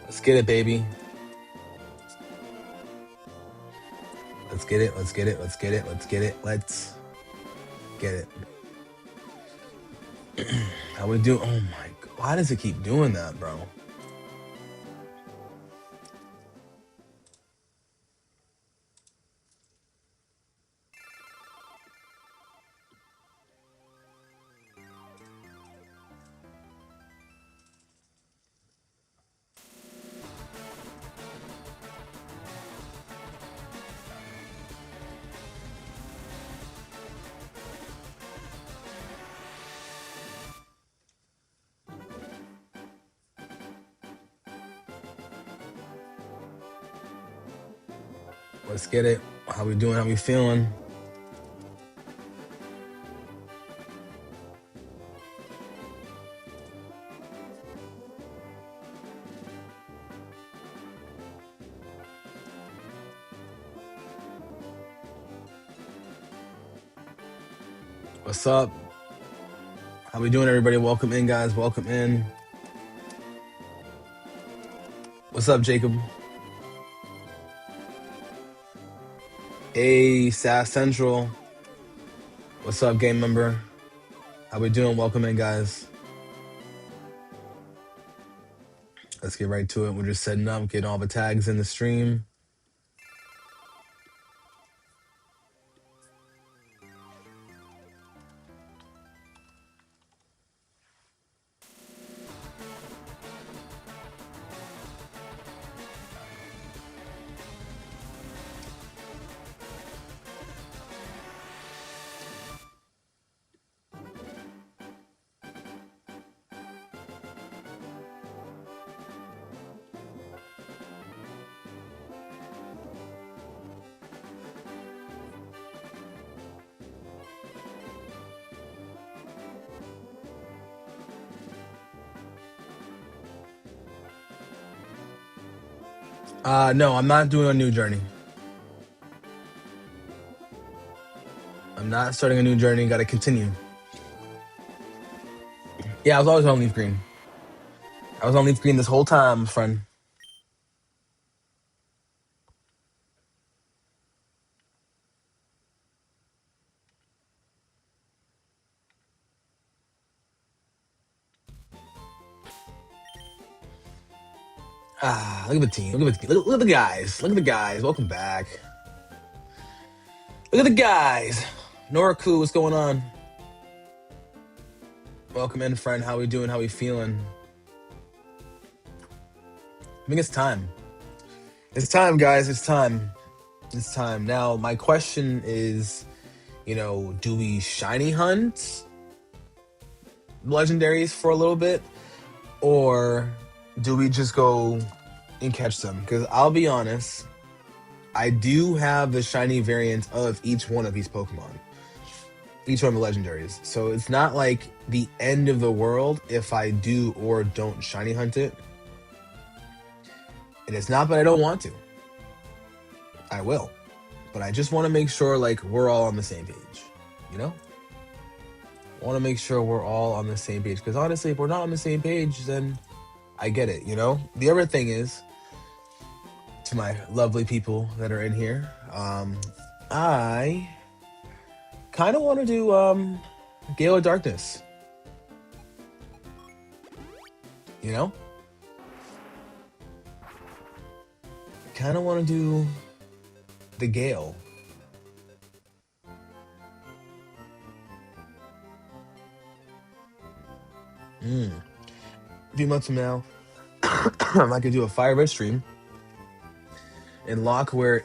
Let's get it, baby. Let's get it. Let's get it. Let's get it. Let's get it. Let's get it. How we do? Oh my god! Why does it keep doing that, bro? Let's get it. How we doing? How we feeling? What's up? How we doing, everybody? Welcome in, guys. Welcome in. What's up, Jacob? Hey, SAS Central. What's up, game member? How we doing? Welcome in, guys. Let's get right to it. We're just setting up, getting all the tags in the stream. No, I'm not doing a new journey. I'm not starting a new journey. Got to continue. Yeah, I was always on Leaf Green. I was on Leaf Green this whole time, friend. Look at the team. Look at the guys. Look at the guys. Welcome back. Look at the guys. Noraku, what's going on? Welcome in, friend. How we doing? How we feeling? I think it's time. It's time, guys. It's time. It's time. Now, my question is, do we shiny hunt legendaries for a little bit? Or do we just go and catch them? Because I'll be honest, I do have the shiny variant of each one of these Pokemon. Each one of the legendaries. So it's not like the end of the world if I do or don't shiny hunt it. And it's not that I don't want to. I will. But I just want to make sure we're all on the same page. I want to make sure we're all on the same page. Because honestly, if we're not on the same page, then I get it, The other thing is, to my lovely people that are in here, I kind of want to do Gale of Darkness. Kind of want to do the Gale. A few months from now, I could do a Fire Red stream and Fire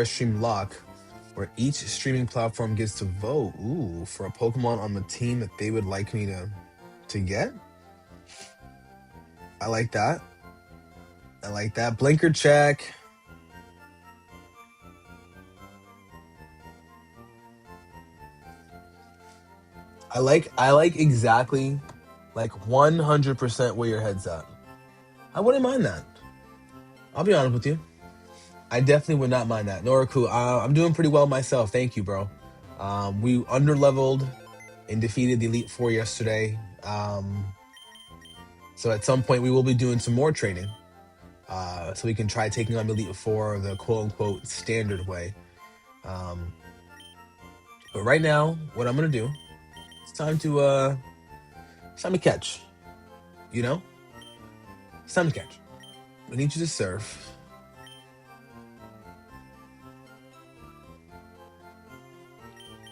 Stream lock, where each streaming platform gets to vote for a Pokemon on the team that they would like me to get. I like that. Blinker check. I like exactly 100% where your head's at. I wouldn't mind that. I'll be honest with you. I definitely would not mind that. Noraku, I'm doing pretty well myself. Thank you, bro. We underleveled and defeated the Elite Four yesterday. So at some point we will be doing some more training. So we can try taking on Elite Four the quote unquote standard way. But right now, what I'm gonna do, it's time to catch. You know? It's time to catch. We need you to surf.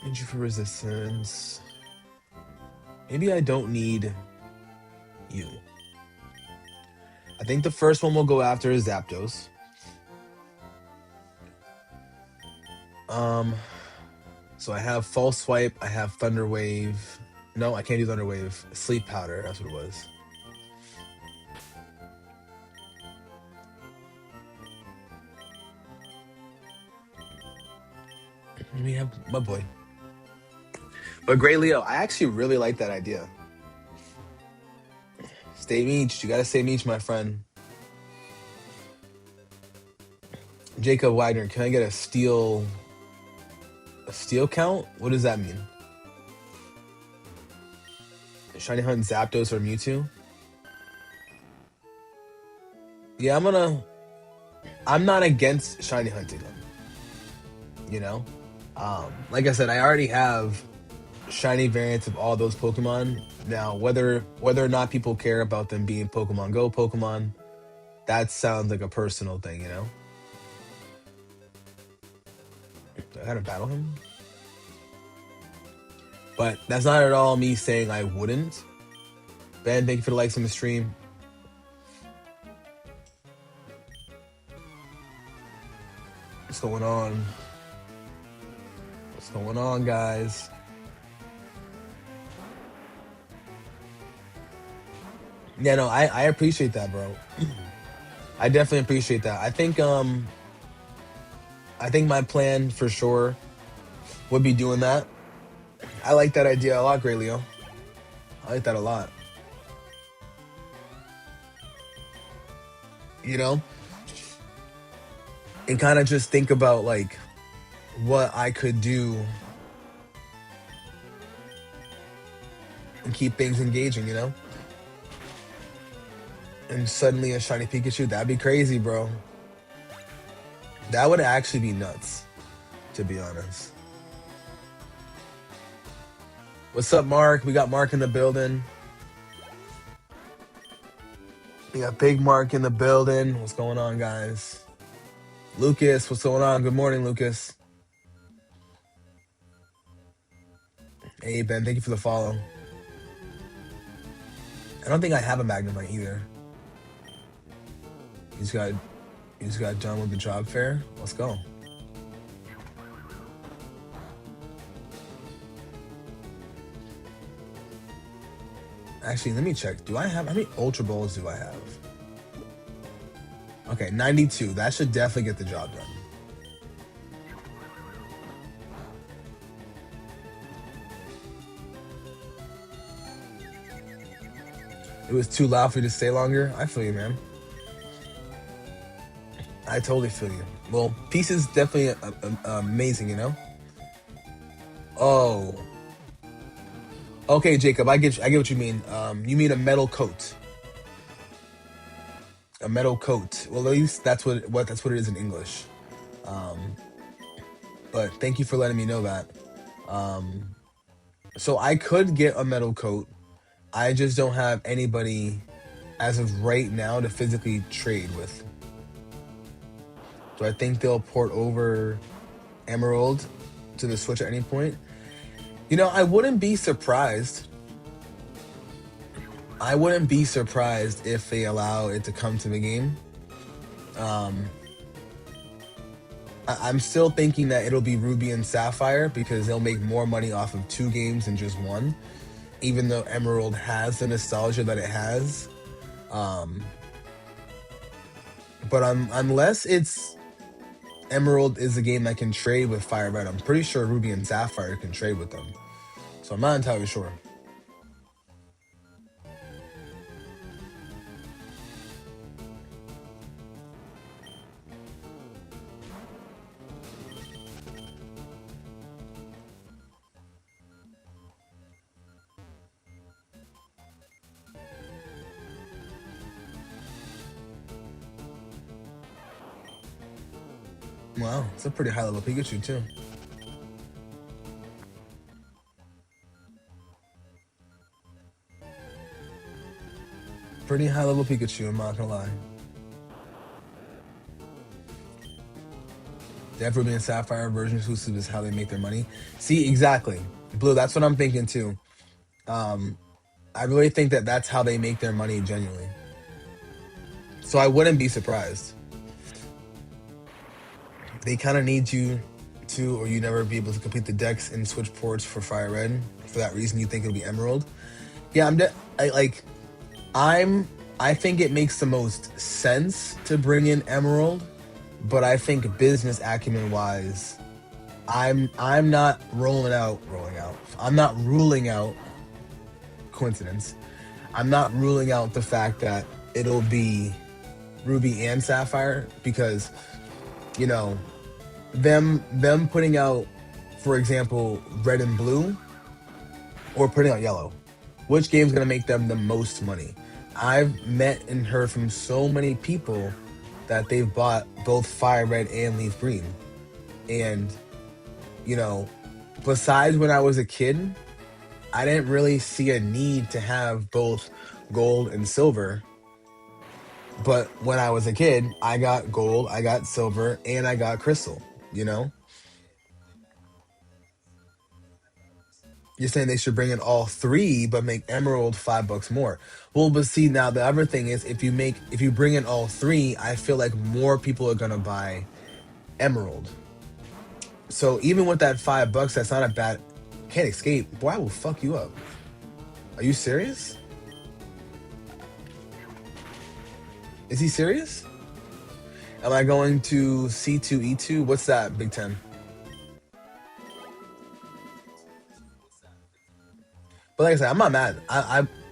Need you for resistance. Maybe I don't need you. I think the first one we'll go after is Zapdos. So I have False Swipe, I have Thunder Wave. No, I can't do Thunder Wave. Sleep Powder, that's what it was. We have my boy. But Gray Leo, I actually really like that idea. Stay Meech. You gotta stay Meech, my friend. Jacob Wagner, can I get a steel count? What does that mean? Shiny Hunt, Zapdos, or Mewtwo? Yeah, I'm not against shiny hunting them. You know? Like I said, I already have shiny variants of all those Pokemon. Now, whether or not people care about them being Pokemon Go Pokemon, that sounds like a personal thing, you know? I gotta battle him? But that's not at all me saying I wouldn't. Ben, thank you for the likes on the stream. What's going on? What's going on, guys? Yeah, no, I appreciate that, bro. I definitely appreciate that. I think my plan for sure would be doing that. I like that idea a lot, Gray Leo. I like that a lot. You know? And kind of just think about like what I could do and keep things engaging, you know? And suddenly a shiny Pikachu, that'd be crazy, bro. That would actually be nuts, to be honest. What's up, Mark? We got Mark in the building. We got Big Mark in the building. What's going on, guys? Lucas, what's going on? Good morning, Lucas. Hey, Ben, thank you for the follow. I don't think I have a Magnemite either. You just got done with the job fair. Let's go. Actually, let me check. Do I have, how many Ultra Balls do I have? Okay, 92. That should definitely get the job done. It was too loud for you to stay longer. I feel you, man. I totally feel you. Well, Peace is definitely amazing, you know? Oh. Okay, Jacob, I get what you mean. You mean a metal coat. A metal coat. Well, at least that's what it is in English. But thank you for letting me know that. So I could get a metal coat. I just don't have anybody as of right now to physically trade with. So I think they'll port over Emerald to the Switch at any point. You know, I wouldn't be surprised. I wouldn't be surprised if they allow it to come to the game. I'm still thinking that it'll be Ruby and Sapphire because they'll make more money off of 2 games than just 1. Even though Emerald has the nostalgia that it has. But unless it's Emerald is a game that can trade with Fire Red, I'm pretty sure Ruby and Sapphire can trade with them. So I'm not entirely sure. Wow, it's a pretty high level Pikachu too. Pretty high level Pikachu, I'm not gonna lie. Dev Ruby and Sapphire version exclusive is how they make their money. See, exactly. Blue, that's what I'm thinking too. Um, I really think that that's how they make their money genuinely. So I wouldn't be surprised. They kind of need you to, or you never be able to complete the decks and switch ports for Fire Red. For that reason, you think it'll be Emerald. Yeah, I'm. I think it makes the most sense to bring in Emerald, but I think business acumen wise, I'm not rolling out. I'm not ruling out coincidence. I'm not ruling out the fact that it'll be Ruby and Sapphire because you know them putting out, for example, red and blue or putting out yellow. Which game's gonna make them the most money? I've met and heard from so many people that they've bought both Fire Red and Leaf Green. And, you know, besides when I was a kid, I didn't really see a need to have both gold and silver. But when I was a kid, I got gold, I got silver, and I got crystal, you know? You're saying they should bring in all three, but make Emerald $5 more. Well, but see now the other thing is if you bring in all three, I feel like more people are gonna buy Emerald. So even with that $5, that's not a bad. Can't escape. Boy, I will fuck you up. Are you serious? Is he serious? Am I going to C2E2? What's that, Big Ten? But like I said, I'm not mad.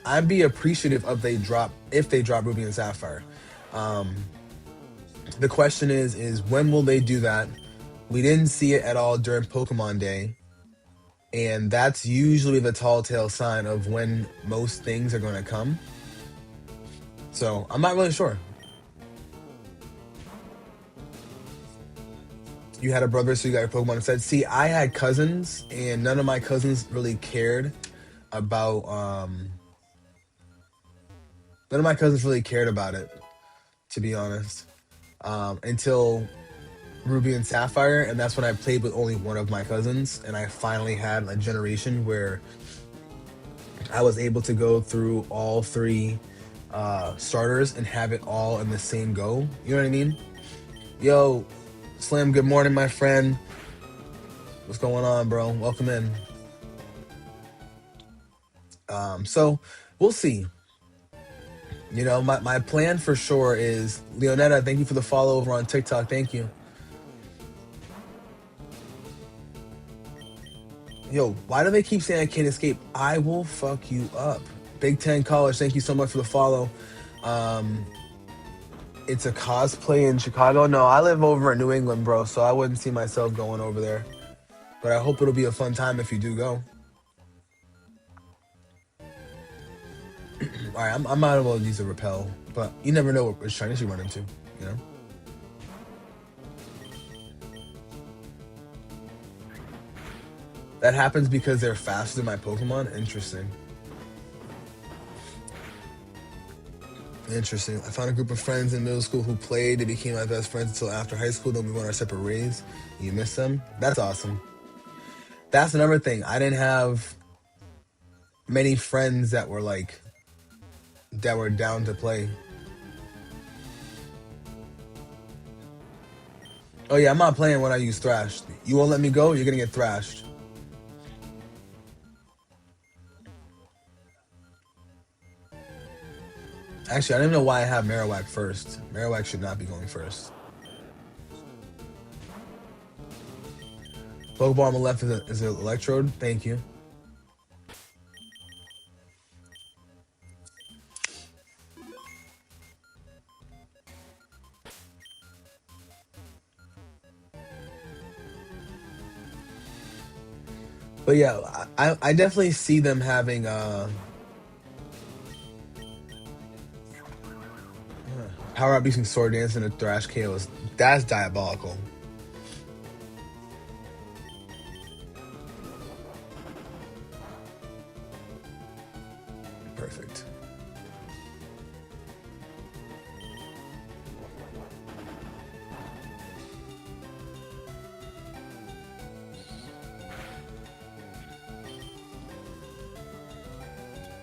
I'd be appreciative of they drop if they drop Ruby and Sapphire. Um, the question is when will they do that? We didn't see it at all during Pokemon Day, and that's usually the tall tale sign of when most things are going to come. So I'm not really sure. You had a brother, so you got your Pokemon instead. See, I had cousins, and none of my cousins really cared about. None of my cousins really cared about it, to be honest, until Ruby and Sapphire, and that's when I played with only one of my cousins, and I finally had a generation where I was able to go through all three starters and have it all in the same go. You know what I mean? Yo, Slim, good morning, my friend. What's going on, bro? Welcome in. So we'll see. You know, my plan for sure is Leonetta, thank you for the follow over on TikTok. Thank you. Yo, why do they keep saying I can't escape? I will fuck you up. Big Ten College, thank you so much for the follow. Um, it's a cosplay in Chicago. No, I live over in New England, bro, so I wouldn't see myself going over there. But I hope it'll be a fun time if you do go. All right, I might as well use a repel, but you never know what Chinese you run into, you know? That happens because they're faster than my Pokemon? Interesting. Interesting. I found a group of friends in middle school who played. They became my best friends until after high school. Then we went our separate ways. You miss them? That's awesome. That's another thing. I didn't have many friends that were down to play. Oh yeah, I'm not playing when I use Thrash. You won't let me go, you're gonna get thrashed. Actually, I don't even know why I have Marowak first. Marowak should not be going first. Pokeball on the left is an Electrode. Thank you. But yeah, I definitely see them having Power Up using Sword Dance and a Thrash KO. That's diabolical.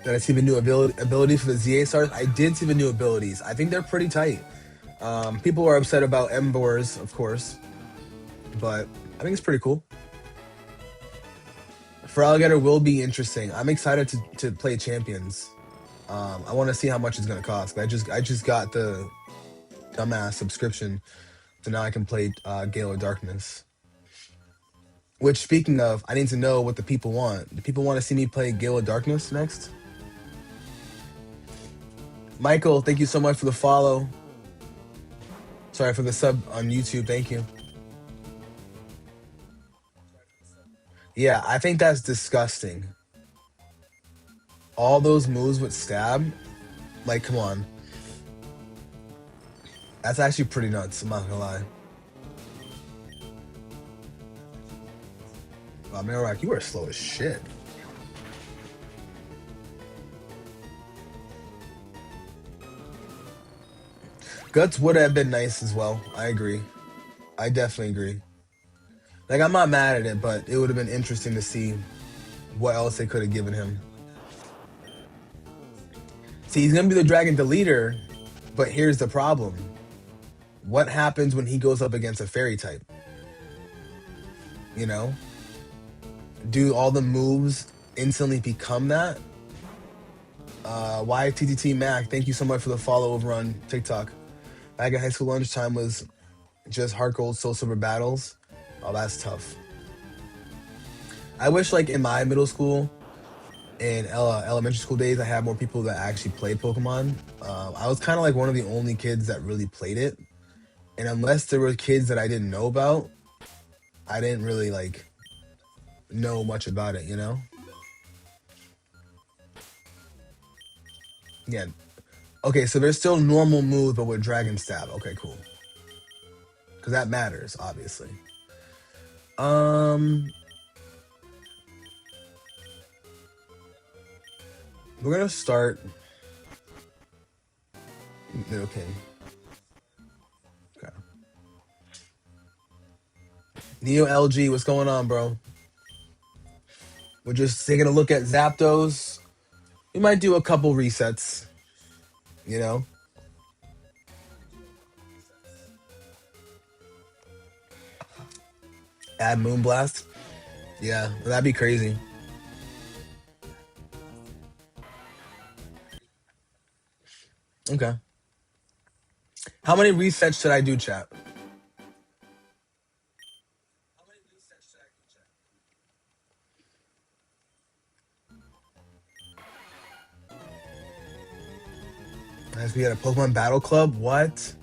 Did I see the new abilities for the ZA stars? I did see the new abilities. I think they're pretty tight. People are upset about Embers, of course, but I think it's pretty cool. For Alligator will be interesting. I'm excited to play champions. I want to see how much it's gonna cost. I just got the dumbass subscription, so now I can play Gale of Darkness. Which, speaking of, I need to know what the people want. Do people want to see me play Gale of Darkness next? Michael, thank you so much for the follow. Sorry for the sub on YouTube. Thank you. Yeah, I think that's disgusting. All those moves with stab, like, come on. That's actually pretty nuts. I'm not gonna lie. Wow, Mailrock, you are slow as shit. Guts would have been nice as well. I agree. I definitely agree. Like, I'm not mad at it, but it would have been interesting to see what else they could have given him. See, he's gonna be the Dragon Deleter, but here's the problem. What happens when he goes up against a fairy type? You know? Do all the moves instantly become that? YTTT Mac, thank you so much for the follow over on TikTok. Back at high school lunchtime was just Heart Gold Soul Silver battles. Oh, that's tough. I wish, like, in my middle school and elementary school days, I had more people that actually played Pokemon. I was kind of like one of the only kids that really played it. And unless there were kids that I didn't know about, I didn't really, like, know much about it, you know? Yeah. Okay, so there's still normal moves, but with Dragon Stab. Okay, cool. Because that matters, obviously. We're gonna start Middle King. Okay. Neo LG, what's going on, bro? We're just taking a look at Zapdos. We might do a couple resets, you know? Add Moonblast. Yeah, that'd be crazy. Okay. How many resets should I do, chat? As we had a Pokemon Battle Club? What?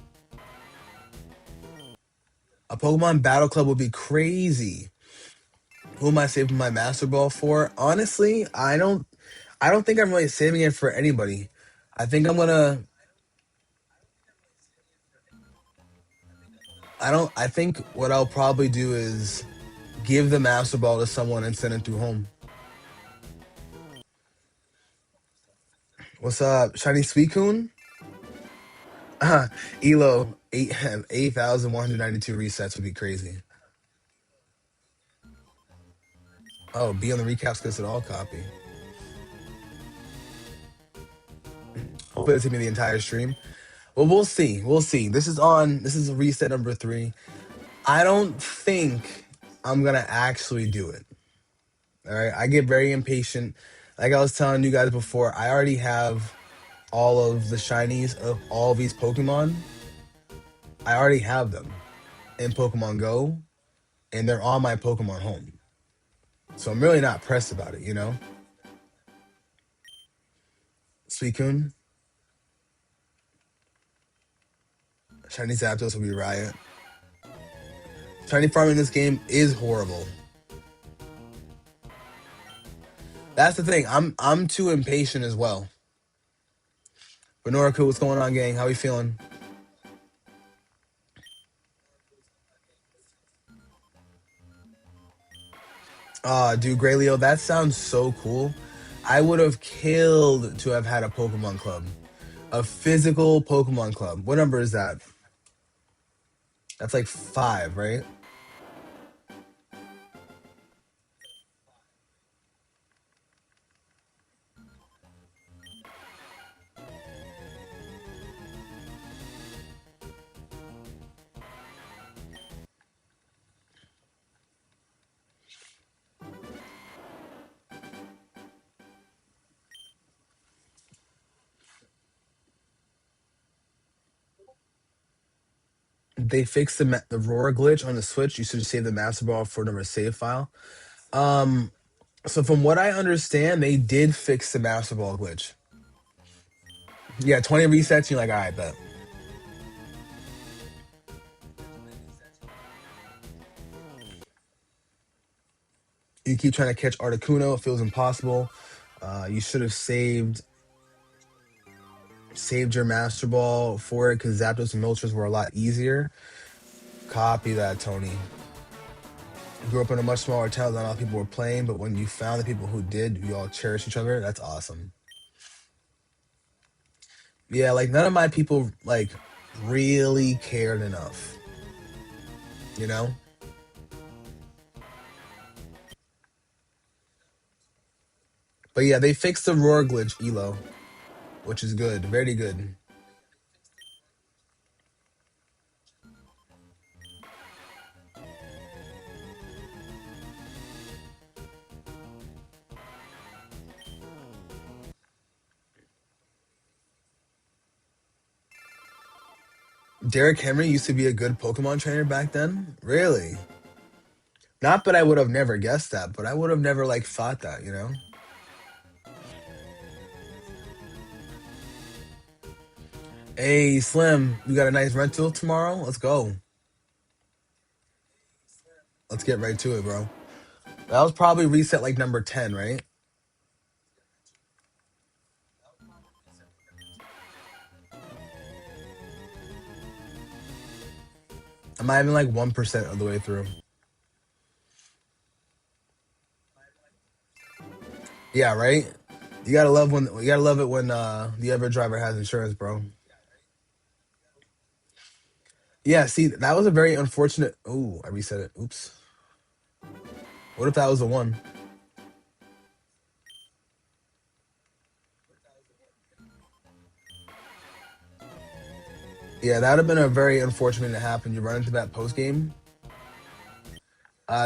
A Pokemon Battle Club would be crazy. Who am I saving my Master Ball for? Honestly, I don't think I'm really saving it for anybody. I think I'm gonna I think what I'll probably do is give the Master Ball to someone and send it through home. What's up? Shiny Suicune? Elo, 8,192 resets would be crazy. Oh, be on the recaps because it all copy. Hopefully it's gonna be the entire stream. Well, we'll see. We'll see. This is reset number 3. I don't think I'm gonna actually do it. All right. I get very impatient. Like I was telling you guys before, I already have all of the shinies of all these Pokemon. I already have them in Pokemon Go, and they're on my Pokemon home. So I'm really not pressed about it, you know? Suicune. Shiny Zapdos will be riot. Shiny farming in this game is horrible. That's the thing. I'm too impatient as well. Benorica, what's going on, gang? How we feeling? Dude, Greyleo, that sounds so cool. I would have killed to have had a Pokemon club. A physical Pokemon club. What number is that? That's like 5, right? they fixed the roar glitch on the Switch. You should save the Master Ball for another save file. Um, so from what I understand, they did fix the Master Ball glitch. Yeah, 20 resets. You're like, all right, bet. You keep trying to catch Articuno. It feels impossible. You should have saved your Master Ball for it because Zapdos and Moltres were a lot easier. Copy that, Tony. You grew up in a much smaller town than a lot of people were playing, but when you found the people who did, you all cherish each other. That's awesome. Yeah, like none of my people like really cared enough, you know? But yeah, they fixed the roar glitch, Elo, which is good. Very good. Derrick Henry used to be a good Pokemon trainer back then. Really? Not that I would have never guessed that, but I would have never like thought that, you know? Hey, Slim, you got a nice rental tomorrow? Let's go. Let's get right to it, bro. That was probably reset like number 10, right? I might have been like 1% of the way through. Yeah, right? You gotta love it when the other driver has insurance, bro. Yeah, see, that was a very unfortunate. Ooh, I reset it. Oops. What if that was the one? Yeah, that would have been a very unfortunate to happen. You run into that post game.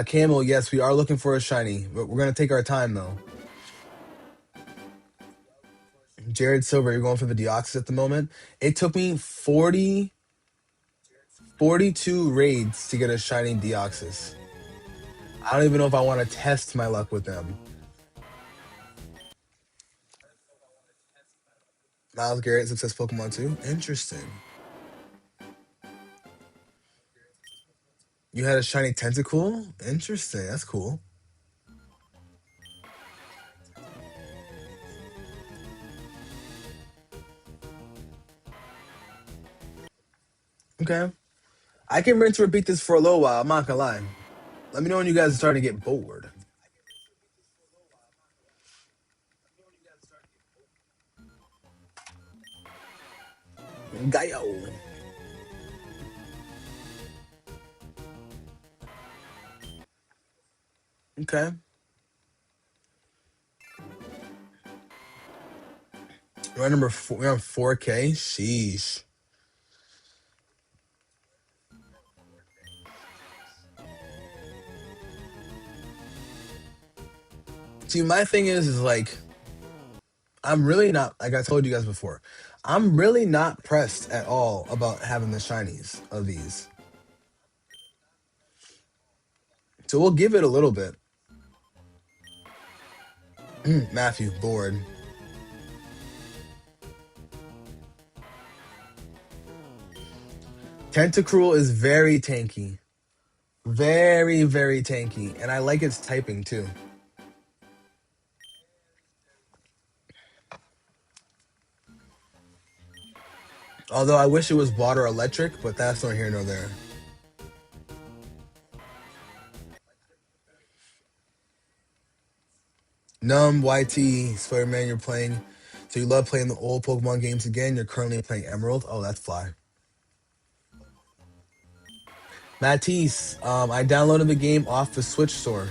Camel, yes, we are looking for a shiny, but we're gonna take our time though. Jared Silver, you're going for the Deoxys at the moment. It took me 42 raids to get a shiny Deoxys. I don't even know if I want to test my luck with them. Miles Garrett, success Pokemon too. Interesting. You had a shiny Tentacool? Interesting. That's cool. Okay. I can rinse and repeat this for a little while. I'm not gonna lie. Let me know when you guys are starting to get bored. Gaio. Okay. We're on number four. We're on 4K. Sheesh. See, my thing is like, I'm really not, like I told you guys before, I'm really not pressed at all about having the shinies of these. So we'll give it a little bit. Matthew, bored. Tentacruel is very tanky. Very tanky. And I like its typing too. Although I wish it was water electric, but that's not here nor there. Numb, YT, Spider-Man, you're playing. So you love playing the old Pokemon games again. You're currently playing Emerald. Oh, that's fly. Matisse, I downloaded the game off the Switch store.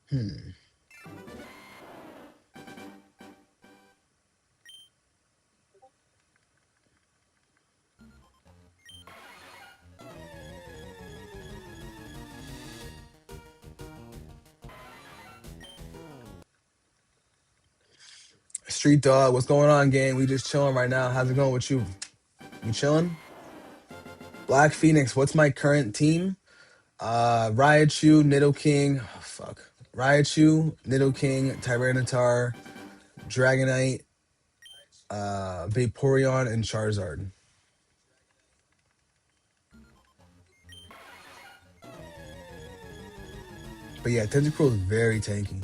Hmm. Street Dog. What's going on, gang? We just chilling right now. How's it going with you? You chilling? Black Phoenix. What's my current team? Raichu, Nidoking. Oh, fuck. Raichu, Nidoking, Tyranitar, Dragonite, Vaporeon, and Charizard. But yeah, Tentacruel is very tanky.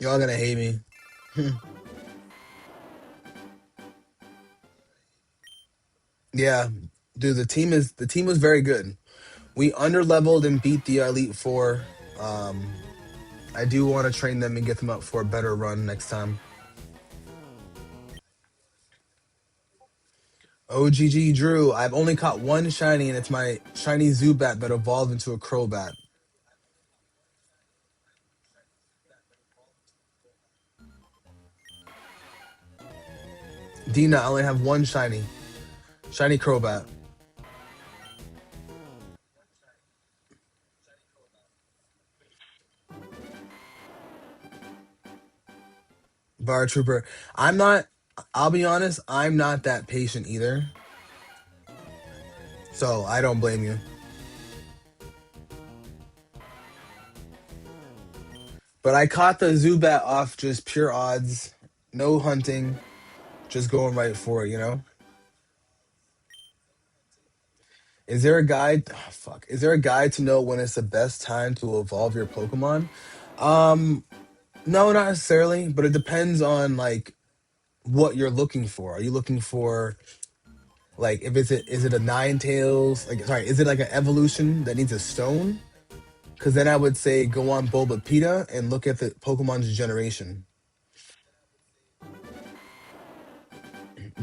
Y'all gonna hate me. Yeah, dude, the team was very good. We under leveled and beat the Elite Four. Um, I do want to train them and get them up for a better run next time. OGG Drew, I've only caught one shiny, and it's my shiny Zubat that evolved into a Crobat. Dina, I only have one shiny Crobat. Bar Trooper. I'm not. I'll be honest. I'm not that patient either. So I don't blame you. But I caught the Zubat off just pure odds, no hunting, just going right for it. Is there a guide? Oh, fuck. Is there a guide to know when it's the best time to evolve your Pokemon? Um, no, not necessarily, but it depends on like what you're looking for. Are you looking for like if is it a nine tails? Like sorry, is it like an evolution that needs a stone? Because then I would say go on Bulbapedia and look at the Pokemon's generation.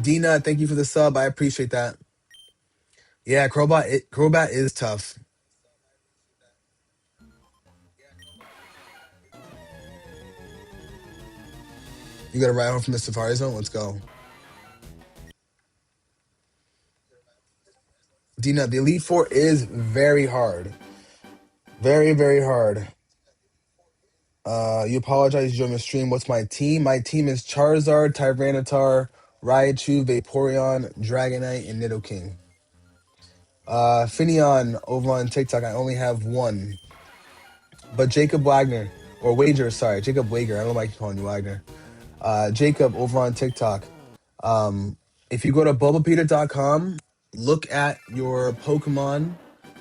Dina, thank you for the sub. I appreciate that. Yeah, Crobat is tough. You got to ride home from the Safari Zone. Let's go. Dina, the Elite Four is very hard. Very, very hard. You apologize, you joined the stream. What's my team? My team is Charizard, Tyranitar, Raichu, Vaporeon, Dragonite, and Nidoking. Finion over on TikTok, I only have one. But Jacob Wagner, or Wager, sorry, Jacob Wager. I don't know why I keep calling you Wagner. Jacob over on TikTok. If you go to bulbapedia.com, look at your Pokemon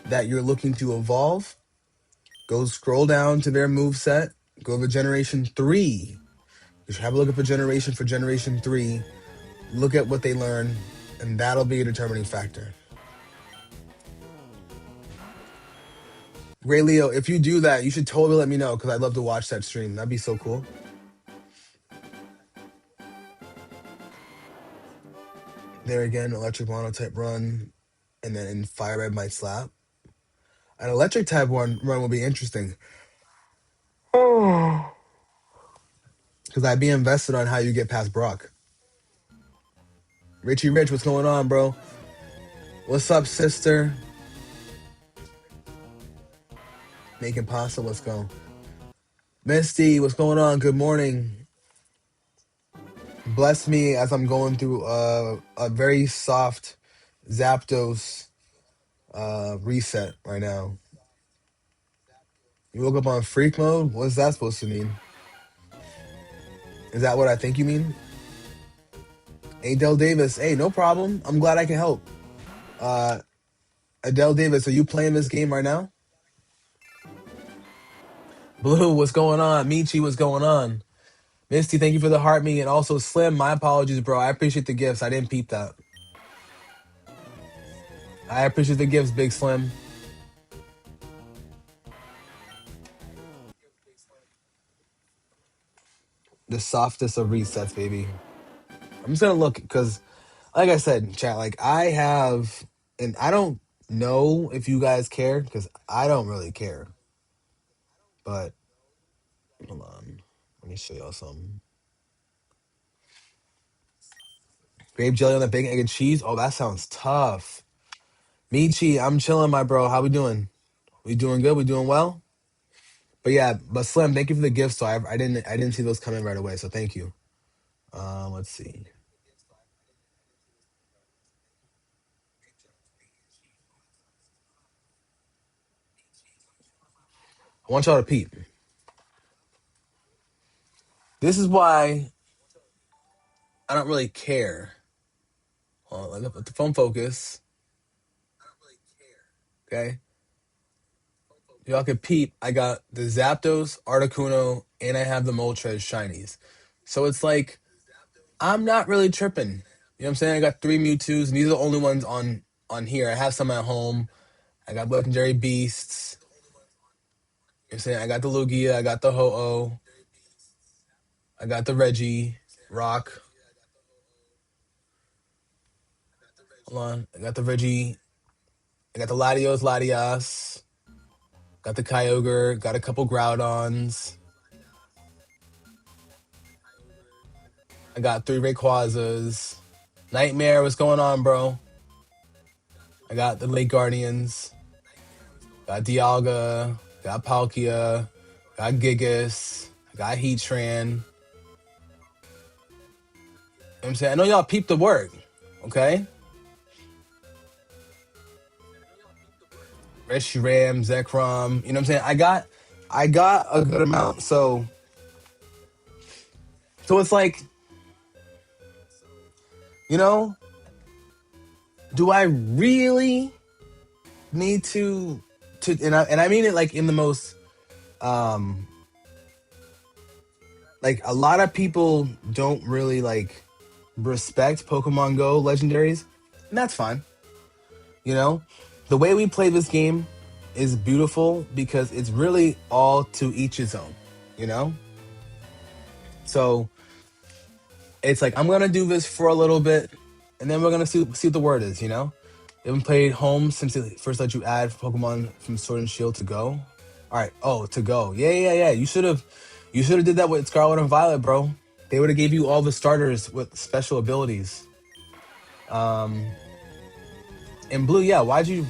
that you're looking to evolve. Go scroll down to their move set. Go to Generation 3. You should have a look at the generation for Generation 3. Look at what they learn, and that'll be a determining factor. Ray Leo, if you do that, you should totally let me know because I'd love to watch that stream. That'd be so cool. There again, electric mono type run, and then fire red might slap. An electric type one run will be interesting. Oh. Because I'd be invested on how you get past Brock. Richie Rich, what's going on, bro? What's up, sister? Making pasta, let's go. Misty, what's going on? Good morning. Bless me as I'm going through a very soft Zapdos reset right now. You woke up on freak mode? What's that supposed to mean? Is that what I think you mean? Adele Davis, hey, no problem. I'm glad I can help. Adele Davis, are you playing this game right now? Blue, what's going on? Michi, what's going on? Misty, thank you for the heart me. And also Slim, my apologies, bro. I appreciate the gifts. I didn't peep that. I appreciate the gifts, Big Slim. The softest of resets, baby. I'm just gonna look because, like I said, chat. Like I have, and I don't. know if you guys care because I don't really care. But hold on, let me show y'all something. Grape jelly on the bacon, egg, and cheese. Oh, that sounds tough. Michi, I'm chilling, my bro. How we doing? We doing good? We doing well? But yeah, but Slim, thank you for the gift. So I didn't see those coming right away. So thank you. Let's see. I want y'all to peep. This is why I don't really care. Hold on, let the phone focus. Okay, y'all can peep. I got the Zapdos, Articuno, and I have the Moltres shinies. So it's like I'm not really tripping. You know what I'm saying? I got three Mewtwo's, and these are the only ones on here. I have some at home. I got legendary beasts. You know what I'm saying? I got the Lugia, I got the Ho-Oh, I got the Reggie, Rock. Hold on. I got the Reggie. I got the Latios, got the Kyogre, got a couple Groudons. I got three Rayquazas. Nightmare, what's going on, bro? I got the Lake Guardians. Got Dialga. Got Palkia. Got Gigas. Got Heatran. You know what I'm saying? I know y'all peeped the work. Okay? Reshiram, Zekrom. You know what I'm saying? I got a good amount. So it's like, you know, do I really need to and I mean it like in the most like a lot of people don't really like respect Pokemon Go legendaries, and that's fine. You know, the way we play this game is beautiful because it's really all to each his own. You know, so it's like I'm gonna do this for a little bit, and then we're gonna see what the word is. You know, we haven't played home since it first let you add Pokemon from Sword and Shield to Go. All right, oh to Go, yeah. You should have did that with Scarlet and Violet, bro. They would have gave you all the starters with special abilities. Um, in Blue, yeah. Why'd you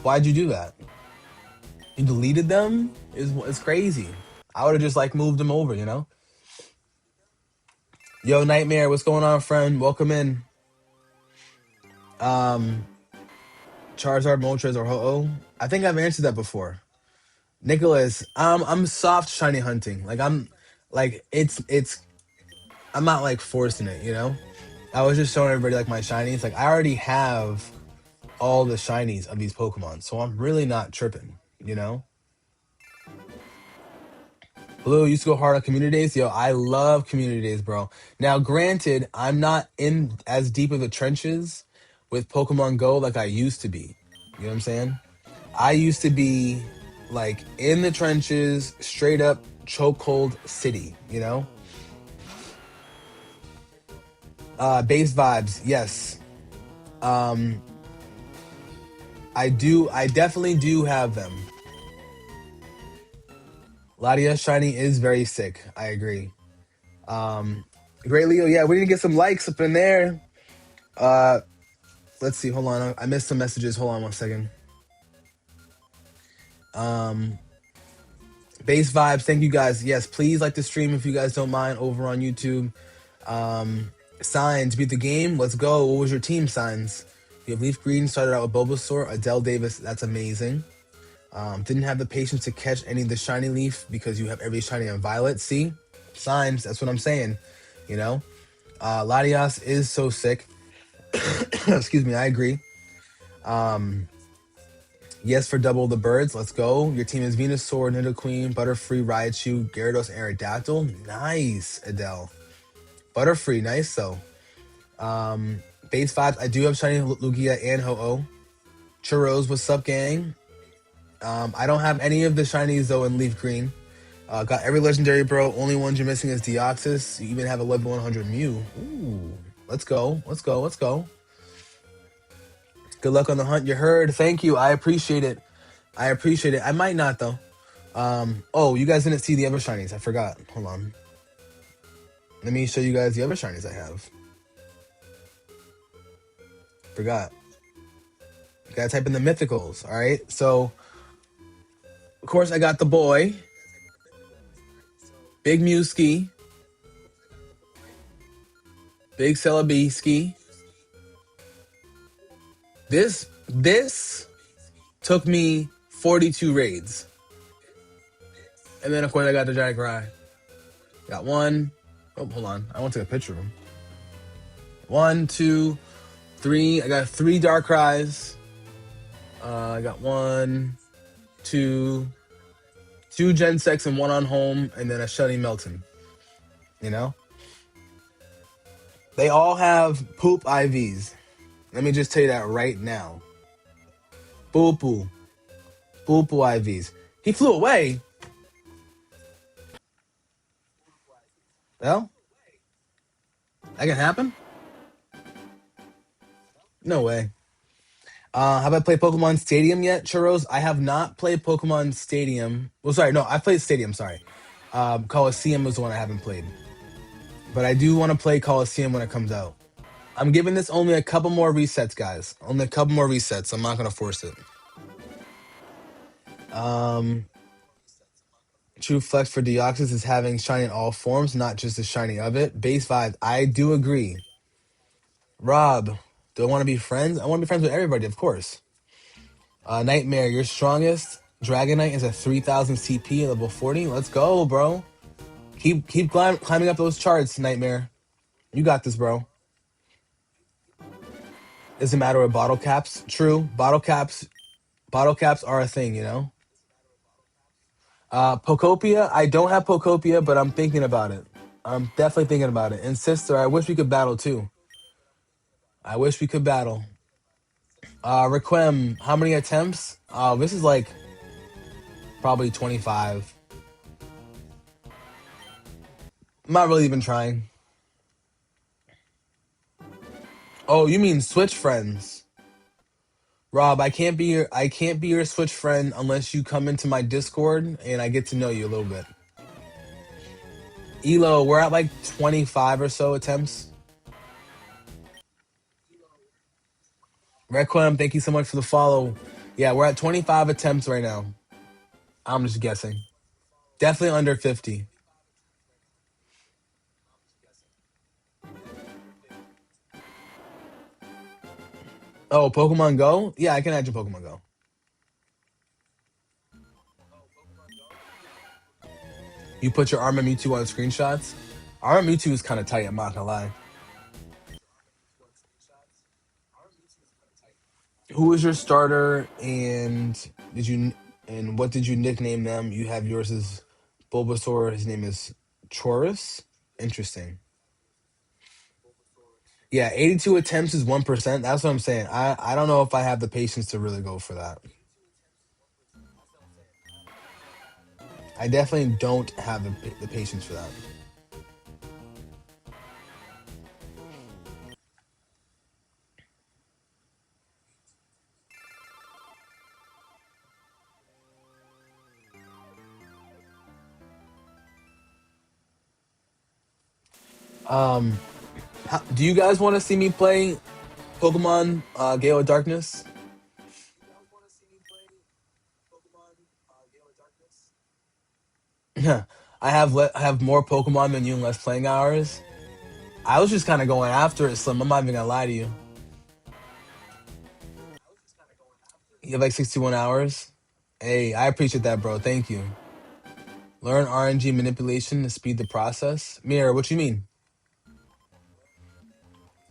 do that? You deleted them? Is crazy. I would have just like moved them over, you know. Yo, Nightmare, what's going on, friend? Welcome in. Um, Charizard, Moltres, or Ho-Oh? I think I've answered that before. Nicholas, I'm soft shiny hunting. Like like it's I'm not like forcing it, you know. I was just showing everybody like my shinies. Like I already have all the shinies of these Pokemon, so I'm really not tripping, you know. Blue used to go hard on community days. Yo, I love community days, bro. Now, granted, I'm not in as deep of the trenches with Pokemon Go like I used to be. You know what I'm saying? I used to be like in the trenches, straight up chokehold city, you know? Base vibes, yes. Um, I definitely do have them. Ladia Shiny is very sick. I agree. Um, Great Leo, yeah, we need to get some likes up in there. Uh, let's see. Hold on, I missed some messages. Hold on one second. Um, Base vibes. Thank you guys. Yes, please like the stream if you guys don't mind over on YouTube. Signs beat the game. Let's go. What was your team signs? You have Leaf Green. Started out with Bulbasaur, Adele Davis. That's amazing. Didn't have the patience to catch any of the shiny Leaf because you have every shiny on Violet. See, signs. That's what I'm saying. You know, Latias is so sick. Excuse me. I agree. Yes for double the birds. Let's go. Your team is Venusaur, Nidoqueen, Butterfree, Raichu, Gyarados, Aerodactyl. Nice, Adele. Butterfree, nice though. Base vibes. I do have shiny Lugia and Ho-Oh. Churros, what's up, gang? I don't have any of the shinies though in Leaf Green. Got every legendary, bro. Only ones you're missing is Deoxys. You even have a level 100 Mew. Ooh, let's go. Let's go. Let's go. Good luck on the hunt. You heard. Thank you. I appreciate it. I appreciate it. I might not though. Oh, you guys didn't see the other shinies. I forgot. Hold on. Let me show you guys the other shinies I have. Forgot. You gotta type in the mythicals. All right. So, of course, I got the boy, Big Mewski, Big Celebiski. This took me 42 raids. And then, of course, I got the Giant Cry. Got one. Oh, hold on. I want to take a picture of him. 1, 2, 3. I got 3 Dark Cries. I got 1, 2, 2 Gensex and 1 on home, and then a Shutty Melton. You know? They all have poop IVs. Let me just tell you that right now. Boo poo. Boo poo IVs. He flew away. Well, that can happen? No way. Have I played Pokemon Stadium yet, Churros? I have not played Pokemon Stadium. Well, sorry, no, I played Stadium, sorry. Coliseum was the one I haven't played. But I do want to play Coliseum when it comes out. I'm giving this only a couple more resets, guys. Only a couple more resets. I'm not going to force it. True flex for Deoxys is having shiny in all forms, not just the shiny of it. Base vibes. I do agree. Rob, do I want to be friends? I want to be friends with everybody, of course. Nightmare, your strongest Dragonite is a 3000 CP at level 40. Let's go, bro. Keep climbing up those charts, Nightmare. You got this, bro. It's a matter of bottle caps. True. Bottle caps are a thing, you know? Pokopia, I don't have Pokopia, but I'm thinking about it. I'm definitely thinking about it. And sister, I wish we could battle too. I wish we could battle. Requiem, how many attempts? This is like probably 25. I'm not really even trying. Oh, you mean Switch friends? Rob, I can't be your Switch friend unless you come into my Discord and I get to know you a little bit. Elo, we're at like 25 or so attempts. Requiem, thank you so much for the follow. Yeah, we're at 25 attempts right now. I'm just guessing. Definitely under 50. Oh, Pokemon Go? Yeah, I can add you Pokemon Go. You put your Armor Mewtwo on screenshots? Armor Mewtwo is kind of tight, I'm not gonna lie. Who was your starter and what did you nickname them? You have yours as Bulbasaur, his name is Chorus. Interesting. Yeah, 82 attempts is 1%. That's what I'm saying. I don't know if I have the patience to really go for that. I definitely don't have the patience for that. Do you guys want to see me play Pokemon Gale of Darkness? I have more Pokemon than you and less playing hours. I was just kind of going after it, Slim. I'm not even gonna lie to you. You have like 61 hours. Hey, I appreciate that, bro. Thank you. Learn RNG manipulation to speed the process. Mirror, what you mean?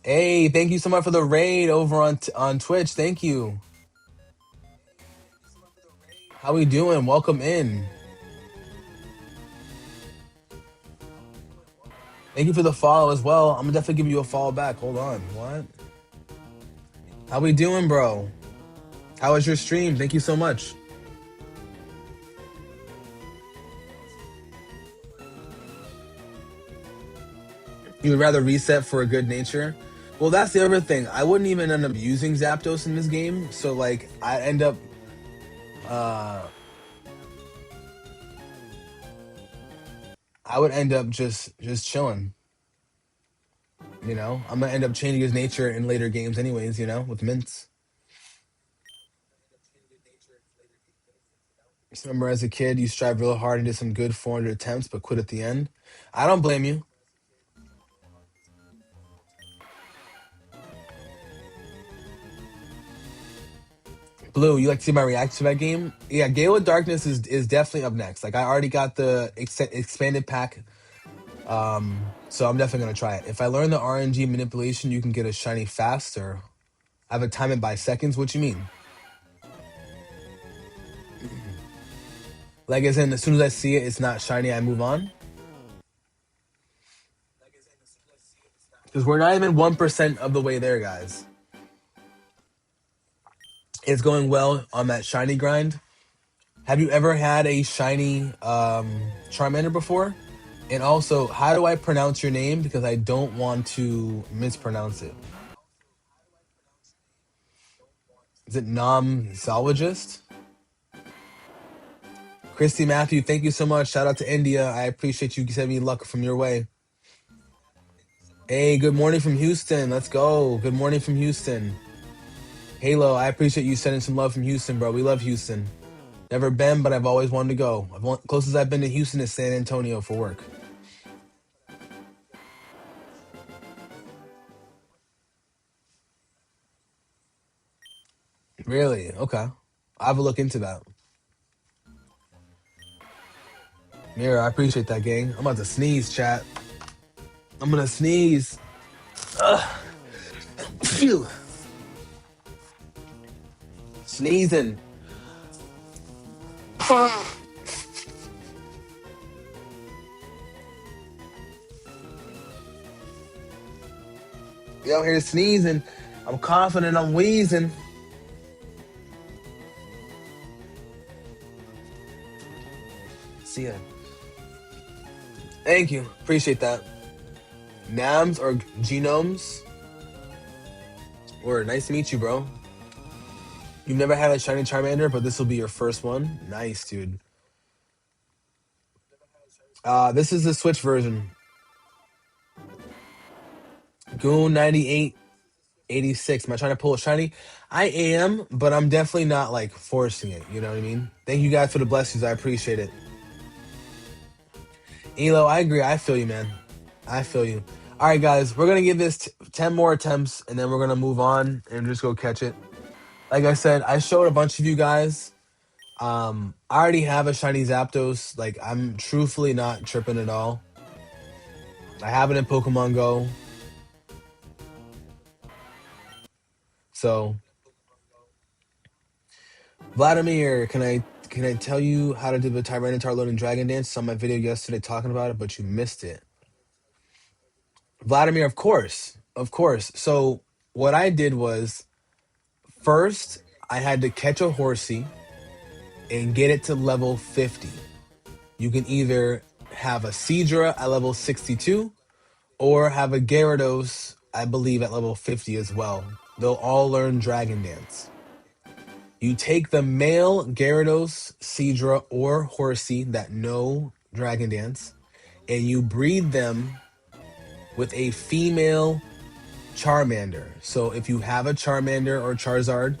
Hey, thank you so much for the raid over on Twitch. Thank you. How we doing? Welcome in. Thank you for the follow as well. I'm gonna definitely give you a follow back. Hold on. What? How we doing, bro? How was your stream? Thank you so much. You would rather reset for a good nature? Well, that's the other thing. I wouldn't even end up using Zapdos in this game, so like uh I would end up just chilling. You know, I'm gonna end up changing his nature in later games, anyways. You know, with mints. Just remember, as a kid, you strive real hard and did some good 400 attempts, but quit at the end. I don't blame you. Blue, you like to see my reaction to that game? Yeah, Gale of Darkness is definitely up next. Like I already got the expanded pack, so I'm definitely gonna try it. If I learn the RNG manipulation, you can get a shiny faster. I have a time it by seconds. What you mean? Like as in, as soon as I see it, it's not shiny. I move on because we're not even 1% of the way there, guys. It's going well on that shiny grind. Have you ever had a shiny Charmander before? And also, how do I pronounce your name? Because I don't want to mispronounce it. Is it Nomsologist? Christy Matthew, thank you so much. Shout out to India. I appreciate you sending me luck from your way. Hey, good morning from Houston. Let's go. Good morning from Houston. Halo, I appreciate you sending some love from Houston, bro. We love Houston. Never been, but I've always wanted to go. Closest I've been to Houston is San Antonio for work. Really? Okay. I'll have a look into that. Mira, I appreciate that, gang. I'm about to sneeze, chat. I'm gonna sneeze. Ugh. Phew. Sneezing. You out here sneezing. I'm confident I'm wheezing. See ya. Thank you. Appreciate that. Nams or genomes? Word, nice to meet you, bro. You've never had a shiny Charmander, but this will be your first one. Nice, dude. This is the Switch version. Goon 9886. Am I trying to pull a shiny? I am, but I'm definitely not like forcing it. You know what I mean? Thank you guys for the blessings. I appreciate it. Elo, I agree. I feel you, man. I feel you. All right, guys, we're gonna give this 10 more attempts, and then we're gonna move on and just go catch it. Like I said, I showed a bunch of you guys. I already have a shiny Zapdos. Like I'm truthfully not tripping at all. I have it in Pokemon Go. So, Vladimir, can I tell you how to do the Tyranitar loading Dragon Dance? Saw my video yesterday talking about it, but you missed it. Vladimir, of course, of course. So what I did was first I had to catch a horsey and get it to level 50. You can either have a Seadra at level 62 or have a Gyarados, I believe, at level 50 as well. They'll all learn Dragon Dance. You take the male Gyarados, Seadra, or Horsey that know Dragon Dance, and you breed them with a female Charmander. So if you have a Charmander or Charizard,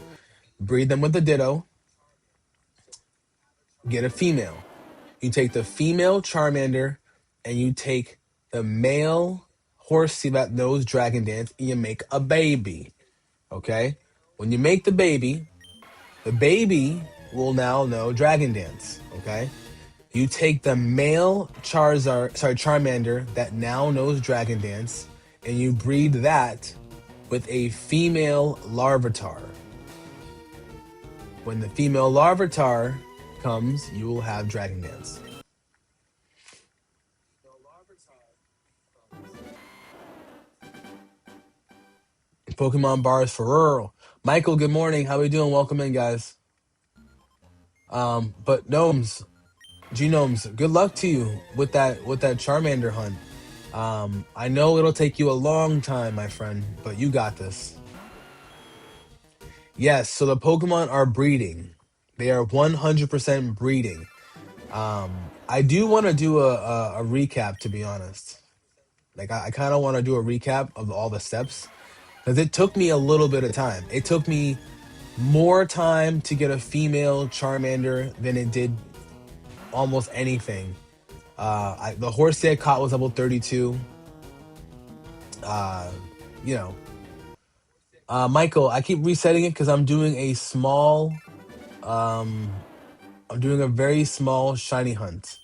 breed them with a Ditto, get a female. You take the female Charmander and you take the male Horsey that knows Dragon Dance and you make a baby. Okay? When you make the baby will now know Dragon Dance. Okay? You take the male Charmander that now knows Dragon Dance and you breed that with a female Larvitar. When the female Larvitar comes, you will have Dragon Dance. Pokemon bars for rural. Michael, good morning. How we doing? Welcome in, guys. But gnomes, genomes, good luck to you with that Charmander hunt. I know it'll take you a long time, my friend, but you got this. Yes, so the Pokemon are breeding. They are 100% breeding. I do want to do a recap, to be honest. Like, I kind of want to do a recap of all the steps because it took me a little bit of time. It took me more time to get a female Charmander than it did almost anything. The horse I caught was level 32. Uh, you know, Michael, I keep resetting it because I'm doing a small, I'm doing a very small shiny hunt.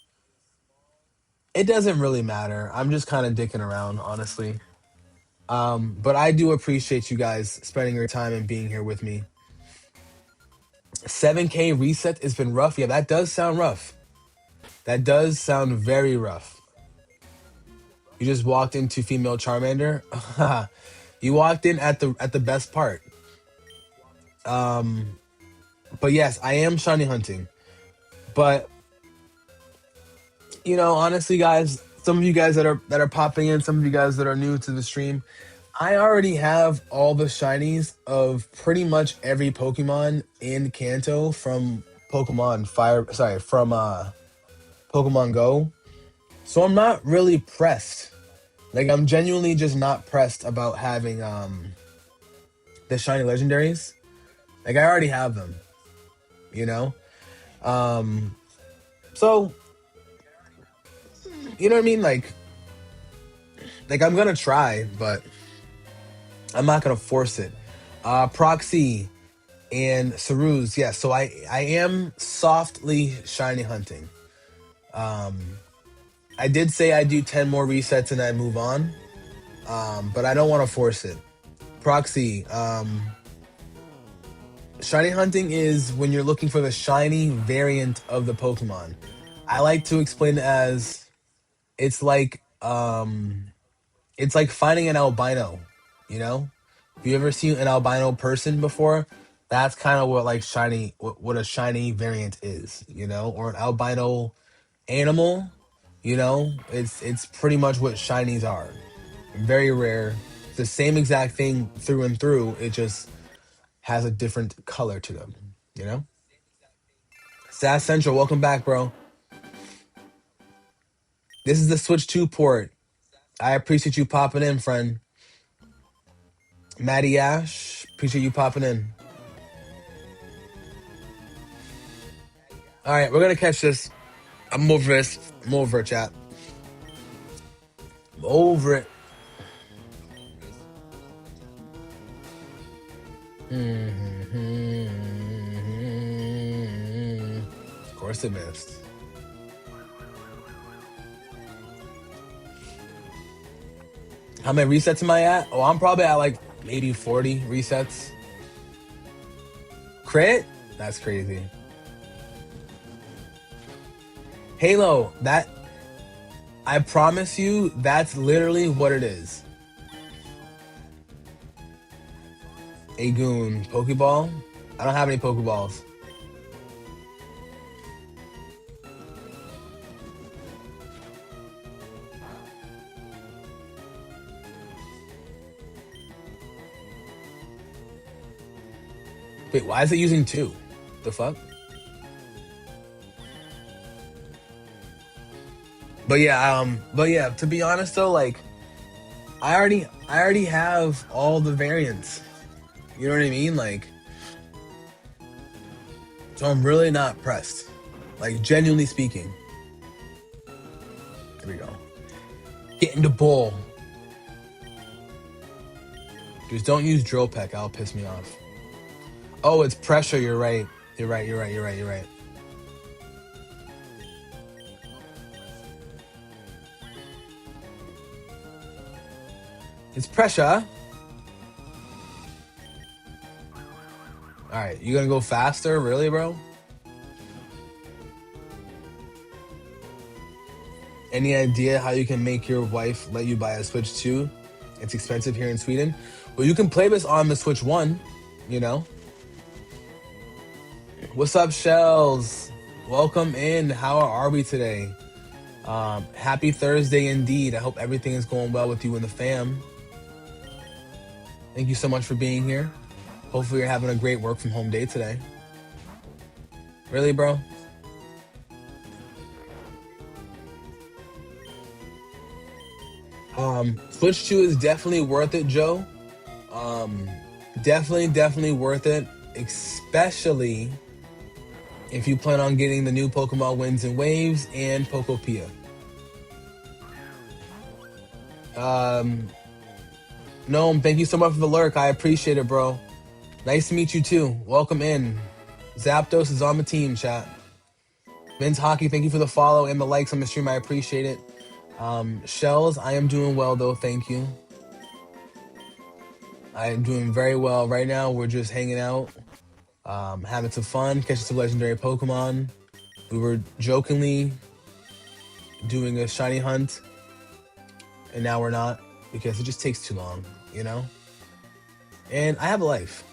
It doesn't really matter. I'm just kind of dicking around, honestly. But I do appreciate you guys spending your time and being here with me. 7K reset has been rough. Yeah, that does sound rough. That does sound very rough. You just walked into female Charmander. You walked in at the best part. But yes, I am shiny hunting. But honestly, guys, some of you guys that are popping in, some of you guys that are new to the stream, I already have all the shinies of pretty much every Pokemon in Kanto from Pokemon Go. So I'm not really pressed. Like, I'm genuinely just not pressed about having the shiny legendaries. Like, I already have them. You know? So you know what I mean? Like I'm gonna try, but I'm not gonna force it. Proxy and Saruz, yeah. So I am softly shiny hunting. I did say I do 10 more resets and I move on, but I don't want to force it. Proxy, shiny hunting is when you're looking for the shiny variant of the Pokemon. I like to explain it as it's like finding an albino, you know? Have you ever seen an albino person before? That's kind of what what a shiny variant is, or an albino animal, It's pretty much what shinies are. Very rare. It's the same exact thing through and through. It just has a different color to them, you know? Sass Central, welcome back, bro. This is the Switch 2 port. I appreciate you popping in, friend. Maddie Ash, appreciate you popping in. All right, we're going to catch this. I'm over this. I'm over it, chat. I'm over it. Of course it missed. How many resets am I at? Oh, I'm probably at like maybe 40 resets. Crit? That's crazy. Halo, I promise you, that's literally what it is. A goon. Pokeball? I don't have any Pokeballs. Wait, why is it using 2? The fuck? But yeah, to be honest though, like I already have all the variants. You know what I mean? Like, so I'm really not pressed. Like, genuinely speaking. Here we go. Get in the ball. Just don't use Drill Peck, that'll piss me off. Oh, it's pressure, you're right. You're right. It's pressure. Alright, you gonna go faster? Really, bro? Any idea how you can make your wife let you buy a Switch 2? It's expensive here in Sweden. Well, you can play this on the Switch 1, you know? What's up, Shells? Welcome in. How are we today? Happy Thursday indeed. I hope everything is going well with you and the fam. Thank you so much for being here. Hopefully you're having a great work from home day today. Really, bro? Switch 2 is definitely worth it, Joe. Definitely worth it, especially if you plan on getting the new Pokemon Winds and Waves and Pokopia. Gnome, thank you so much for the lurk. I appreciate it, bro. Nice to meet you too. Welcome in. Zapdos is on the team, chat. Vince Hockey, thank you for the follow and the likes on the stream. I appreciate it. Shells, I am doing well though. Thank you. I am doing very well right now. We're just hanging out, having some fun, catching some legendary Pokemon. We were jokingly doing a shiny hunt, and now we're not because it just takes too long, you know? And I have a life.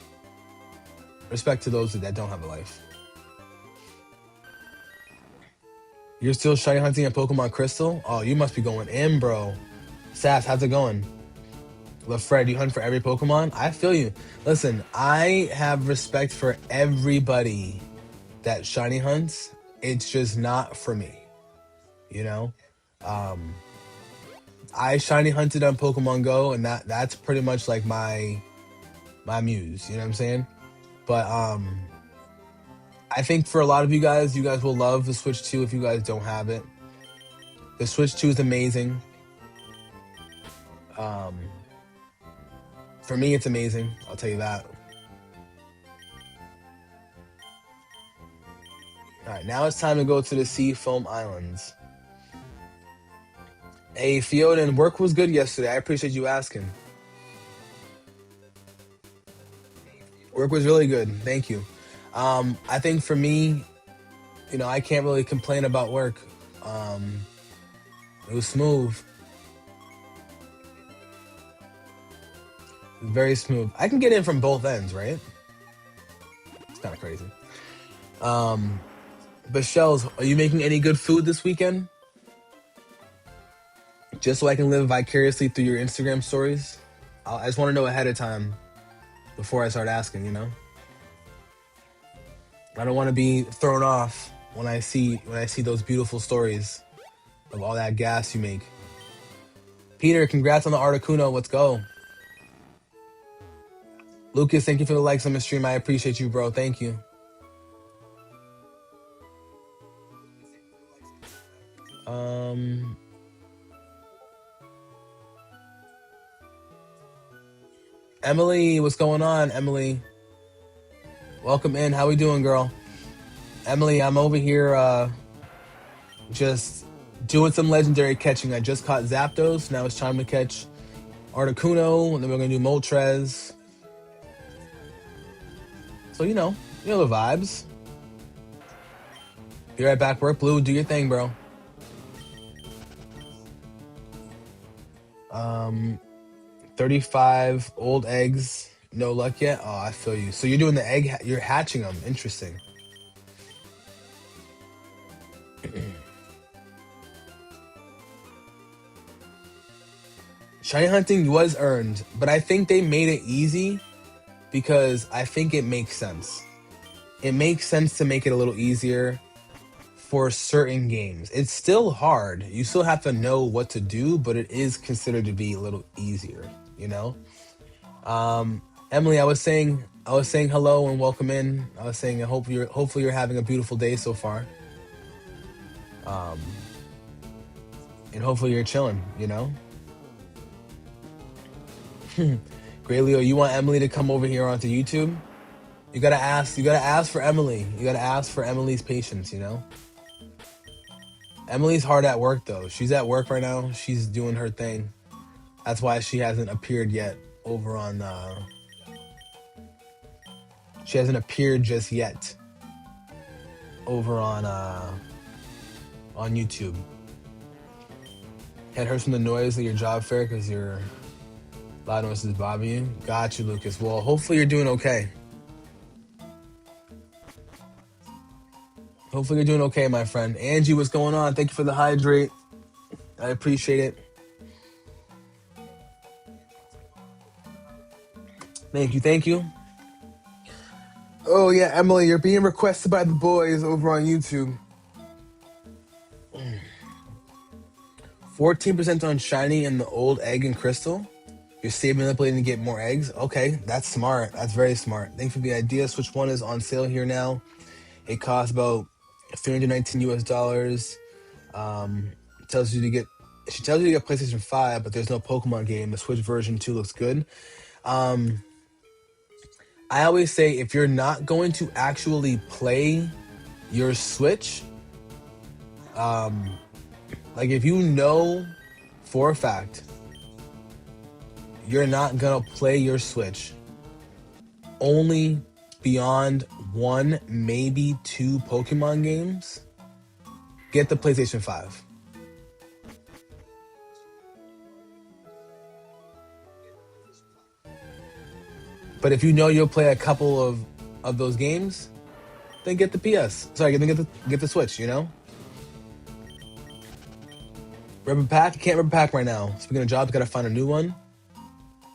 Respect to those that don't have a life. You're still shiny hunting at Pokemon Crystal? Oh, you must be going in, bro. Sass, how's it going? LaFred, you hunt for every Pokemon? I feel you. Listen, I have respect for everybody that shiny hunts. It's just not for me, you know? I shiny hunted on Pokemon Go, and that's pretty much like my muse, you know what I'm saying? But I think for a lot of you guys will love the Switch 2 if you guys don't have it. The Switch 2 is amazing. For me, it's amazing. I'll tell you that. All right, now it's time to go to the Seafoam Islands. Hey, Theoden, work was good yesterday. I appreciate you asking. Work was really good. Thank you. I think for me, you know, I can't really complain about work. It was smooth. Very smooth. I can get in from both ends, right? It's kind of crazy. But Shells, are you making any good food this weekend? Just so I can live vicariously through your Instagram stories? I just want to know ahead of time before I start asking, you know? I don't want to be thrown off when I see those beautiful stories of all that gas you make. Peter, congrats on the Articuno. Let's go. Lucas, thank you for the likes on the stream. I appreciate you, bro. Thank you. Emily, what's going on, Emily? Welcome in. How we doing, girl? Emily, I'm over here just doing some legendary catching. I just caught Zapdos. Now it's time to catch Articuno, and then we're going to do Moltres. So, you know the vibes. Be right back. Work Blue. Do your thing, bro. 35 old eggs. No luck yet? Oh, I feel you. So you're doing the egg, you're hatching them. Interesting. Shiny hunting was earned, but I think they made it easy because I think it makes sense. It makes sense to make it a little easier for certain games. It's still hard. You still have to know what to do, but it is considered to be a little easier, you know? Emily, I was saying hello and welcome in. I was saying hopefully you're having a beautiful day so far. And hopefully you're chilling, you know? Gray Leo, you want Emily to come over here onto YouTube? You gotta ask for Emily. You gotta ask for Emily's patience, you know? Emily's hard at work though. She's at work right now. She's doing her thing. That's why she hasn't appeared yet over on she hasn't appeared just yet over on YouTube. Head hurts from the noise of your job fair because your loud noises bother you. Got you, Lucas. Well, hopefully you're doing okay. Hopefully you're doing okay, my friend. Angie, what's going on? Thank you for the hydrate. I appreciate it. Thank you, thank you. Oh yeah, Emily, you're being requested by the boys over on YouTube. 14% on shiny and the old egg and crystal. You're saving manipulating to get more eggs. Okay, that's smart. That's very smart. Thanks for the idea. Switch one is on sale here now. It costs about 319 US dollars. Um, tells you to get. She tells you to get PlayStation 5, but there's no Pokemon game. The Switch version 2 looks good. Um, I always say if you're not going to actually play your Switch, like if you know for a fact you're not gonna play your Switch only beyond one, maybe two Pokemon games, get the PlayStation 5. But if you know you'll play a couple of those games, then get the PS. Sorry, get the Switch. You know, rubber pack. You can't rubber pack right now. Speaking of jobs, gotta find a new one.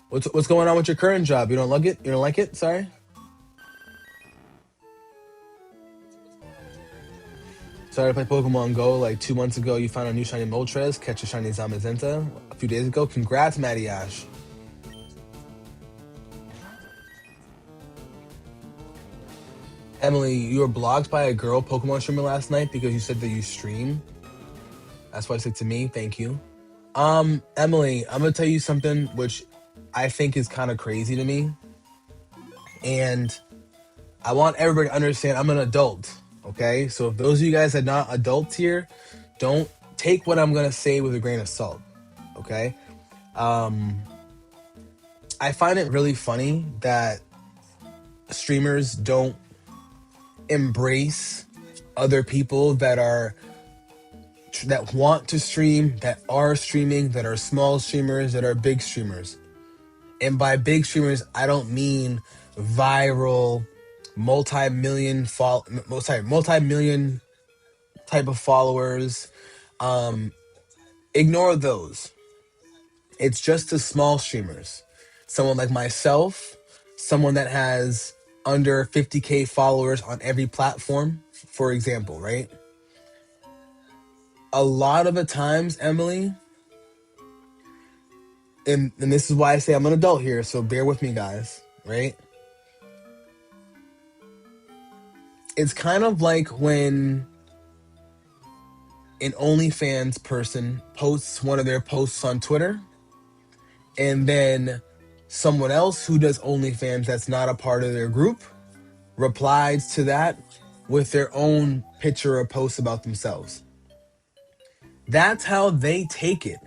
What's going on with your current job? You don't like it? You don't like it? Sorry. Started to play Pokemon Go like 2 months ago. You found a new shiny Moltres, catch a shiny Zamazenta a few days ago. Congrats, Matty Ash. Emily, you were blocked by a girl Pokemon streamer last night because you said that you stream. That's why I said to me, thank you. Emily, I'm gonna tell you something which I think is kind of crazy to me. And I want everybody to understand I'm an adult. Okay? So if those of you guys are not adults here, don't take what I'm gonna say with a grain of salt. Okay? I find it really funny that streamers don't embrace other people that want to stream, that are streaming, that are small streamers, that are big streamers. And by big streamers, I don't mean viral, multi-million type of followers. Ignore those. It's just the small streamers. Someone like myself, someone that has under 50K followers on every platform, for example, right? A lot of the times, Emily, and this is why I say I'm an adult here, so bear with me, guys, right? It's kind of like when an OnlyFans person posts one of their posts on Twitter, and then someone else who does OnlyFans that's not a part of their group replies to that with their own picture or post about themselves. That's how they take it.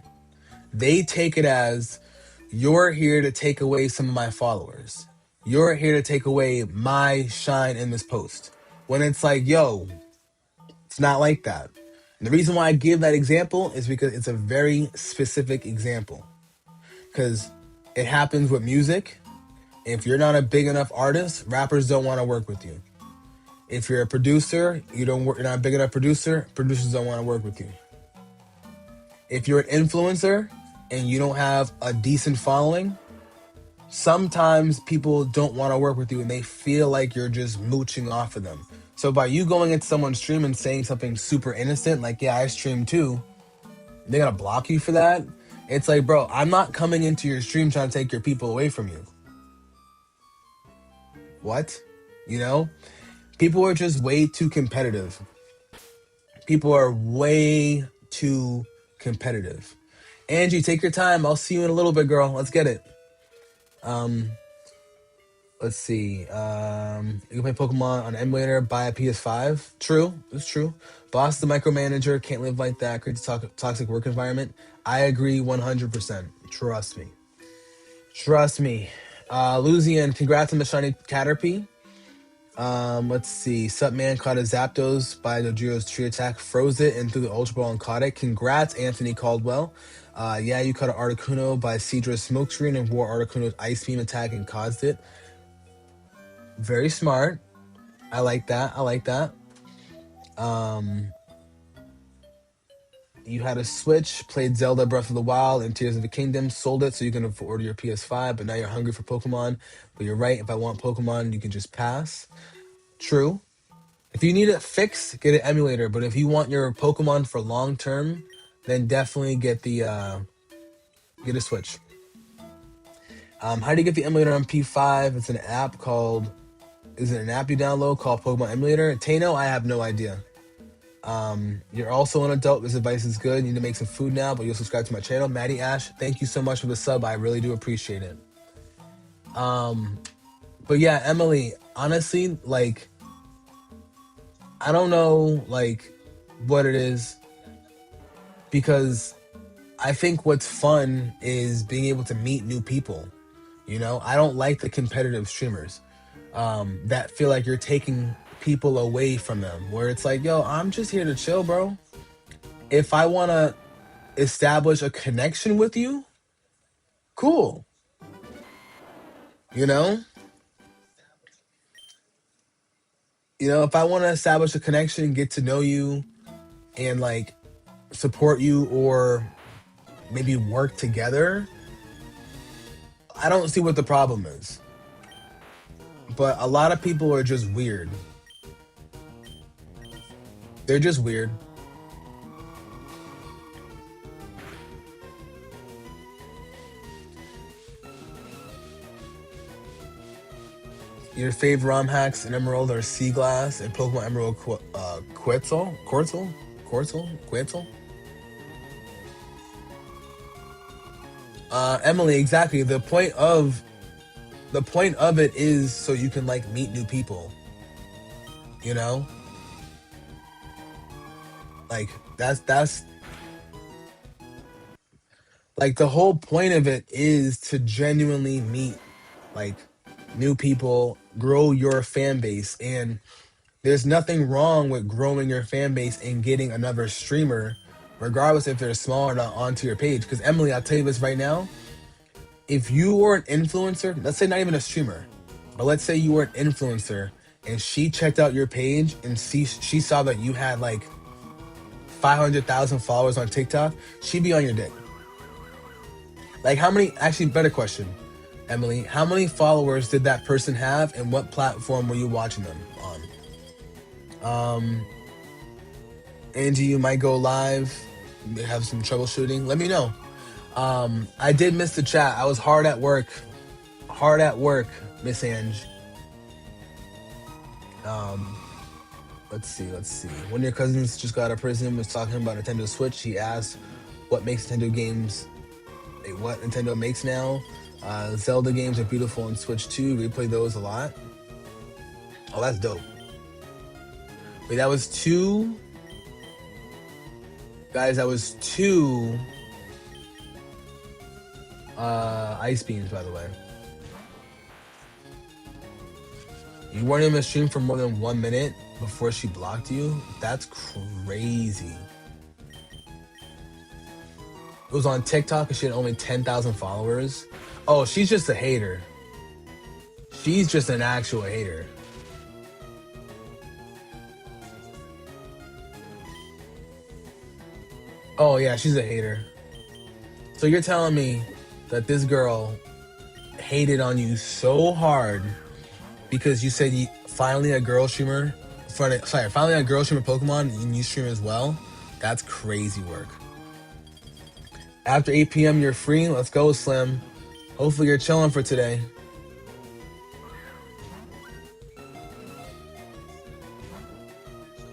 They take it as, you're here to take away some of my followers. You're here to take away my shine in this post. When it's like, yo, it's not like that. And the reason why I give that example is because it's a very specific example. Because it happens with music. If you're not a big enough artist, rappers don't want to work with you. If you're a producer, you're not a big enough producer, producers don't want to work with you. If you're an influencer and you don't have a decent following, sometimes people don't want to work with you and they feel like you're just mooching off of them. So by you going into someone's stream and saying something super innocent, like, yeah, I stream too, they're going to block you for that. It's like, bro, I'm not coming into your stream trying to take your people away from you. What? You know? People are just way too competitive. People are way too competitive. Angie, take your time. I'll see you in a little bit, girl. Let's get it. Let's see. You can play Pokemon on emulator, buy a PS5. True. It's true. Boss the micromanager. Can't live like that. Creates a toxic work environment. I agree 100%. Trust me. Trust me. Luzian, congrats on the shiny Caterpie. Let's see. Supman caught a Zapdos by Dojiro's tree attack, froze it, and threw the Ultra Ball and caught it. Congrats, Anthony Caldwell. Yeah, you caught an Articuno by Cedra's Smokescreen and wore Articuno's Ice Beam attack and caused it. Very smart. I like that. I like that. You had a Switch, played Zelda Breath of the Wild and Tears of the Kingdom, sold it so you can afford your PS5, but now you're hungry for Pokemon. But you're right, if I want Pokemon, you can just pass. True. If you need it fixed, get an emulator. But if you want your Pokemon for long term, then definitely get a Switch. How do you get the emulator on P5? It's an app called. Is it an app you download called Pokemon Emulator? Tano, I have no idea. You're also an adult. This advice is good. You need to make some food now, but you'll subscribe to my channel. Maddie Ash, thank you so much for the sub. I really do appreciate it. But yeah, Emily, honestly, like, I don't know, like, what it is, because I think what's fun is being able to meet new people. You know, I don't like the competitive streamers that feel like you're taking people away from them, where it's like, yo, I'm just here to chill, bro. If I want to establish a connection with you, cool. You know? If I want to establish a connection, get to know you, and like support you, or maybe work together, I don't see what the problem is. But a lot of people are just weird. They're just weird. Your favorite ROM hacks in Emerald are Sea Glass and Pokemon Emerald Quetzal. Emily, exactly. The point of it is so you can like meet new people. You know? Like that's like the whole point of it is to genuinely meet like new people, grow your fan base, and there's nothing wrong with growing your fan base and getting another streamer, regardless if they're small or not, onto your page. Because Emily, I'll tell you this right now, if you were an influencer, let's say not even a streamer, but let's say you were an influencer and she checked out your page and she saw that you had like 500,000 followers on TikTok, she'd be on your dick. Like, actually, better question, Emily, how many followers did that person have, and what platform were you watching them on? Angie, you might go live, have some troubleshooting, let me know. I did miss the chat. I was hard at work, Miss Ange. Let's see. One of your cousins just got out of prison, was talking about Nintendo Switch. He asked what makes Nintendo games, what Nintendo makes now. Zelda games are beautiful on Switch too. We play those a lot. Oh, that's dope. Wait, that was two. Guys, that was two ice beams, by the way. You weren't in the stream for more than 1 minute before she blocked you? That's crazy. It was on TikTok and she had only 10,000 followers. Oh, she's just a hater. She's just an actual hater. Oh yeah, she's a hater. So you're telling me that this girl hated on you so hard because you said finally a girl streamer Pokemon and you stream as well? That's crazy work. After 8 p.m. you're free? Let's go, Slim. Hopefully you're chilling for today.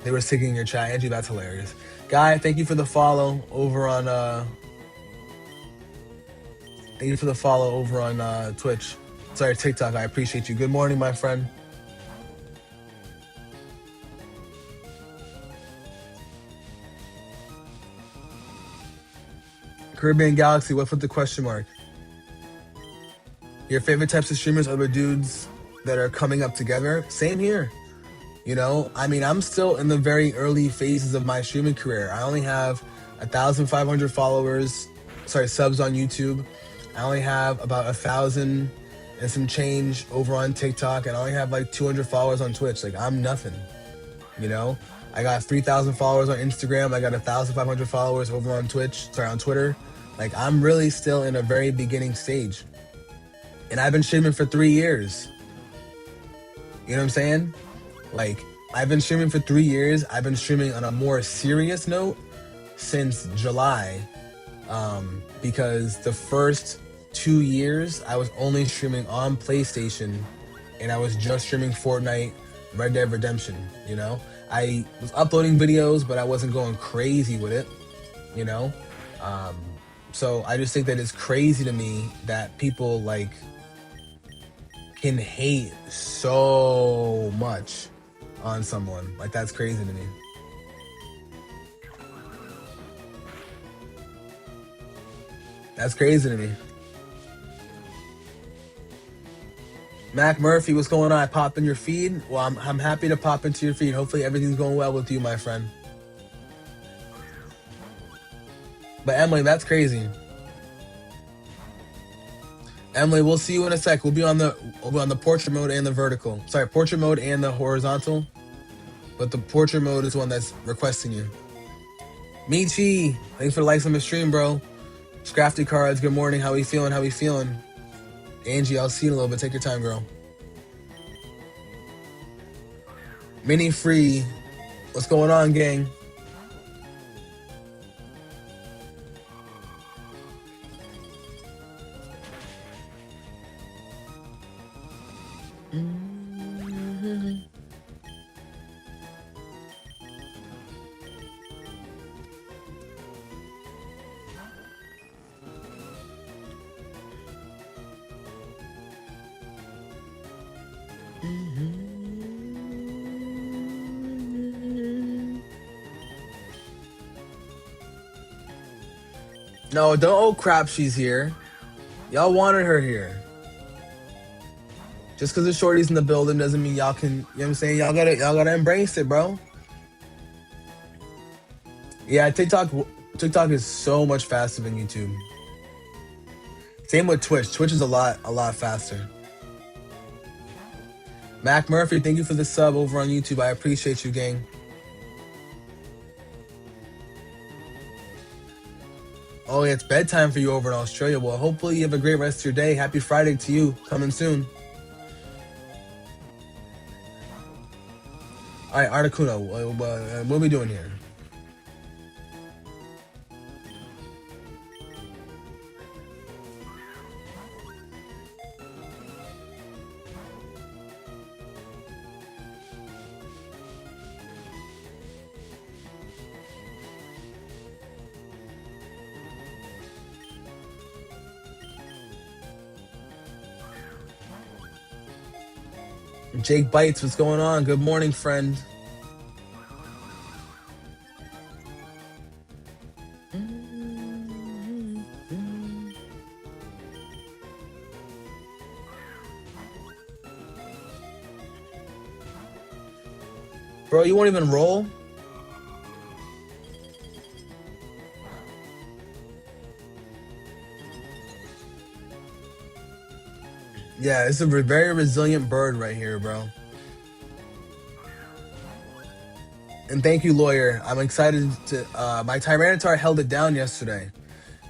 They were singing in your chat, Angie. That's hilarious. Guy, thank you for the follow over on Twitch. Sorry, TikTok. I appreciate you. Good morning, my friend. Caribbean Galaxy, what's with the question mark? Your favorite types of streamers are the dudes that are coming up together? Same here. You know, I mean, I'm still in the very early phases of my streaming career. I only have 1,500 subs on YouTube. I only have about 1,000 and some change over on TikTok, and I only have like 200 followers on Twitch. Like, I'm nothing, you know? I got 3,000 followers on Instagram. I got 1,500 followers over on on Twitter. Like, I'm really still in a very beginning stage. And I've been streaming for 3 years. You know what I'm saying? Like, I've been streaming for 3 years. I've been streaming on a more serious note since July. Because the first 2 years I was only streaming on PlayStation and I was just streaming Fortnite, Red Dead Redemption, you know? I was uploading videos, but I wasn't going crazy with it, you know? So I just think that it's crazy to me that people like can hate so much on someone. Like, that's crazy to me. That's crazy to me. Mac Murphy, what's going on? I popped in your feed. Well, I'm happy to pop into your feed. Hopefully everything's going well with you, my friend. But Emily, that's crazy. Emily, we'll see you in a sec. We'll be on the portrait mode and the vertical. Sorry, portrait mode and the horizontal. But the portrait mode is one that's requesting you. Michi, thanks for the likes on the stream, bro. Scrafty Cards, good morning. How we feeling? How we feeling? Angie, I'll see you in a little bit. Take your time, girl. Mini Free, what's going on, gang? No, don't. Oh crap, she's here. Y'all wanted her here. Just because the shorty's in the building doesn't mean y'all can. You know what I'm saying? Y'all gotta embrace it, bro. Yeah, TikTok is so much faster than YouTube. Same with Twitch. Twitch is a lot faster. Mac Murphy, thank you for the sub over on YouTube. I appreciate you, gang. Oh, yeah, it's bedtime for you over in Australia. Well, hopefully you have a great rest of your day. Happy Friday to you. Coming soon. All right, Articuno, what are we doing here? Jake Bites, what's going on? Good morning, friend. Bro, you won't even roll? Yeah, it's a very resilient bird right here, bro. And thank you, lawyer. I'm excited to. My Tyranitar held it down yesterday.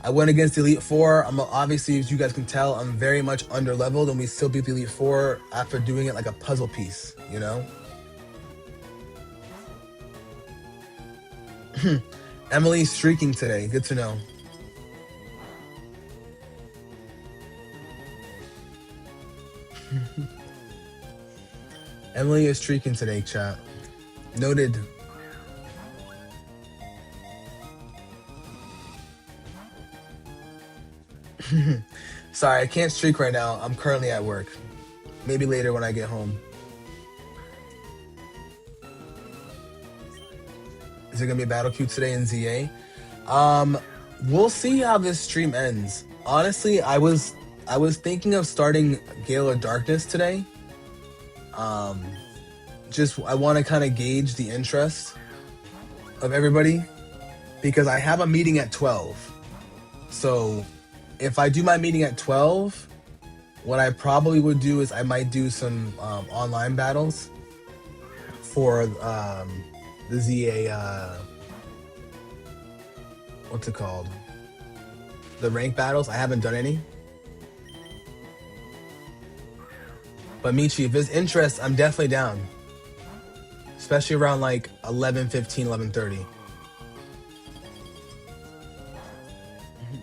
I went against the Elite Four. I'm obviously, as you guys can tell, I'm very much under leveled, and we still beat the Elite Four after doing it like a puzzle piece. You know. Emily's streaking today. Good to know. Emily is streaking today, chat. Noted. Sorry, I can't streak right now. I'm currently at work. Maybe later when I get home. Is it gonna be a battle queue today in ZA? We'll see how this stream ends. Honestly, I was thinking of starting Gale of Darkness today. Just I want to kind of gauge the interest of everybody because I have a meeting at 12. So if I do my meeting at 12, what I probably would do is I might do some online battles for the ZA, what's it called? The rank battles. I haven't done any. But Michi, if there's interest, I'm definitely down. Especially around like 11:15, 11:30.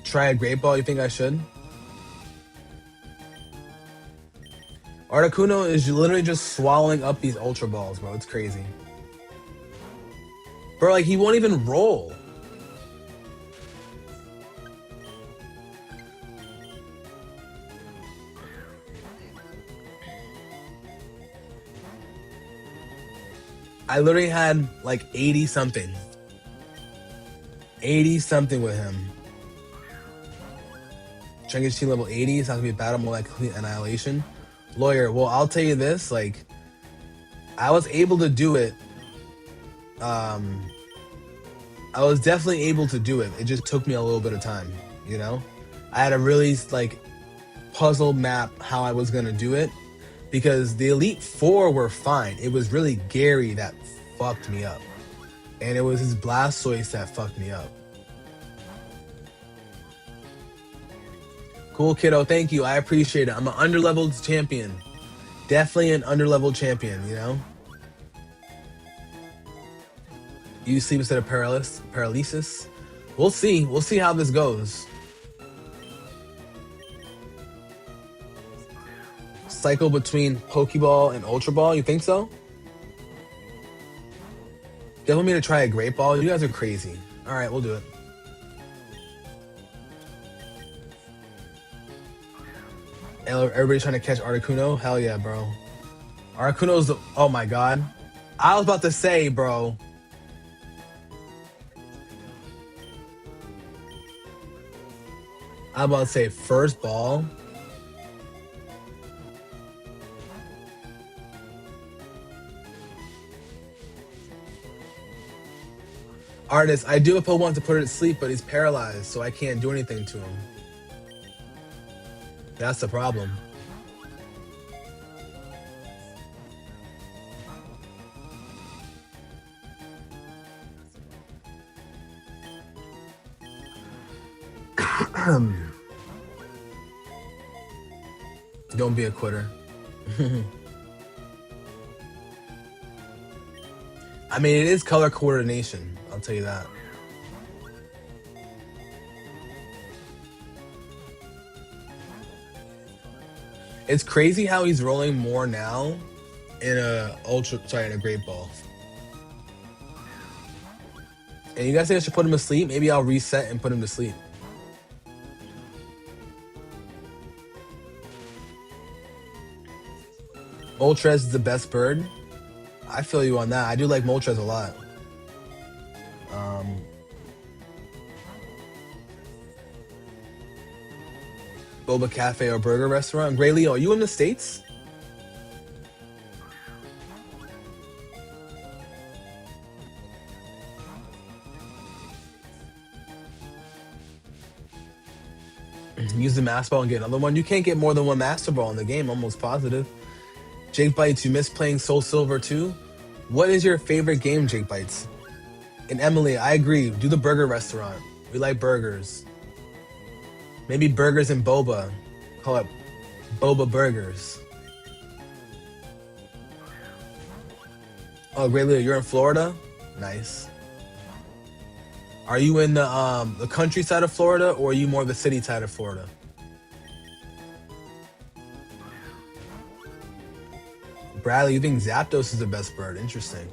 Try a great ball, you think I should? Articuno is literally just swallowing up these Ultra Balls, bro. It's crazy. Bro, like, he won't even roll. I literally had like 80 something. 80 something with him. Strength team level 80. It's not gonna be a battle, more like complete annihilation. Lawyer, well, I'll tell you this, like, I was able to do it. I was definitely able to do it. It just took me a little bit of time, you know? I had to really, like, puzzle map how I was gonna do it. Because the Elite Four were fine. It was really Gary that fucked me up. And it was his Blastoise that fucked me up. Cool, kiddo. Thank you. I appreciate it. I'm an underleveled champion. Definitely an underleveled champion, you know? You sleep instead of paralysis. We'll see. We'll see how this goes. Cycle between Pokeball and Ultra Ball. You think so? They want me to try a Great Ball. You guys are crazy. All right, we'll do it. Everybody's trying to catch Articuno? Hell yeah, bro. Articuno's the... Oh my god. I was about to say, bro. I was about to say first ball. Artist, I do if I want to put it to sleep, but he's paralyzed, so I can't do anything to him. That's the problem. Don't be a quitter. I mean, it is color coordination. I'll tell you that. It's crazy how he's rolling more now in a Great Ball. And you guys think I should put him to sleep? Maybe I'll reset and put him to sleep. Moltres is the best bird. I feel you on that. I do like Moltres a lot. Boba Cafe or burger restaurant. Gray Leo, are you in the States? Use the Master Ball and get another one. You can't get more than one Master Ball in the game, almost positive. Jake Bites, you miss playing Soul Silver too? What is your favorite game, Jake Bites? And Emily, I agree. Do the burger restaurant. We like burgers. Maybe burgers and boba. Call it boba burgers. Oh, Great Leo, you're in Florida? Nice. Are you in the countryside of Florida, or are you more the city side of Florida? Bradley, you think Zapdos is the best bird? Interesting.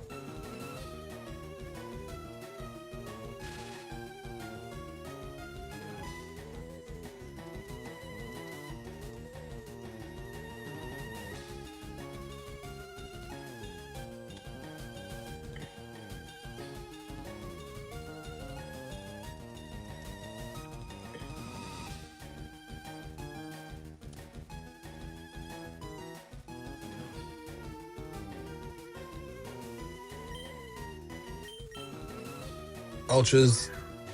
Ultra's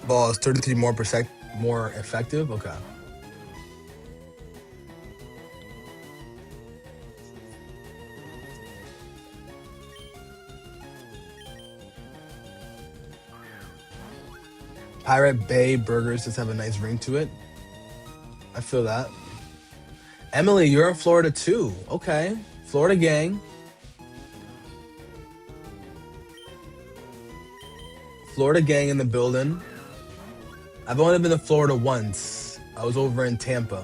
ball is 33 more effective? Okay. Pirate Bay burgers just have a nice ring to it. I feel that. Emily, you're in Florida too. Okay. Florida gang. Florida gang in the building. I've only been to Florida once. I was over in Tampa.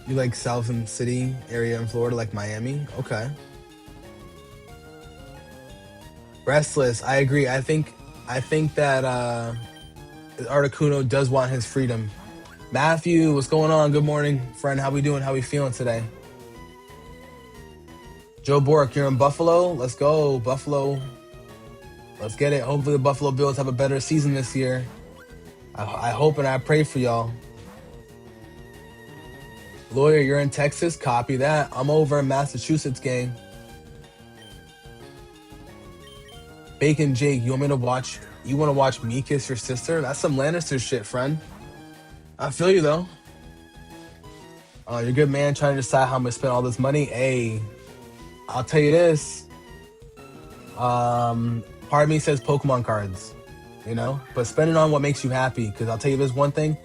You like Southern City area in Florida, like Miami? Okay. Restless. I agree. I think that Articuno does want his freedom. Matthew, what's going on? Good morning, friend. How we doing? How we feeling today? Joe Bork, you're in Buffalo. Let's go, Buffalo. Let's get it. Hopefully the Buffalo Bills have a better season this year. I hope and I pray for y'all. Lawyer, you're in Texas. Copy that. I'm over in Massachusetts, gang. Bacon Jake, you want me to watch? You want to watch me kiss your sister? That's some Lannister shit, friend. I feel you though. You're a good man trying to decide how I'm gonna spend all this money. Hey, I'll tell you this. Part of me says Pokemon cards, you know, but spend it on what makes you happy. Because I'll tell you this one thing: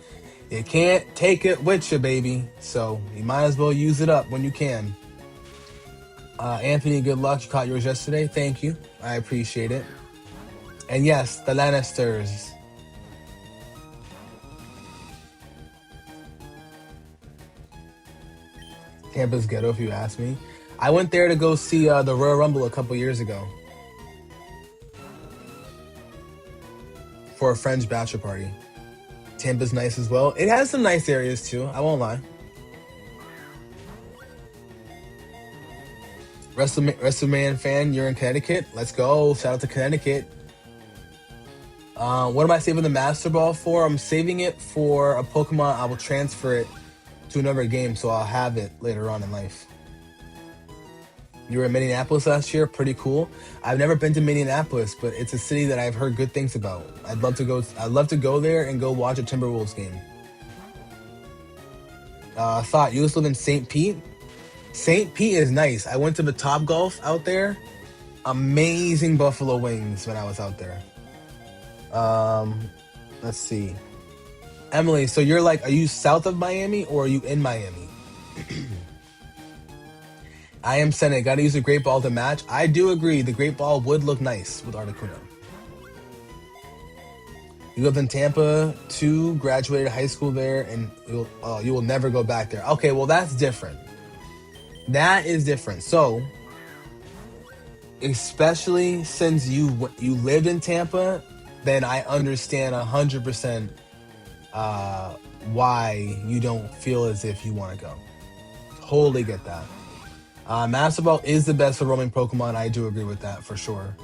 you can't take it with you, baby. So you might as well use it up when you can. Anthony, good luck. You caught yours yesterday. Thank you. I appreciate it. And yes, the Lannisters. Tampa's ghetto, if you ask me. I went there to go see the Royal Rumble a couple years ago for a friend's bachelor party. Tampa's nice as well. It has some nice areas too. I won't lie. WrestleMania fan, you're in Connecticut. Let's go. Shout out to Connecticut. What am I saving the Master Ball for? I'm saving it for a Pokemon. I will transfer it to another game, so I'll have it later on in life. You were in Minneapolis last year. Pretty cool. I've never been to Minneapolis, but it's a city that I've heard good things about. I'd love to go there and go watch a Timberwolves game. Thought you used to live in St. Pete. St. Pete is nice. I went to the Top Golf out there. Amazing buffalo wings when I was out there. Let's see. Emily, so you're like, are you south of Miami or are you in Miami? I am Senate. Gotta use a great ball to match. I do agree. The great ball would look nice with Articuno. You lived in Tampa too, graduated high school there, and you will never go back there. Okay, well, that's different. That is different. So, especially since you lived in Tampa, then I understand 100% why you don't feel as if you want to go. Totally get that. Master Ball is the best for roaming Pokemon. I do agree with that for sure.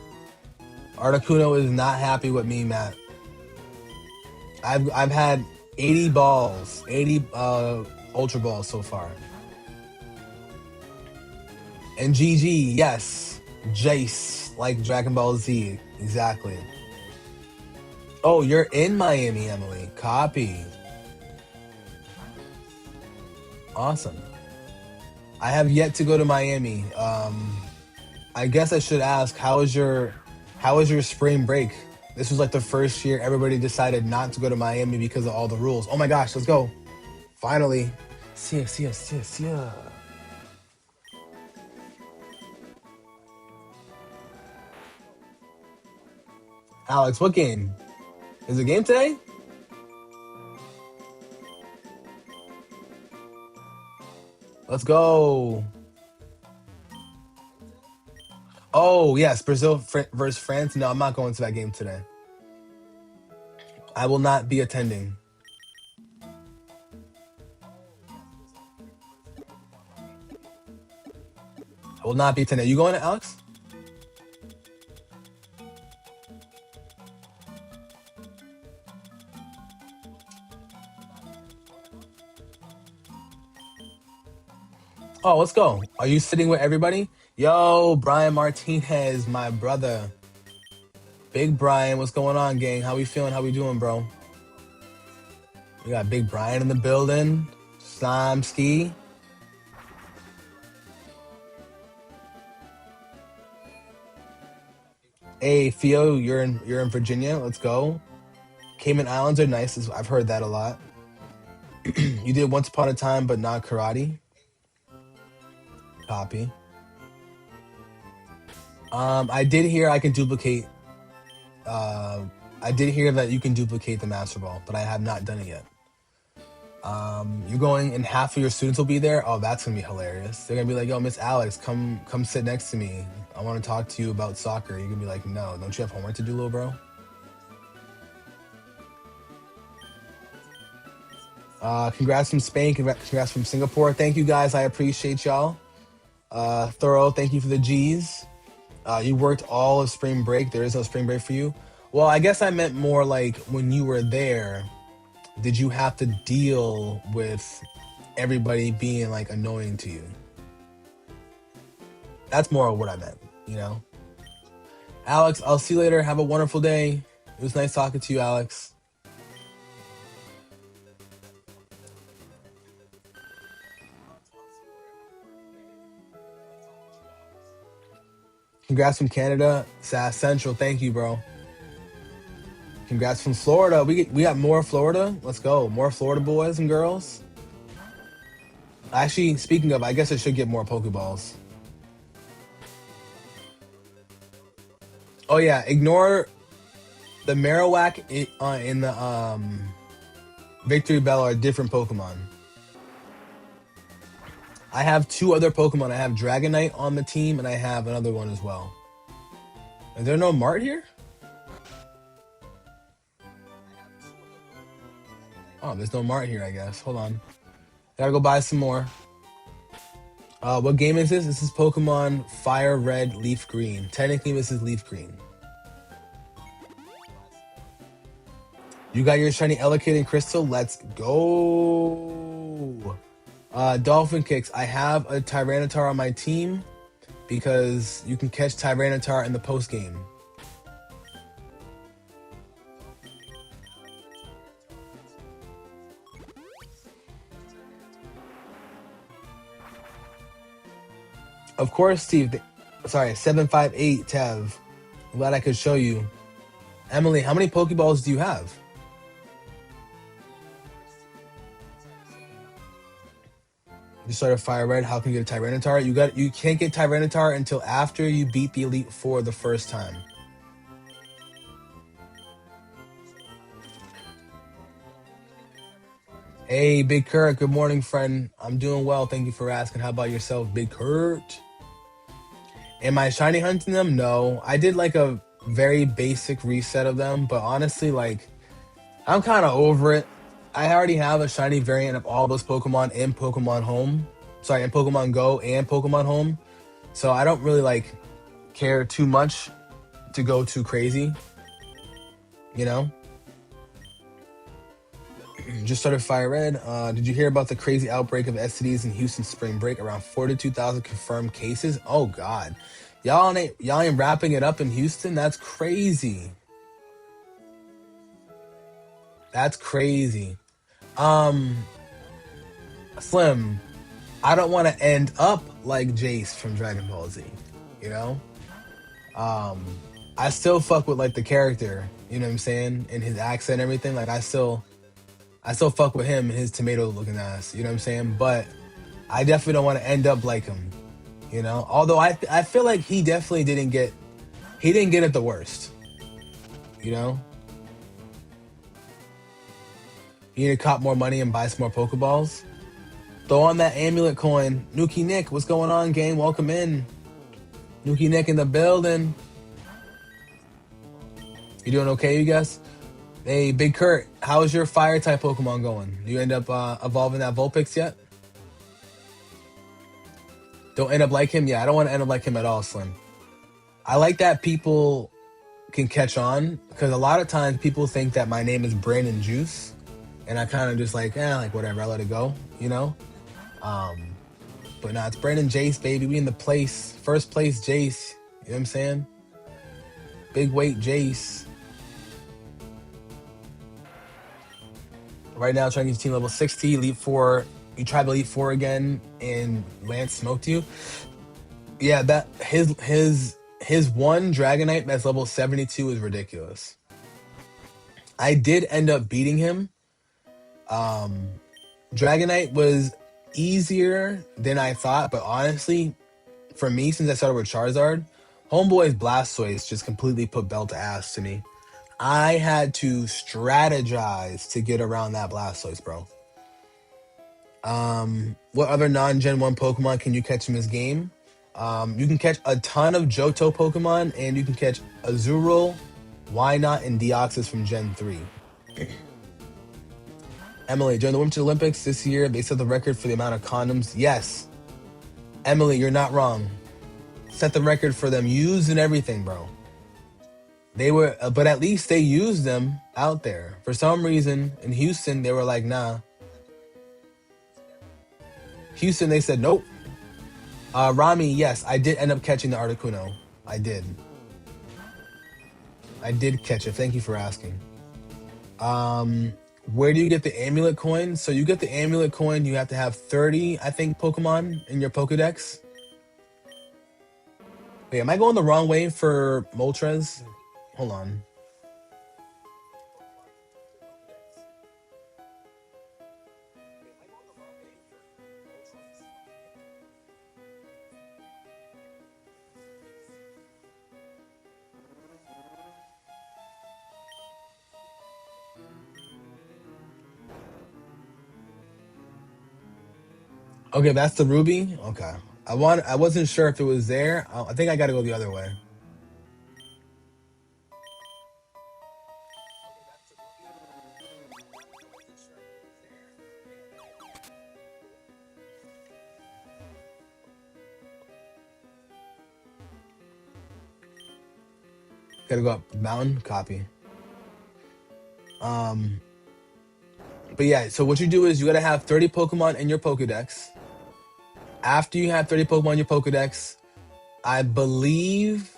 Articuno is not happy with me, Matt. I've had 80 balls, 80 Ultra Balls so far. And GG, yes, Jace, like Dragon Ball Z, exactly. Oh, you're in Miami, Emily. Copy. Awesome. I have yet to go to Miami. I guess I should ask, how was your spring break? This was like the first year everybody decided not to go to Miami because of all the rules. Oh my gosh, let's go. Finally. See ya. Alex, what game? Is it game today? Let's go. Oh, yes, Brazil versus France. No, I'm not going to that game today. I will not be attending. I will not be attending. You going, Alex? Oh, let's go. Are you sitting with everybody? Yo, Brian Martinez, my brother. Big Brian, what's going on, gang? How we feeling? How we doing, bro? We got Big Brian in the building. Slime Ski. Hey, Theo, you're in Virginia. Let's go. Cayman Islands are nice. I've heard that a lot. You did Once Upon a Time, but not karate. Copy. I did hear I can duplicate. Uh, I did hear that you can duplicate the Master Ball, but I have not done it yet. You're going, and half of your students will be there. Oh, that's gonna be hilarious. They're gonna be like, "Yo, Miss Alex, come sit next to me. I want to talk to you about soccer." You're gonna be like, "No, don't you have homework to do, little bro?" Congrats from Spain. Congrats from Singapore. Thank you guys. I appreciate y'all. Thorough. Thank you for the G's. You worked all of spring break. There is no spring break for you. Well, I guess I meant more like when you were there, did you have to deal with everybody being like annoying to you? That's more of what I meant, you know? Alex, I'll see you later. Have a wonderful day. It was nice talking to you, Alex. Congrats from Canada, Sass Central. Thank you, bro. Congrats from Florida. We got more Florida. Let's go. More Florida boys and girls. Actually, speaking of, I guess I should get more Pokeballs. Oh yeah, ignore the Marowak in the Victory Bell are different Pokemon. I have two other Pokemon. I have Dragonite on the team, and I have another one as well. Is there no Mart here? Oh, there's no Mart here, I guess. Hold on. Gotta go buy some more. What game is this? This is Pokemon Fire Red Leaf Green. Technically, this is Leaf Green. You got your shiny Elekid and Crystal? Let's go. Dolphin Kicks. I have a Tyranitar on my team because you can catch Tyranitar in the post game. Of course, Steve. Sorry, 758 Tev. I'm glad I could show you. Emily, how many Pokeballs do you have? You started Fire Red. How can you get a Tyranitar? You can't get Tyranitar until after you beat the Elite Four the first time. Hey, Big Kurt. Good morning, friend. I'm doing well. Thank you for asking. How about yourself, Big Kurt? Am I shiny hunting them? No. I did like a very basic reset of them, but honestly, like, I'm kind of over it. I already have a shiny variant of all those Pokemon in Pokemon Home. Sorry, in Pokemon Go and Pokemon Home. So I don't really like care too much to go too crazy. You know? Just started Fire Red. Did you hear about the crazy outbreak of STDs in Houston spring break? Around 42,000 confirmed cases. Oh God, y'all ain't wrapping it up in Houston. That's crazy. That's crazy. Um, Slim, I don't want to end up like Jace from Dragon Ball Z. You know, um, I still fuck with like the character. You know what I'm saying? And his accent and everything. Like I still fuck with him and his tomato looking ass. You know what I'm saying? But I definitely don't want to end up like him. You know? Although I feel like he definitely didn't get it the worst. You know? You need to cop more money and buy some more Pokeballs. Throw on that amulet coin. Nuki Nick, what's going on, gang? Welcome in. Nuki Nick in the building. You doing okay, you guys? Hey, Big Kurt, how's your fire type Pokemon going? You end up evolving that Vulpix yet? Don't end up like him? Yeah, I don't want to end up like him at all, Slim. I like that people can catch on because a lot of times people think that my name is Brandon Juice, and I kind of just like whatever, I let it go, you know. Um, but nah, it's Brandon Jace, baby. We in the place, first place, Jace. You know what I'm saying? Big weight, Jace. Right now, trying to get team level 60, Elite Four. You tried the Elite Four again, and Lance smoked you. Yeah, that his his one Dragonite that's level 72 is ridiculous. I did end up beating him. Dragonite was easier than I thought, but honestly, for me, since I started with Charizard, Homeboy's Blastoise just completely put belt to ass to me. I had to strategize to get around that Blastoise, bro. What other non-Gen 1 Pokemon can you catch in this game? You can catch a ton of Johto Pokemon, and you can catch Azurill, Wynaut, and Deoxys from Gen 3. Emily, during the Winter Olympics this year, they set the record for the amount of condoms. Yes. Emily, you're not wrong. Set the record for them used and everything, bro. They were, but at least they used them out there. For some reason, in Houston, they were like, nah. Houston, they said, nope. Rami, yes, I did end up catching the Articuno. I did. I did catch it. Thank you for asking. Where do you get the amulet coin? So you get the amulet coin, you have to have 30, I think, Pokemon in your Pokedex. Wait, am I going the wrong way for Moltres? Hold on. Okay, that's the ruby. Okay, I wasn't sure if it was there. I think I got to go the other way. Got to go up the mountain. Copy. But yeah, so what you do is you got to have 30 Pokemon in your Pokedex. After you have 30 Pokemon in your Pokedex, I believe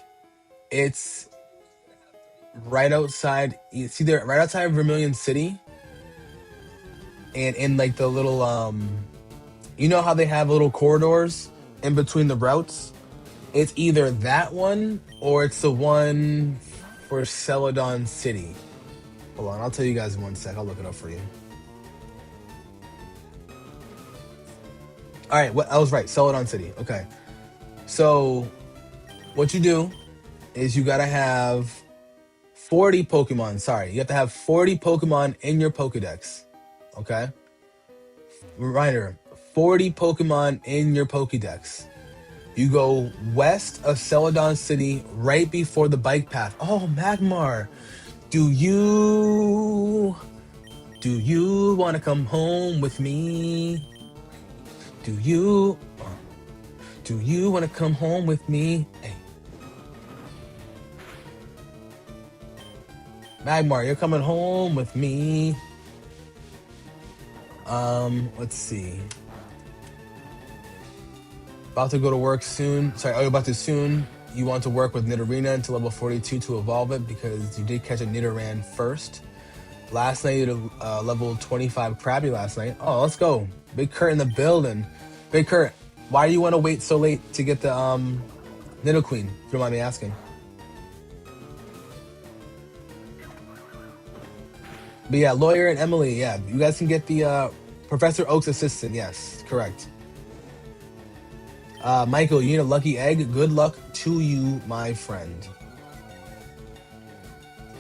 it's right outside. It's either right outside Vermilion City, and in like the little you know how they have little corridors in between the routes? It's either that one or it's the one for Celadon City. Hold on, I'll tell you guys in one sec. I'll look it up for you. All right, I was right. Celadon City. Okay. So what you do is you got to have 40 Pokemon. Sorry, you have to have 40 Pokemon in your Pokedex. Okay? Reminder, 40 Pokemon in your Pokedex. You go west of Celadon City right before the bike path. Oh, Magmar, do you want to come home with me? Do you want to come home with me? Hey. Magmar, you're coming home with me. Let's see. About to go to work soon. Sorry, you're about to soon. You want to work with Nidorina until level 42 to evolve it because you did catch a Nidoran first. Last night you did a level 25 Krabby last night. Oh, let's go. Big Kurt in the building. Big Kurt, why do you want to wait so late to get the Nidoqueen, if you don't mind me asking? But yeah, Lawyer and Emily, yeah, you guys can get the Professor Oak's assistant. Yes, correct. Michael, you need a lucky egg. Good luck to you, my friend.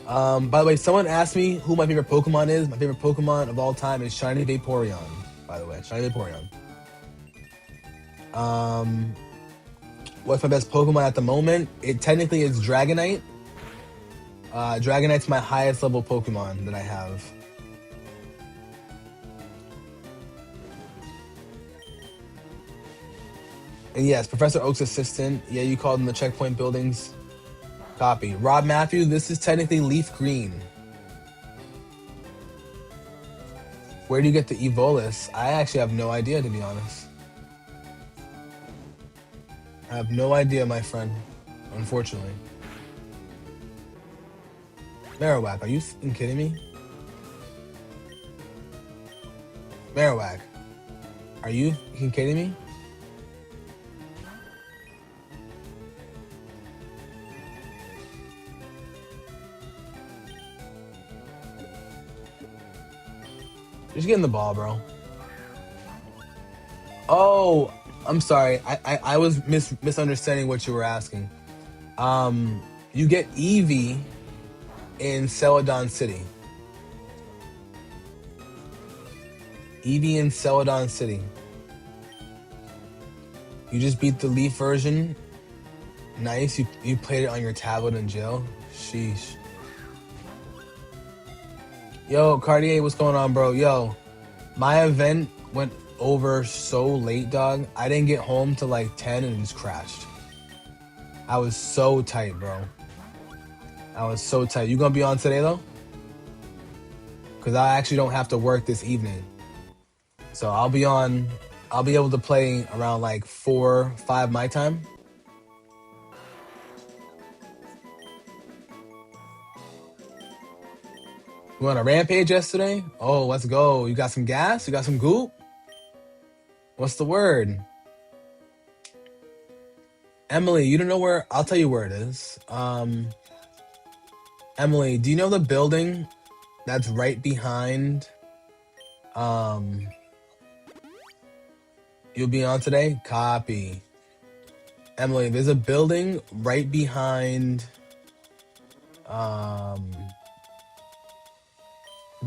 By the way, someone asked me who my favorite Pokemon is. My favorite Pokemon of all time is Shiny Vaporeon, by the way. Shiny Vaporeon. What's my best Pokemon at the moment? It technically is Dragonite. Dragonite's my highest level Pokemon that I have. And yes, Professor Oak's assistant. Yeah, you called in the checkpoint buildings. Copy. Rob Matthew, this is technically Leaf Green. Where do you get the Evolus? I actually have no idea, to be honest. I have no idea, my friend. Unfortunately. Marowak, are you f***ing kidding me? Marowak, are you f***ing kidding me? Just getting the ball, bro. Oh, I'm sorry. I was misunderstanding what you were asking. You get Eevee in Celadon City. Eevee in Celadon City. You just beat the Leaf version. Nice. You played it on your tablet in jail. Sheesh. Yo, Cartier, what's going on, bro? Yo, my event went over so late, dog. I didn't get home till like 10 and it just crashed. I was so tight, bro. I was so tight. You gonna be on today though? Cause I actually don't have to work this evening. So I'll be on. I'll be able to play around like 4, 5 my time. You went on a rampage yesterday? Oh, let's go. You got some gas? You got some goop? What's the word? Emily, you don't know where? I'll tell you where it is. Emily, do you know the building that's right behind? Um, you'll be on today? Copy. Emily, there's a building right behind um,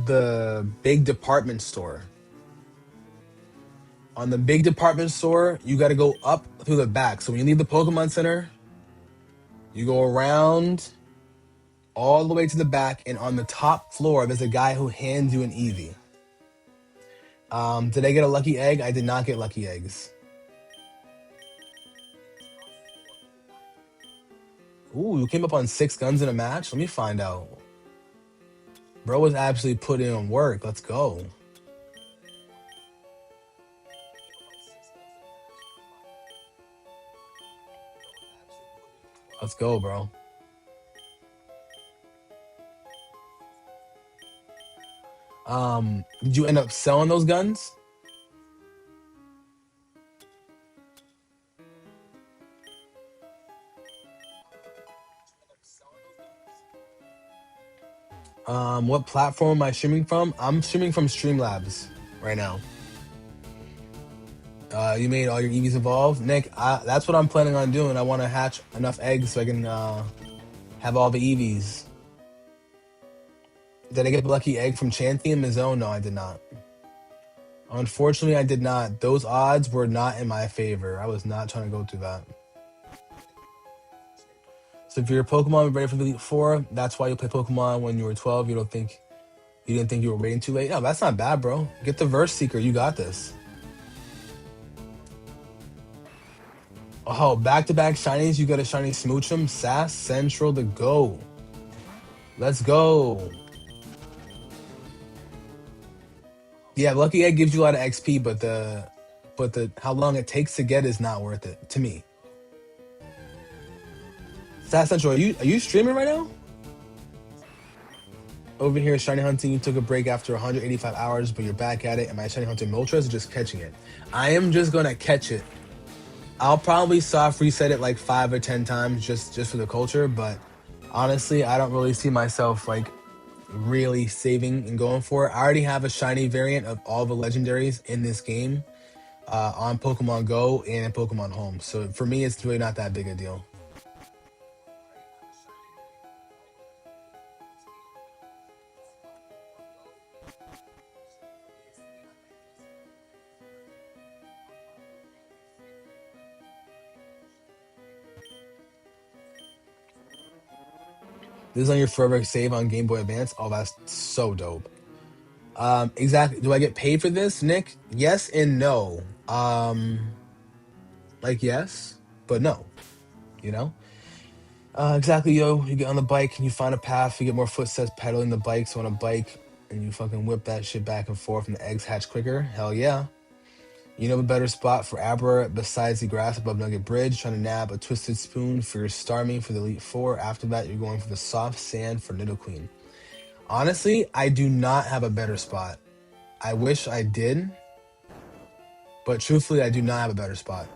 the big department store. On the big department store, you got to go up through the back. So when you leave the Pokemon Center, you go around all the way to the back, and on the top floor, there's a guy who hands you an Eevee. Did I get a lucky egg? I did not get lucky eggs. Ooh, you came up on 6 guns in a match? Let me find out. Bro was actually putting in work. Let's go. Let's go, bro. Did you end up selling those guns? What platform am I streaming from? I'm streaming from Streamlabs right now. You made all your Eevees evolve? Nick, that's what I'm planning on doing. I want to hatch enough eggs so I can have all the Eevees. Did I get the lucky egg from Chanty in the zone? No, I did not. Unfortunately, I did not. Those odds were not in my favor. I was not trying to go through that. So if you're a Pokemon ready for the Elite Four, that's why you play Pokemon when you were 12. You didn't think you were waiting too late. No, that's not bad, bro. Get the Verse Seeker. You got this. Oh, back-to-back shinies. You got a shiny Smoochum. Sass Central to go. Let's go. Yeah, Lucky Egg gives you a lot of XP, but the how long it takes to get is not worth it to me. Sass Central, are you streaming right now? Over here, shiny hunting. You took a break after 185 hours, but you're back at it. Am I shiny hunting Moltres or just catching it? I am just gonna catch it. I'll probably soft reset it like 5 or 10 times just for the culture, but honestly, I don't really see myself like really saving and going for it. I already have a shiny variant of all the legendaries in this game on Pokemon Go and in Pokemon Home. So for me, it's really not that big a deal. This is on your forever save on Game Boy Advance. Oh, that's so dope. Exactly. Do I get paid for this, Nick? Yes and no. Like yes, but no. You know? Exactly, yo. You get on the bike and you find a path. You get more footsteps pedaling the bike. So on a bike, and you fucking whip that shit back and forth, and the eggs hatch quicker. Hell yeah. You know a better spot for Abra besides the grass above Nugget Bridge, trying to nab a Twisted Spoon for your Starmie for the Elite Four. After that, you're going for the soft sand for Nidoqueen. Honestly, I do not have a better spot. I wish I did, but truthfully, I do not have a better spot.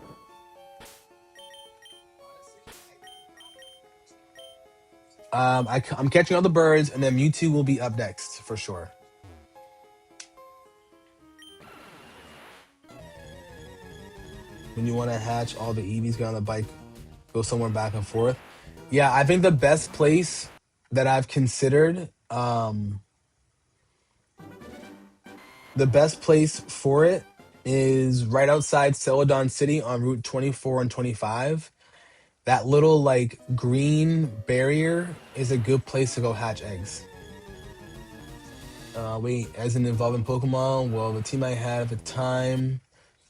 I'm catching all the birds, and then Mewtwo will be up next for sure. when you want to hatch all the EVs, get on the bike, go somewhere back and forth. Yeah, I think the best place that I've considered, the best place for it is right outside Celadon City on Route 24 and 25. That little like green barrier is a good place to go hatch eggs. Wait, as an evolving Pokemon, well, the team I had at the time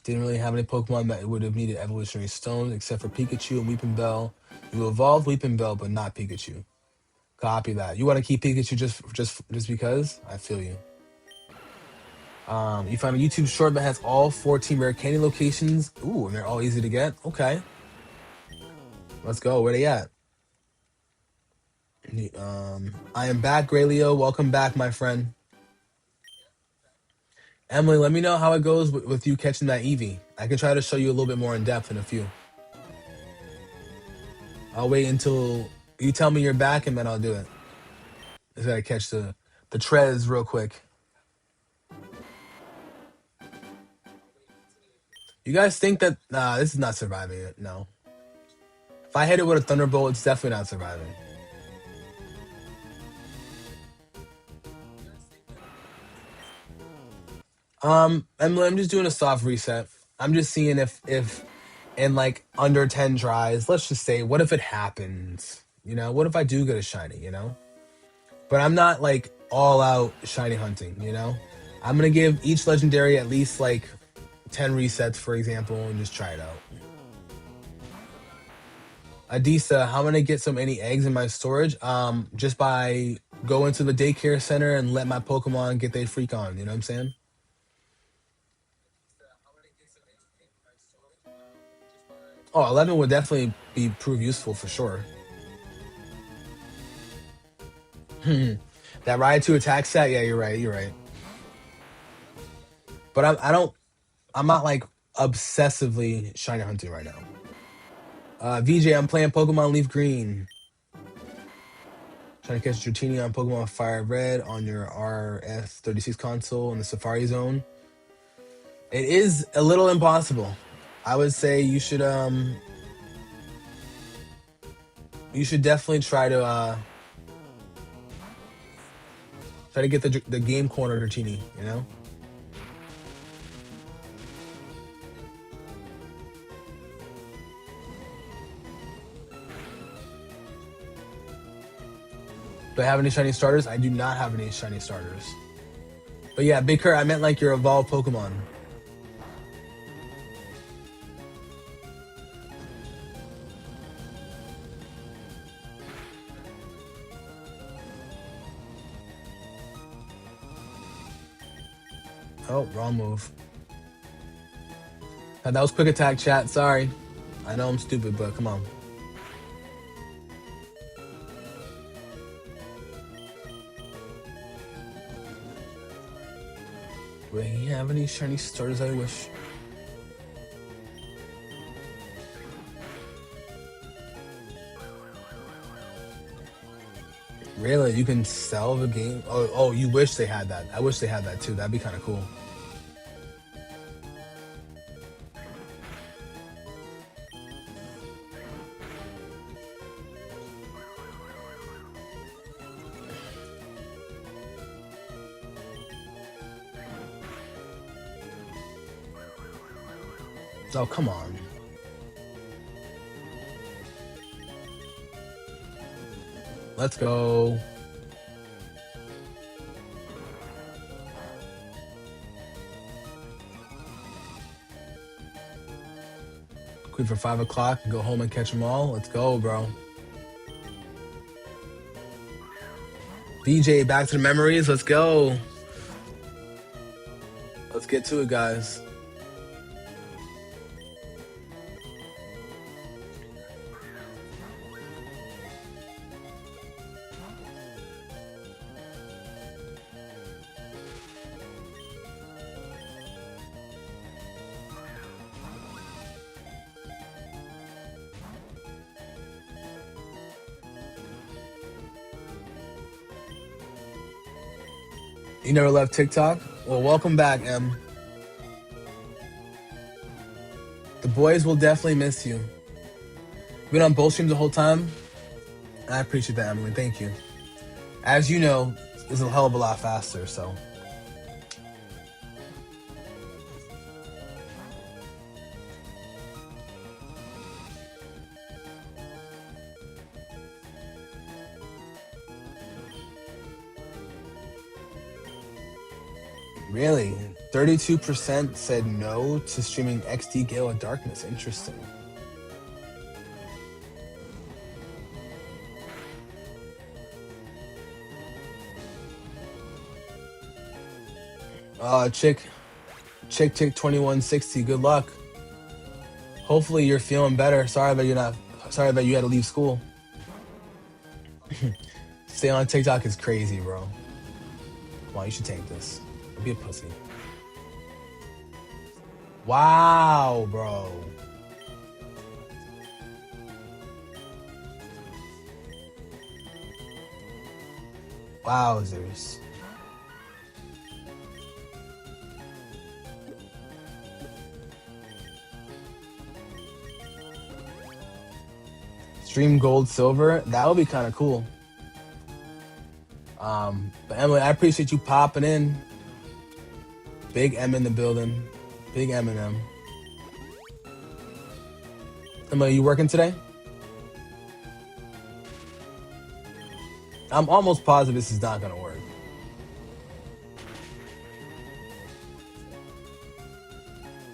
didn't really have any Pokemon that would have needed evolutionary stones except for Pikachu and Weeping Bell. You evolved Weeping Bell, but not Pikachu. Copy that. You want to keep Pikachu just because? I feel you. You found a YouTube short that has all 14 rare candy locations. Ooh, and they're all easy to get. Okay, let's go. Where they at? I am back, Graylio. Welcome back, my friend. Emily, let me know how it goes with you catching that Eevee. I can try to show you a little bit more in depth in a few. I'll wait until you tell me you're back, and then I'll do it. Just gotta catch the Trez real quick. You guys think that this is not surviving it? No. If I hit it with a Thunderbolt, it's definitely not surviving. Emily, I'm just doing a soft reset. I'm just seeing if in like under 10 tries, let's just say, what if it happens? You know, what if I do get a shiny, you know? But I'm not like all out shiny hunting, you know? I'm gonna give each legendary at least like 10 resets, for example, and just try it out. Adisa, how am I gonna get so many eggs in my storage? Just by going to the daycare center and let my Pokemon get their freak on, you know what I'm saying? Oh, 11 would definitely prove useful for sure. That ride to attack set, yeah, you're right, you're right. But I'm not like obsessively shiny hunting right now. VJ, I'm playing Pokemon Leaf Green. Trying to catch Dratini on Pokemon Fire Red on your RS36 console in the Safari Zone. It is a little impossible. I would say you should definitely try to get the game corner Dratini, you know? Do I have any shiny starters? I do not have any shiny starters. But yeah, Big Kurt, I meant like your evolved Pokemon. Oh, wrong move. That was quick attack, chat. Sorry. I know I'm stupid, but come on. Do I have any shiny starters? I wish. Really? You can sell the game? Oh, you wish they had that. I wish they had that too. That'd be kind of cool. Oh, come on. Let's go. Quit for 5 o'clock and go home and catch them all. Let's go, bro. DJ, back to the memories. Let's go. Let's get to it, guys. You never left TikTok? Well, welcome back, Em. The boys will definitely miss you. Been on both streams the whole time. I appreciate that, Emily. Thank you. As you know, it's a hell of a lot faster, so. Really? 32% said no to streaming XD Gale of Darkness. Interesting. Chick 2160, good luck. Hopefully you're feeling better. Sorry that you had to leave school. Stay on TikTok is crazy, bro. Come on, you should take this. Don't be a pussy. Wow, bro. Wowzers. Stream gold, silver. That would be kind of cool. But Emily, I appreciate you popping in. Big M in the building. Big M&M. Emily, you working today? I'm almost positive this is not gonna work.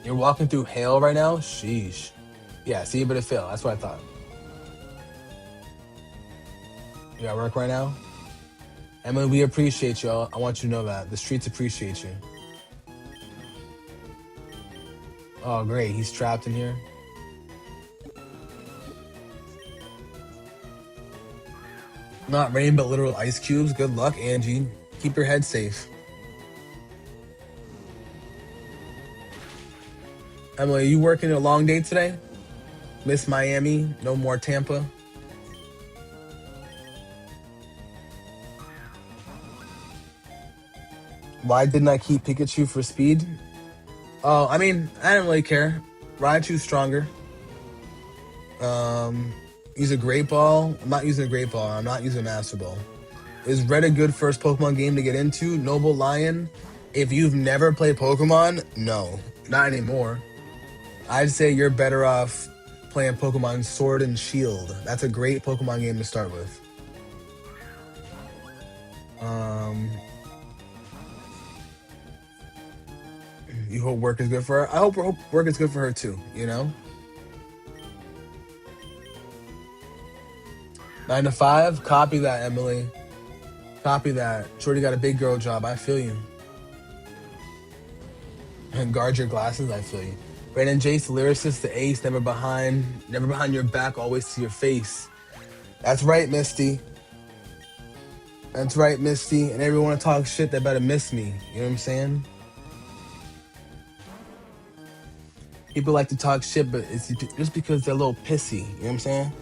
You're walking through hail right now? Sheesh. Yeah, see, but it failed. That's what I thought. You at work right now? Emily, we appreciate you. I want you to know that. The streets appreciate you. Oh, great. He's trapped in here. Not rain, but literal ice cubes. Good luck, Angie. Keep your head safe. Emily, are you working a long day today? Miss Miami, no more Tampa. Why didn't I keep Pikachu for speed? Oh, I mean, I didn't really care. Raichu's stronger. Use a Great Ball. I'm not using a Great Ball. I'm not using a Master Ball. Is Red a good first Pokemon game to get into? Noble Lion. If you've never played Pokemon, no, not anymore. I'd say you're better off playing Pokemon Sword and Shield. That's a great Pokemon game to start with. You hope work is good for her? I hope work is good for her too, you know? 9 to 5? Copy that, Emily. Copy that. Shorty got a big girl job. I feel you. And guard your glasses. I feel you. Brandon Jace, lyricist, the ace, never behind your back, always to your face. That's right, Misty. That's right, Misty. And everyone want to talk shit, they better miss me. You know what I'm saying? People like to talk shit, but it's just because they're a little pissy. You know what I'm saying?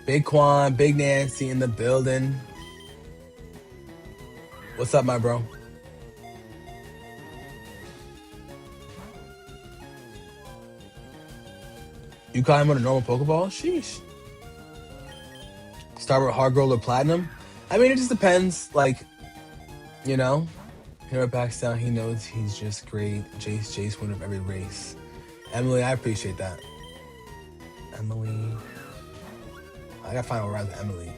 Big Quan, Big Nancy in the building. What's up, my bro? You caught him on a normal Pokeball? Sheesh. Start with Hard Gold or Platinum? I mean, it just depends. Like, you know, Hero backs down. He knows he's just great. Jace win of every race. Emily, I appreciate that. Emily. I gotta find out where with Emily.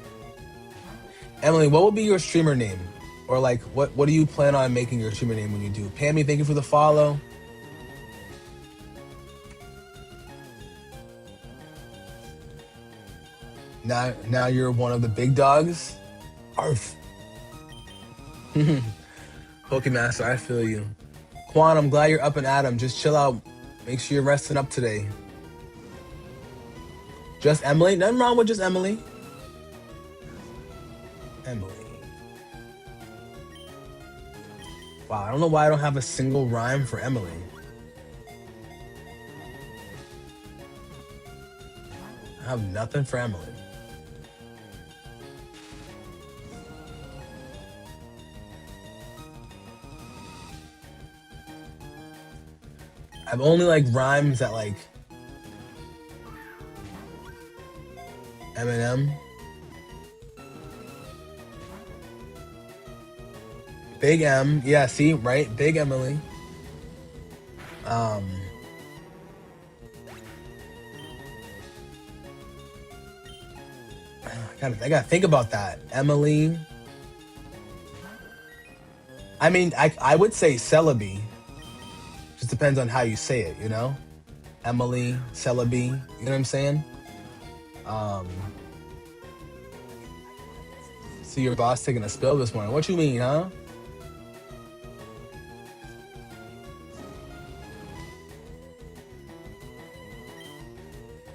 Emily, what will be your streamer name? Or like, what do you plan on making your streamer name when you do? Pammy, thank you for the follow. Now you're one of the big dogs. Arf. Pokemaster, I feel you. Quan, I'm glad you're up and at 'em. Just chill out. Make sure you're resting up today. Just Emily? Nothing wrong with just Emily. Emily. Wow, I don't know why I don't have a single rhyme for Emily. I have nothing for Emily. I've only like rhymes that like Eminem. Big M. Yeah, see, right? Big Emily. Um I gotta think about that. Emily. I mean, I would say Celebi. Just depends on how you say it, you know? Emily, Celebi, you know what I'm saying? Um See your boss taking a spill this morning. What you mean, huh?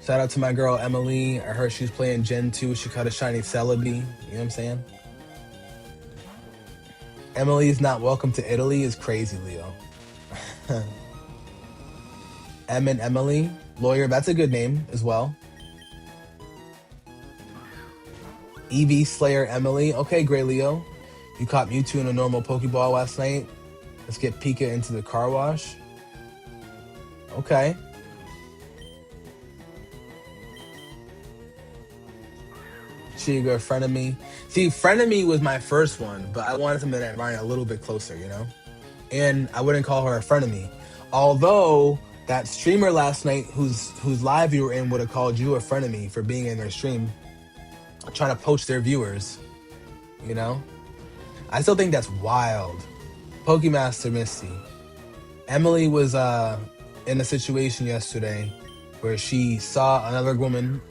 Shout out to my girl Emily. I heard she's playing Gen 2. She caught a shiny Celebi. You know what I'm saying? Emily's not welcome to Italy is crazy, Leo. Em and Emily. Lawyer, that's a good name as well. EV Slayer Emily. Okay, great, Leo. You caught Mewtwo in a normal Pokeball last night. Let's get Pika into the car wash. Okay. She a good friend of me. See, friend of me was my first one, but I wanted something that ran a little bit closer, you know? And I wouldn't call her a friend of me. Although that streamer last night whose live you were in would have called you a friend of me for being in their stream, trying to poach their viewers, you know? I still think that's wild. Pokemaster Misty. Emily was in a situation yesterday where she saw another woman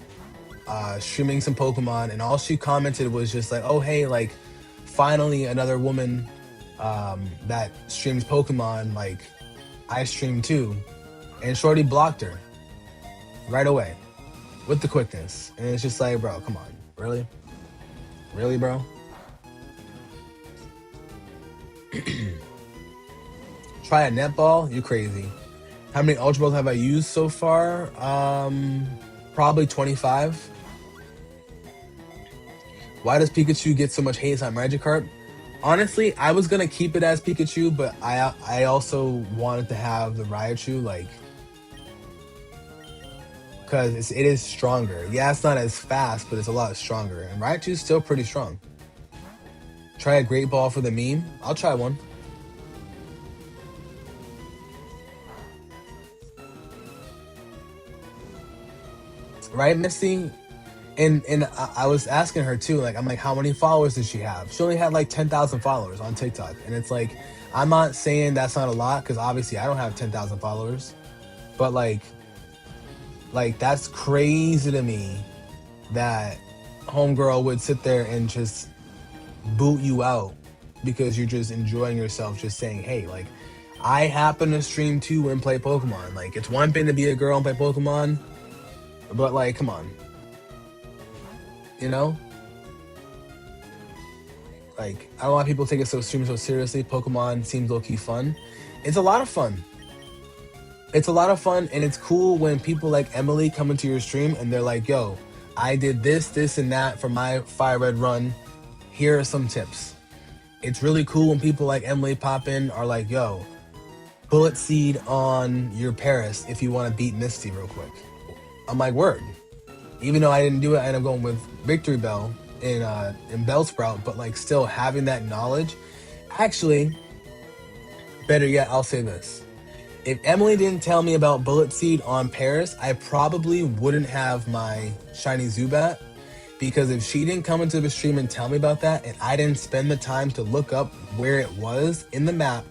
streaming some Pokemon, and all she commented was just like, oh hey, like finally another woman that streams Pokemon, like I stream too. And Shorty blocked her right away with the quickness. And it's just like, bro, come on. Really? Really, bro? Try a netball? You crazy. How many Ultra Balls have I used so far? Probably 25. Why does Pikachu get so much hate on Magikarp? Honestly, I was gonna keep it as Pikachu, but I also wanted to have the Raichu, like, because it is stronger. Yeah, it's not as fast, but it's a lot stronger. And Raichu's still pretty strong. Try a Great Ball for the meme? I'll try one. Right, Misty? And I was asking her too, like, I'm like, how many followers does she have? She only had like 10,000 followers on TikTok. And it's like, I'm not saying that's not a lot, because obviously I don't have 10,000 followers. But like that's crazy to me that homegirl would sit there and just boot you out because you're just enjoying yourself, just saying, hey, like, I happen to stream too and play Pokemon. Like, it's one thing to be a girl and play Pokemon, but like, come on. You know? Like, I don't know why people take it so seriously. Pokemon seems low-key fun. It's a lot of fun. It's a lot of fun, and it's cool when people like Emily come into your stream and they're like, yo, I did this, this, and that for my Fire Red run. Here are some tips. It's really cool when people like Emily pop in, are like, yo, Bullet Seed on your Paris if you want to beat Misty real quick. I'm like, word. Even though I didn't do it, I ended up going with Victory Bell in Bellsprout, but like still having that knowledge. Actually, better yet, I'll say this. If Emily didn't tell me about Bullet Seed on Paris, I probably wouldn't have my shiny Zubat, because if she didn't come into the stream and tell me about that, and I didn't spend the time to look up where it was in the map,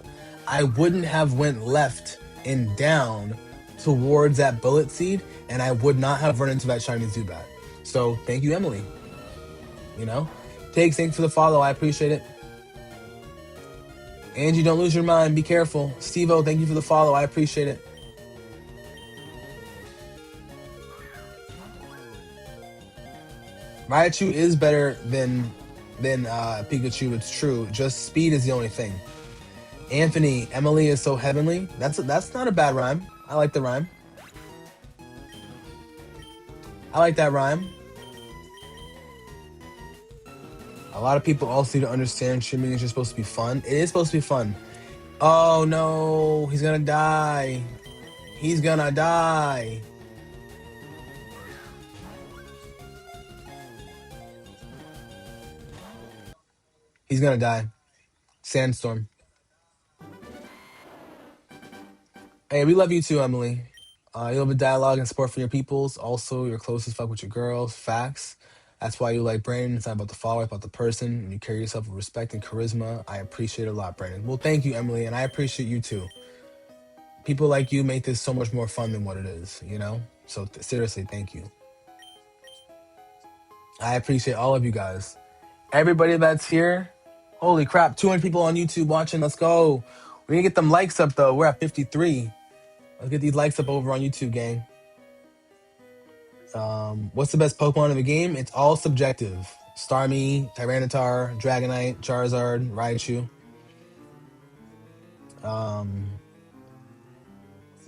I wouldn't have went left and down towards that Bullet Seed, and I would not have run into that shiny Zubat. So thank you, Emily. You know? Thanks for the follow. I appreciate it. Angie, don't lose your mind. Be careful. Steve-O, thank you for the follow. I appreciate it. Raichu is better than Pikachu. It's true. Just speed is the only thing. Anthony, Emily is so heavenly. That's not a bad rhyme. I like the rhyme. I like that rhyme. A lot of people also need to understand streaming is just supposed to be fun. It is supposed to be fun. Oh no, he's gonna die. He's gonna die. He's gonna die. Sandstorm. Hey, we love you too, Emily. You love a dialogue and support for your peoples. Also, you're close as fuck with your girls. Facts. That's why you like Brandon. It's not about the follower, it's about the person. And you carry yourself with respect and charisma. I appreciate it a lot, Brandon. Well, thank you, Emily, and I appreciate you too. People like you make this so much more fun than what it is, you know? So seriously, thank you. I appreciate all of you guys. Everybody that's here. Holy crap, 200 people on YouTube watching. Let's go. We need to get them likes up though. We're at 53. Let's get these likes up over on YouTube, gang. What's the best Pokemon in the game? It's all subjective. Starmie, Tyranitar, Dragonite, Charizard, Raichu.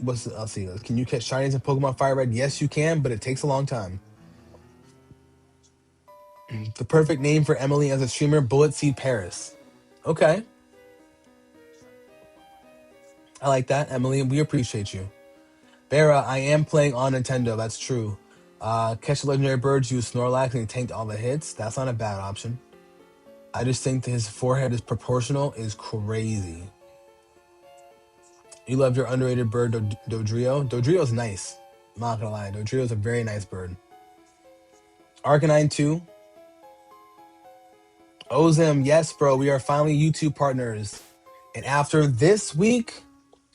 Let's see. Can you catch shinies in Pokemon Fire Red? Yes, you can, but it takes a long time. The perfect name for Emily as a streamer, Bullet Seed Paris. Okay. I like that, Emily, and we appreciate you. Vera, I am playing on Nintendo. That's true. Catch the legendary birds, use Snorlax, and he tanked all the hits. That's not a bad option. I just think that his forehead is proportional is crazy. You love your underrated bird, Dodrio. Dodrio's nice. I'm not gonna lie. Dodrio's a very nice bird. Arcanine 2. Ozim, yes, bro. We are finally YouTube partners. And after this week,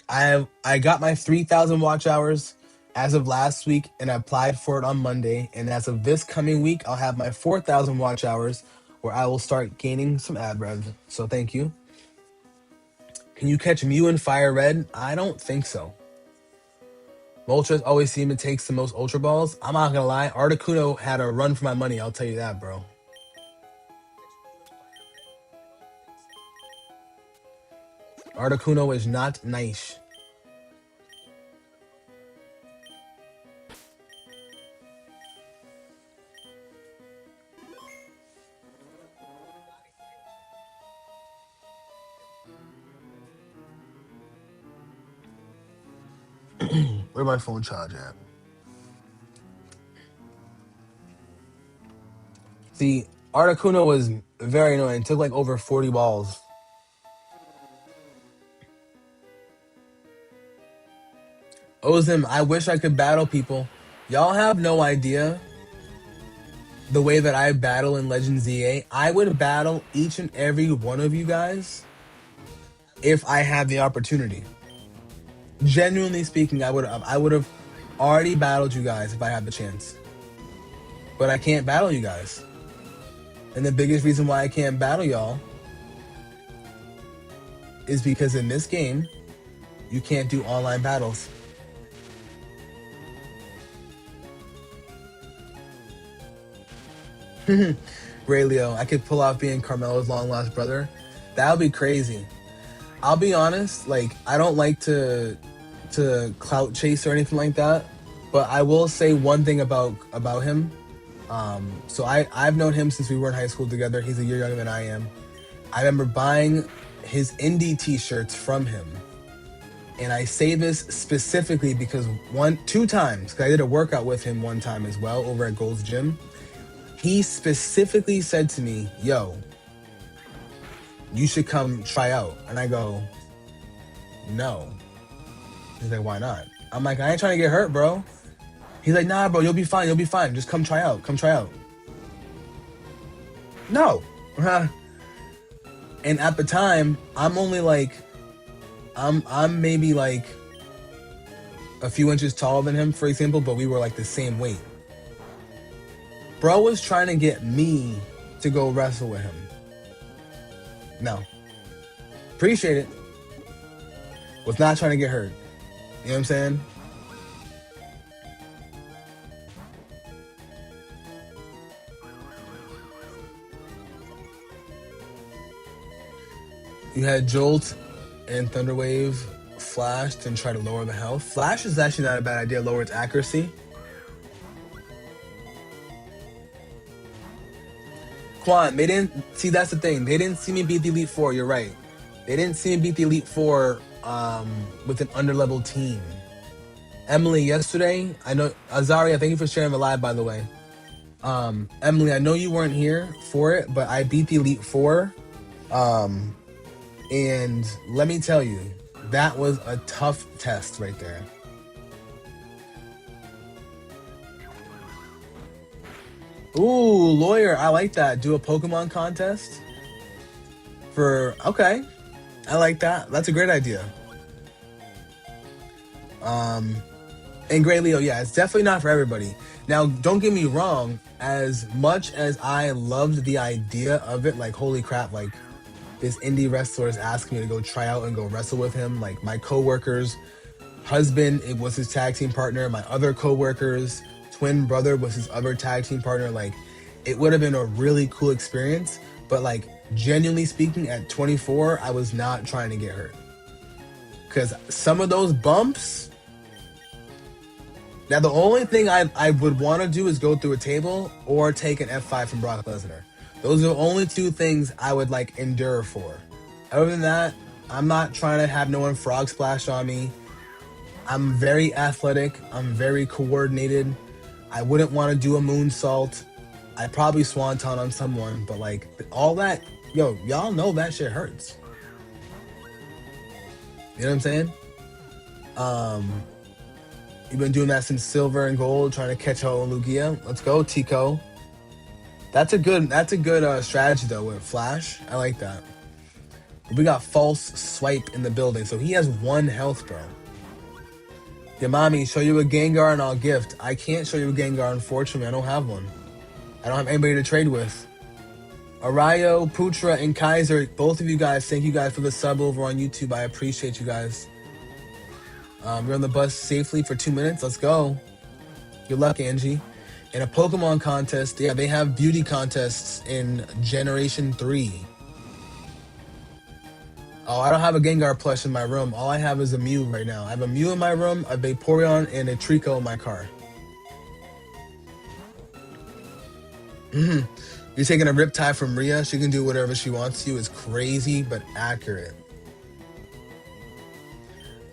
I got my 3,000 watch hours as of last week, and I applied for it on Monday. And as of this coming week, I'll have my 4,000 watch hours where I will start gaining some ad rev. So thank you. Can you catch Mew in Fire Red? I don't think so. Moltres always seem to take the most Ultra Balls. I'm not gonna lie, Articuno had a run for my money, I'll tell you that, bro. Articuno is not nice. Where my phone charge at? See, Articuno was very annoying. It took like over 40 balls. Ozim, I wish I could battle people. Y'all have no idea the way that I battle in Legends ZA. I would battle each and every one of you guys if I had the opportunity. Genuinely speaking, I would have already battled you guys if I had the chance. But I can't battle you guys. And the biggest reason why I can't battle y'all is because in this game, you can't do online battles. Raylio, I could pull off being Carmelo's long lost brother. That would be crazy. I'll be honest, like, I don't like to clout chase or anything like that, but I will say one thing about him. So I've known him since we were in high school together. He's a year younger than I am. I remember buying his indie t-shirts from him. And I say this specifically because two times, because I did a workout with him one time as well over at Gold's Gym. He specifically said to me, yo, you should come try out. And I go, no. He's like, why not? I'm like, I ain't trying to get hurt, bro. He's like, nah, bro, you'll be fine. You'll be fine. Just come try out. Come try out. No. And at the time, I'm only like, I'm maybe like a few inches taller than him, for example, but we were like the same weight. Bro was trying to get me to go wrestle with him. No. Appreciate it. Was not trying to get hurt. You know what I'm saying? You had Jolt and Thunderwave flashed and try to lower the health. Flash is actually not a bad idea, lower its accuracy. Quan, they didn't see, that's the thing. They didn't see me beat the Elite Four, you're right. They didn't see me beat the Elite Four with an underleveled team. Emily, yesterday, I know Azaria, thank you for sharing the live, by the way. Emily, I know you weren't here for it, but I beat the Elite Four. Um, and let me tell you, that was a tough test right there. Ooh, lawyer, I like that. Do a Pokemon contest for okay. I like that. That's a great idea. Um, and Gray Leo, yeah, it's definitely not for everybody. Now, don't get me wrong. As much as I loved the idea of it, like holy crap, like this indie wrestler is asking me to go try out and go wrestle with him. Like my coworkers, husband, it was his tag team partner. My other coworkers, twin brother was his other tag team partner. Like it would have been a really cool experience. But like genuinely speaking, at 24, I was not trying to get hurt because some of those bumps. Now the only thing I would want to do is go through a table or take an F5 from Brock Lesnar. Those are the only two things I would like endure for. Other than that, I'm not trying to have no one frog splash on me. I'm very athletic. I'm very coordinated. I wouldn't want to do a moonsault. I'd probably swanton on someone, but like all that, yo, y'all know that shit hurts. You know what I'm saying? Um, you've been doing that since silver and gold, trying to catch Ho and Lugia. Let's go, Tico. That's a good strategy though with Flash. I like that. We got false swipe in the building, so he has 1 health, bro. Yeah, mommy, show you a Gengar and I'll gift. I can't show you a Gengar, unfortunately. I don't have one. I don't have anybody to trade with. Arayo, Putra, and Kaiser, both of you guys, thank you guys for the sub over on YouTube. I appreciate you guys. We're on the bus safely for 2 minutes. Let's go. Good luck, Angie. In a Pokemon contest, yeah, they have beauty contests in Generation 3. Oh, I don't have a Gengar plush in my room. All I have is a Mew right now. I have a Mew in my room, a Vaporeon, and a Trico in my car. You're taking a Riptide from Rhea. She can do whatever she wants to. It's crazy, but accurate.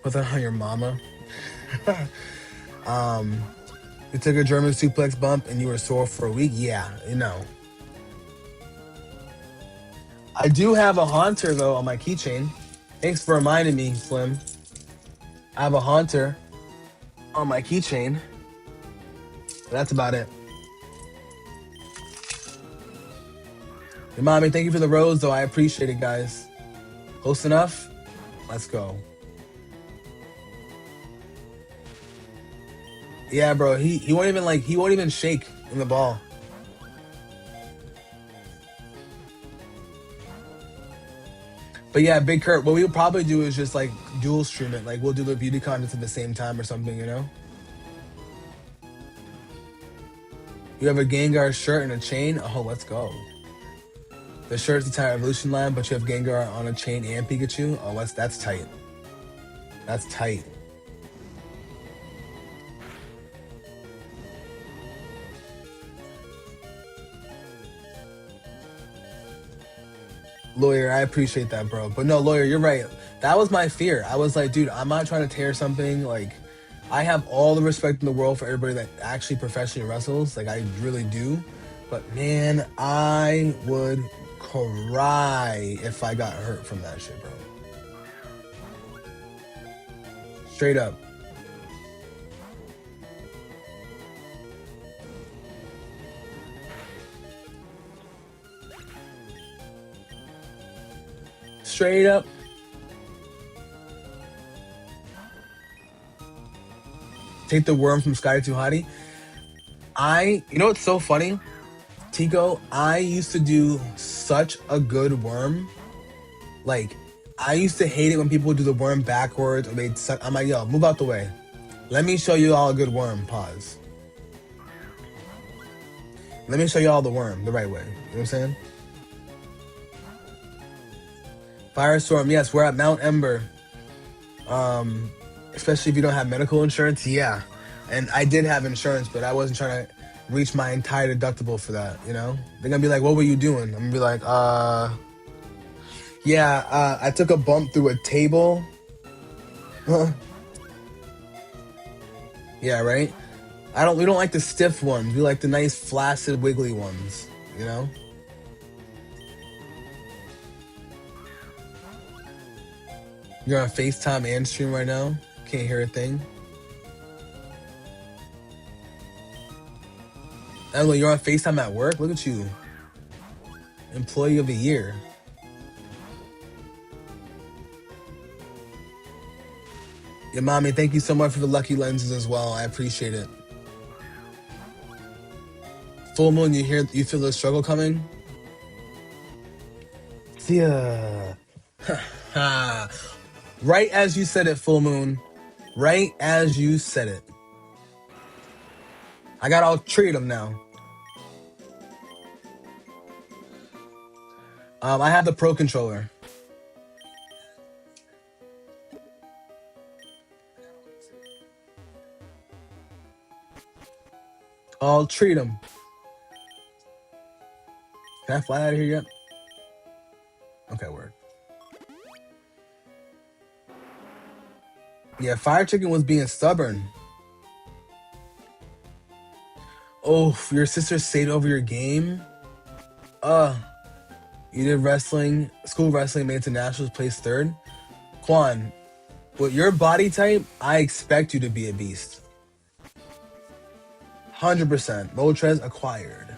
Put that on your mama. You took a German suplex bump and you were sore for a week? Yeah, you know. I do have a Haunter, though, on my keychain. Thanks for reminding me, Slim. I have a Haunter on my keychain. That's about it. Hey, mommy, thank you for the rose, though. I appreciate it, guys. Close enough? Let's go. Yeah, bro. He won't even shake in the ball. But yeah, Big Kurt, what we'll probably do is just like dual stream it. Like we'll do the beauty contest at the same time or something, you know? You have a Gengar shirt and a chain? Oh, let's go. The shirt's the entire evolution line, but you have Gengar on a chain and Pikachu? Oh, that's tight. That's tight. Lawyer, I appreciate that, bro. But no, Lawyer, you're right. That was my fear. I was like, dude, I'm not trying to tear something. Like, I have all the respect in the world for everybody that actually professionally wrestles. Like, I really do. But man, I would cry if I got hurt from that shit, bro. Straight up. Straight up. Take the worm from Sky to Hottie. You know what's so funny? Tico, I used to do such a good worm. Like, I used to hate it when people would do the worm backwards or they'd suck. I'm like, yo, move out the way. Let me show you all a good worm. Pause. Let me show you all the worm the right way. You know what I'm saying? Firestorm, yes, we're at Mount Ember. Especially if you don't have medical insurance, yeah. And I did have insurance, but I wasn't trying to reach my entire deductible for that, you know? They're gonna be like, what were you doing? I'm gonna be like, I took a bump through a table. Yeah, right? We don't like the stiff ones. We like the nice, flaccid, wiggly ones, you know? You're on FaceTime and stream right now. Can't hear a thing. Emily, you're on FaceTime at work? Look at you. Employee of the year. Yeah, mommy, thank you so much for the lucky lenses as well. I appreciate it. Full moon, you feel the struggle coming? See ya. Right as you said it, full moon. Right as you said it. I got all three of them now. I have the Pro controller. I'll treat them. Can I fly out of here yet? Okay, word. Yeah, Fire Chicken was being stubborn. Oh, your sister stayed over your game? You did wrestling, school wrestling, made it to nationals, placed third. Quan, with your body type, I expect you to be a beast. 100%. Moltres acquired.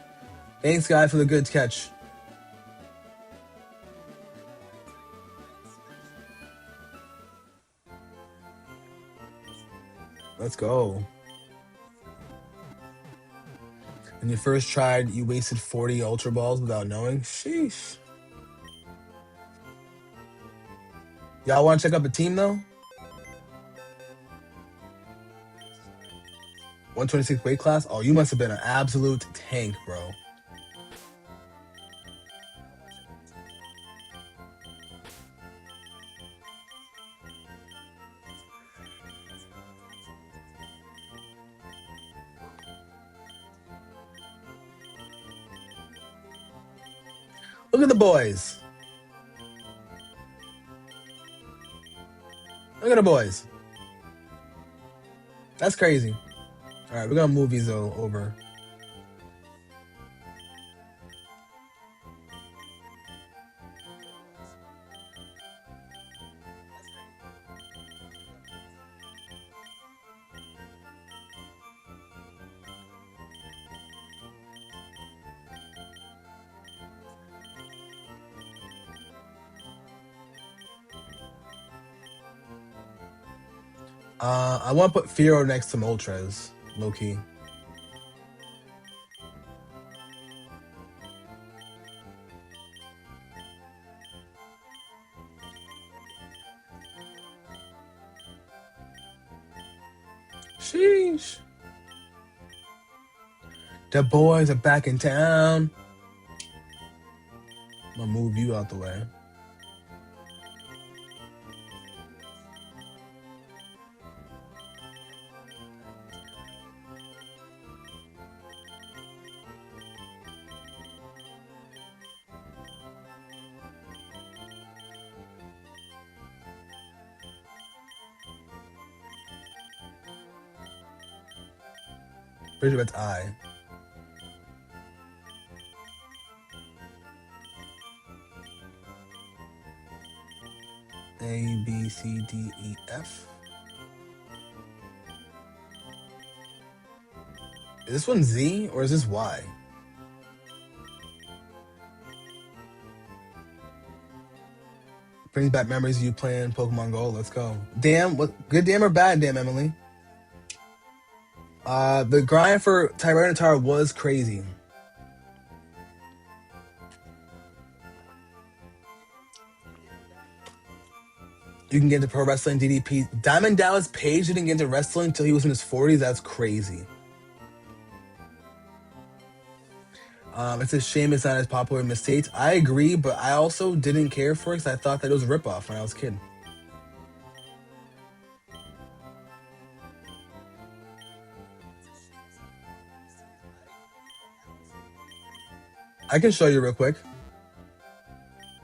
Thanks, guy, for the good catch. Let's go. When you first tried, you wasted 40 Ultra Balls without knowing? Sheesh. Y'all want to check out the team, though? 126 weight class? Oh, you must have been an absolute tank, bro. Look at the boys. Look at the boys. That's crazy. All right, we're going to move these over. I want to put Firo next to Moltres, low-key. Sheesh. The boys are back in town. I'm going to move you out the way. Pretty much I. A, B, C, D, E, F. Is this one Z or is this Y? Brings back memories of you playing Pokemon Go. Let's go. Damn, what good damn or bad damn, Emily? The grind for Tyranitar was crazy. You can get into pro wrestling DDP. Diamond Dallas Page didn't get into wrestling until he was in his 40s. That's crazy. It's a shame it's not as popular in the States. I agree, but I also didn't care for it because I thought that it was a ripoff when I was a kid. I can show you real quick.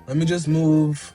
Let me just move.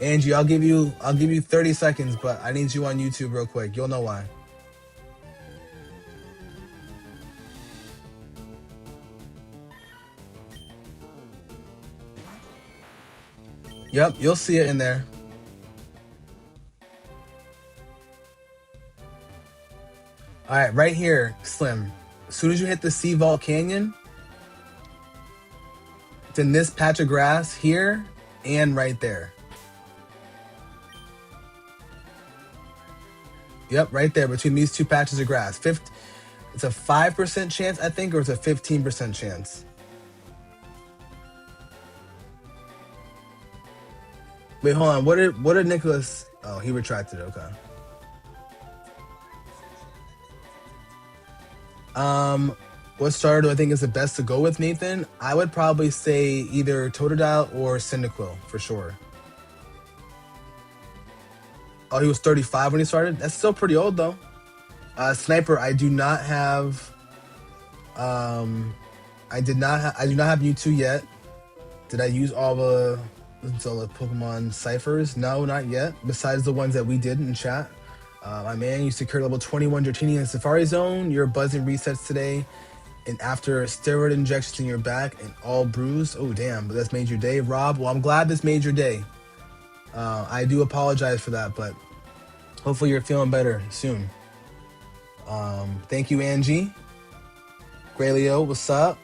Angie, I'll give you 30 seconds, but I need you on YouTube real quick. You'll know why. Yep, you'll see it in there. All right, right here, Slim. As soon as you hit the Sea Vault Canyon, it's in this patch of grass here and right there. Yep, right there between these two patches of grass. It's a 5% chance, I think, or it's a 15% chance. Wait, hold on. What did Nicholas? Oh, he retracted it. Okay. What starter do I think is the best to go with, Nathan? I would probably say either Totodile or Cyndaquil for sure. Oh, he was 35 when he started. That's still pretty old though. Sniper, I do not have. I do not have Mewtwo yet. Did I use all the Pokemon ciphers? No, not yet. Besides the ones that we did in chat. My man, you secured level 21 Dratini in Safari Zone. Your buzzing resets today. And after steroid injections in your back and all bruised. Oh, damn. But that's made your day, Rob. Well, I'm glad this made your day. I do apologize for that, but hopefully you're feeling better soon. Thank you, Angie. Graylio, what's up?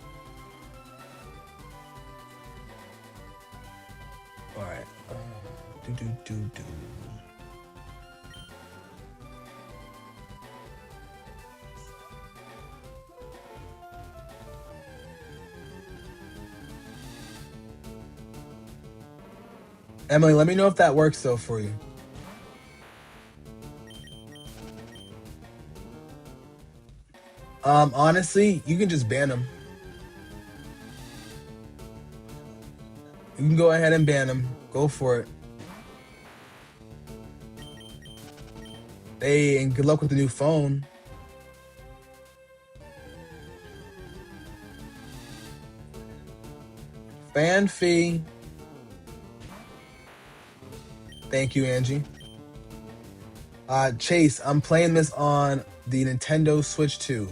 All right. Do. Emily, let me know if that works though for you. Honestly, you can just ban them. You can go ahead and ban them. Go for it. Hey, and good luck with the new phone. Fan fee. Thank you, Angie. Chase, I'm playing this on the Nintendo Switch 2.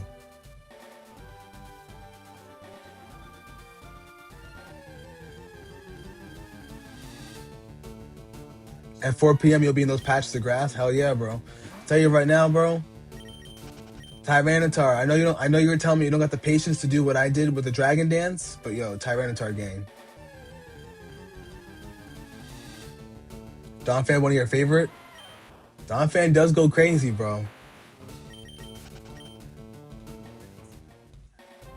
At 4 p.m. you'll be in those patches of grass. Hell yeah, bro. Tell you right now, bro. Tyranitar. I know you were telling me you don't got the patience to do what I did with the Dragon Dance, but yo, Tyranitar gang. Donphan, one of your favorite? Donphan does go crazy, bro.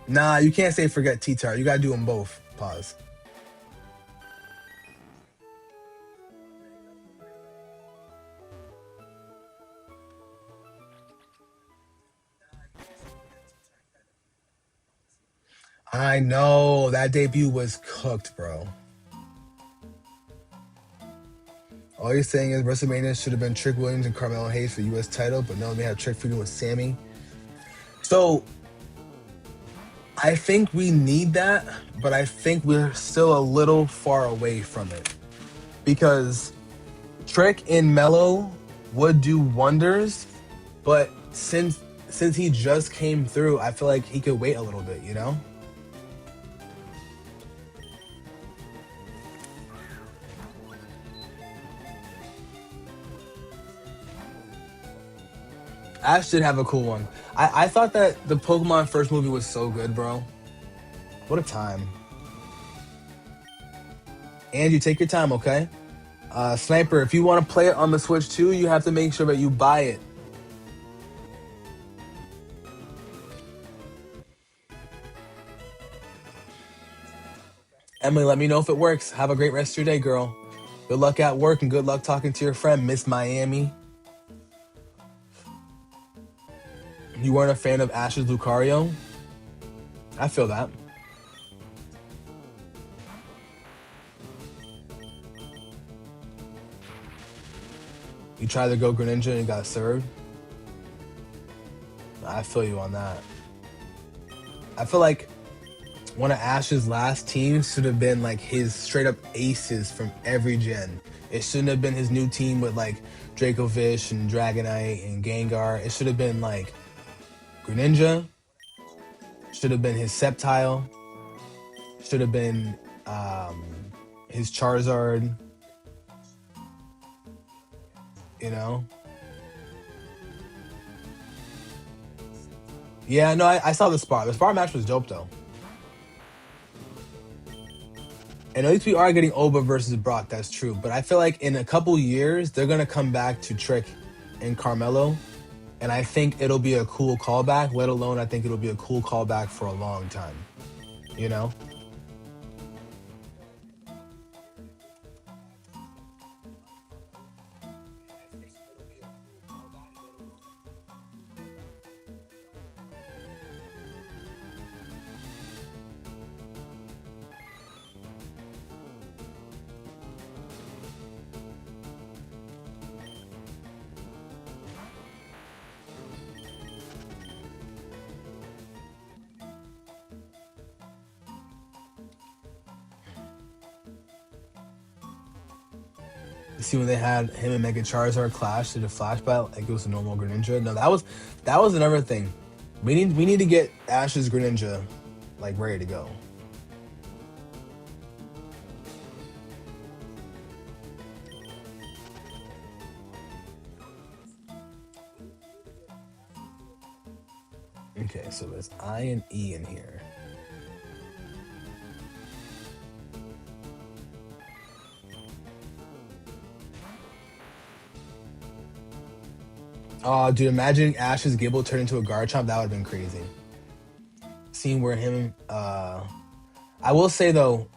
Nah, you can't say forget T-Tar. You gotta do them both. Pause. I know. That debut was cooked, bro. All you're saying is WrestleMania should have been Trick Williams and Carmelo Hayes for the U.S. title, but no, they had Trick feuding with Sammy. So, I think we need that, but I think we're still a little far away from it. Because Trick in Mello would do wonders, but since he just came through, I feel like he could wait a little bit, you know? Ash did have a cool one. I thought that the Pokemon first movie was so good, bro. What a time. And you take your time, okay? Sniper, if you want to play it on the Switch 2, you have to make sure that you buy it. Emily, let me know if it works. Have a great rest of your day, girl. Good luck at work and good luck talking to your friend, Miss Miami. You weren't a fan of Ash's Lucario? I feel that. You tried to go Greninja and you got served? I feel you on that. I feel like one of Ash's last teams should have been like his straight up aces from every gen. It shouldn't have been his new team with like Dracovish and Dragonite and Gengar. It should have been like Greninja. Should have been his Sceptile. Should have been his Charizard. You know. Yeah, no, I saw the spar. The spar match was dope though. And at least we are getting Oba versus Brock. That's true. But I feel like in a couple years they're gonna come back to Trick and Carmelo, and I think it'll be a cool callback. Let alone, I think it'll be a cool callback for a long time. You know. See when they had him and Mega Charizard clash to the Flash Battle, like it was a normal Greninja. No, that was another thing. We need to get Ash's Greninja like ready to go. Okay, so there's I and E in here. Oh, dude, imagine Ash's Gibble turned into a Garchomp. That would have been crazy. Seeing where him, I will say though,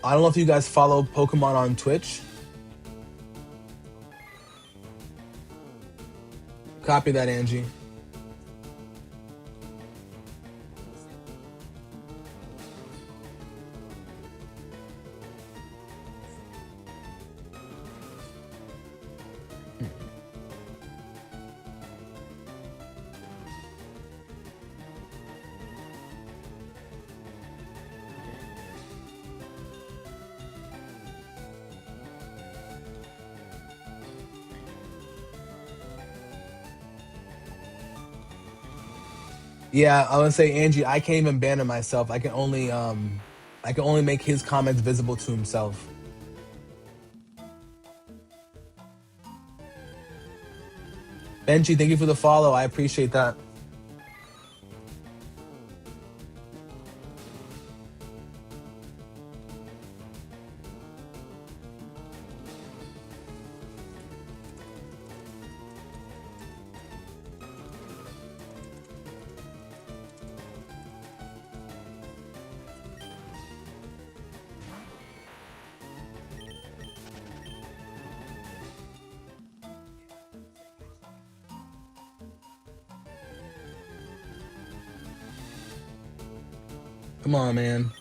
I don't know if you guys follow Pokemon on Twitch. Copy that, Angie. Yeah, I would say Angie, I can't even ban him myself. I can only make his comments visible to himself. Benji, thank you for the follow. I appreciate that. Come on, man.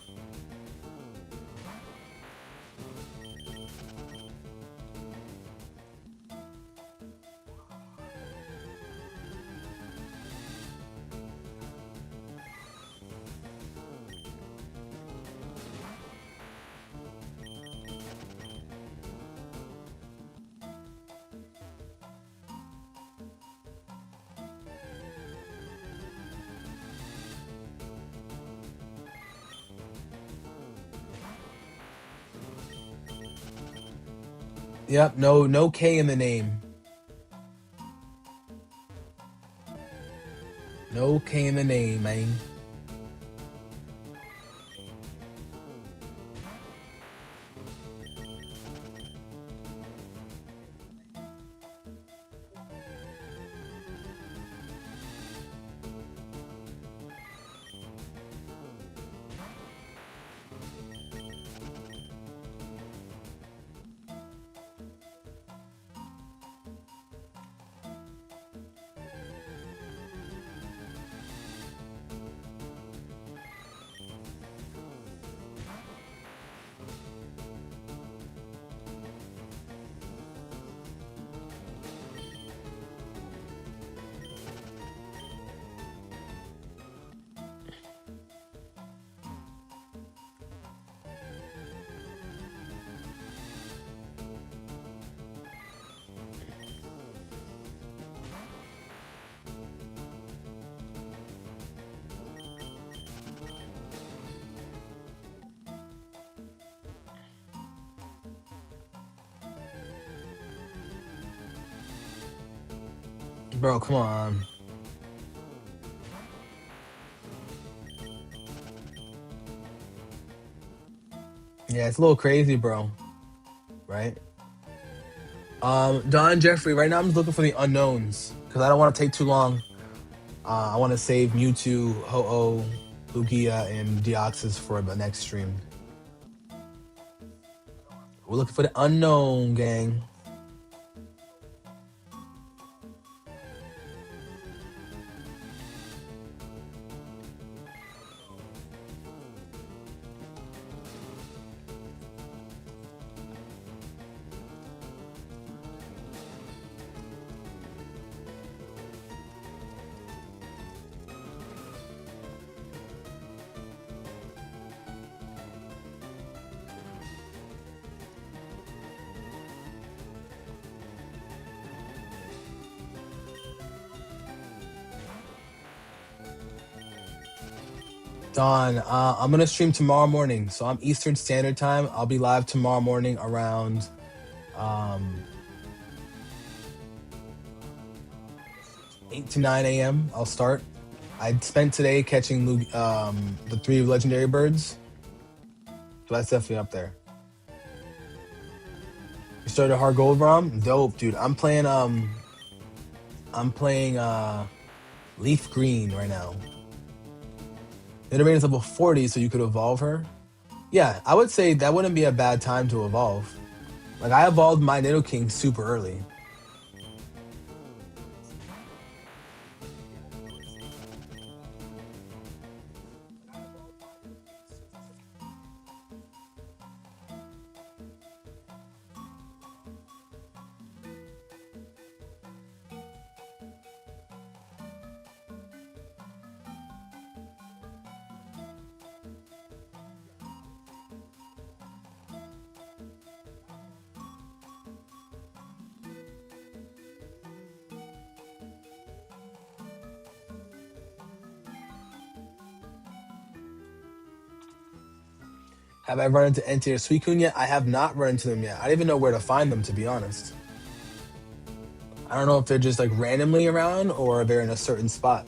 Yep, no K in the name. No K in the name, man. Bro, come on. Yeah, it's a little crazy, bro. Right? Don Jeffrey, right now I'm just looking for the unknowns. Because I don't want to take too long. I want to save Mewtwo, Ho-Oh, Lugia, and Deoxys for the next stream. We're looking for the unknown, gang. Don, I'm gonna stream tomorrow morning, so I'm Eastern Standard Time. I'll be live tomorrow morning around um, 8 to 9 a.m. I'll start. I spent today catching the 3 legendary birds, so that's definitely up there. You started a hard gold ROM? Dope, dude. I'm playing Leaf Green right now. Nidoran is level 40, so you could evolve her. Yeah, I would say that wouldn't be a bad time to evolve. Like, I evolved my Nidoking super early. Have I run into Entei or Suicune yet? I have not run into them yet. I don't even know where to find them, to be honest. I don't know if they're just like randomly around or they're in a certain spot.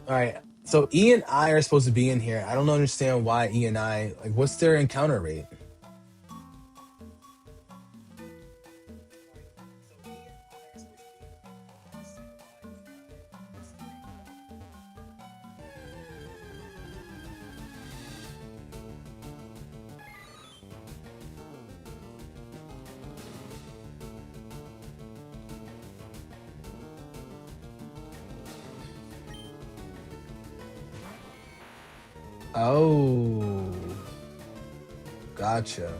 All right. So E and I are supposed to be in here. I don't understand why E and I, like, what's their encounter rate? Oh, gotcha.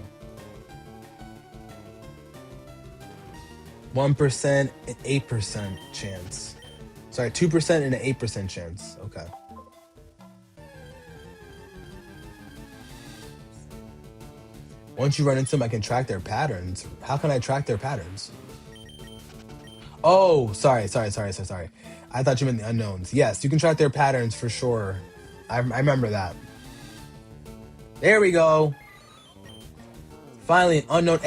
1% and 8% chance. Sorry, 2% and an 8% chance. Okay. Once you run into them, I can track their patterns. How can I track their patterns? Oh, sorry. I thought you meant the unknowns. Yes, you can track their patterns for sure. I remember that. There we go. Finally, an unknown.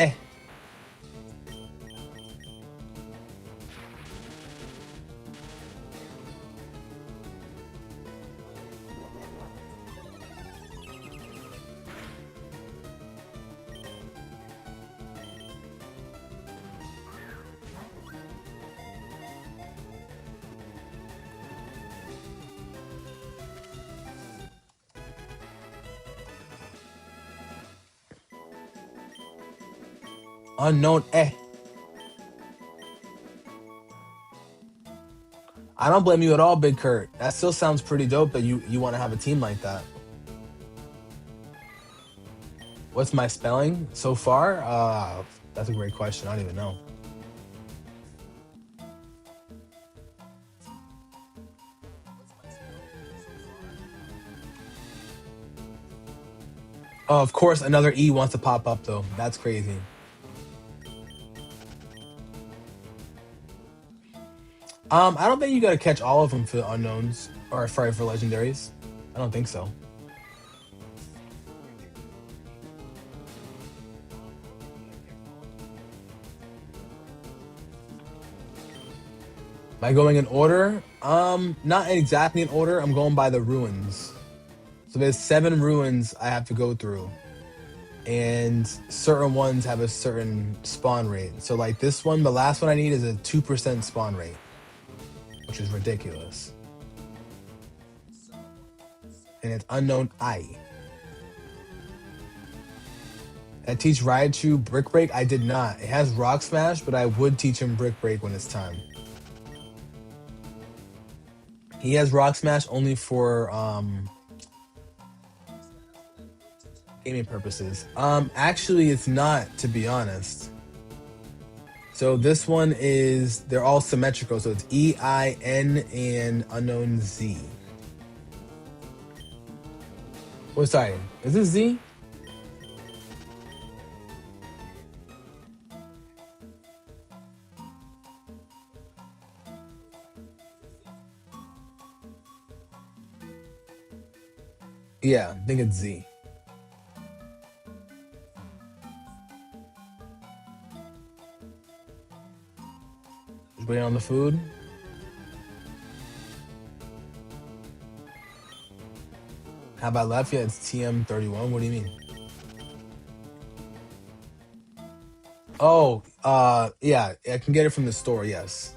Unknown. I don't blame you at all, Big Kurt. That still sounds pretty dope that you want to have a team like that. What's my spelling so far? That's a great question. I don't even know. Oh, of course, another E wants to pop up though. That's crazy. I don't think you gotta catch all of them for unknowns or sorry for legendaries. I don't think so. Am I going in order? Not exactly in order. I'm going by the ruins. So there's 7 ruins I have to go through. And certain ones have a certain spawn rate. So like this one, the last one I need is a 2% spawn rate, which is ridiculous. And it's unknown I. I teach Raichu Brick Break? I did not. It has Rock Smash, but I would teach him Brick Break when it's time. He has Rock Smash only for gaming purposes. Actually it's not, to be honest. So this one is, they're all symmetrical, so it's E, I, N, and unknown Z. Oh, sorry. Is this Z? Yeah, I think it's Z. Just waiting on the food. How about left? Yeah, it's TM31. What do you mean? Oh, yeah, I can get it from the store, yes.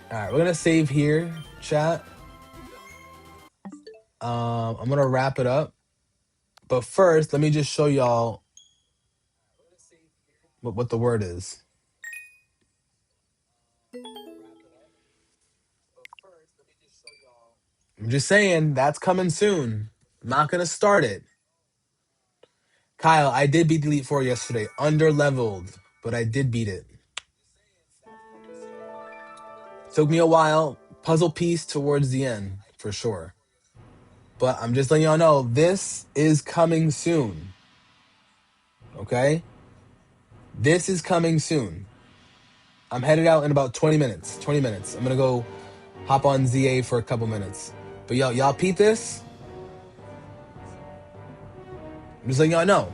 Alright, we're gonna save here, chat. I'm gonna wrap it up. But first, let me just show y'all what the word is. I'm just saying, that's coming soon. I'm not gonna start it. Kyle, I did beat Elite Four yesterday. Under leveled, but I did beat it. Took me a while. Puzzle piece towards the end, for sure. But I'm just letting y'all know, this is coming soon. Okay? This is coming soon. I'm headed out in about 20 minutes. 20 minutes. I'm gonna go hop on ZA for a couple minutes. But y'all peep this? I'm just letting y'all know.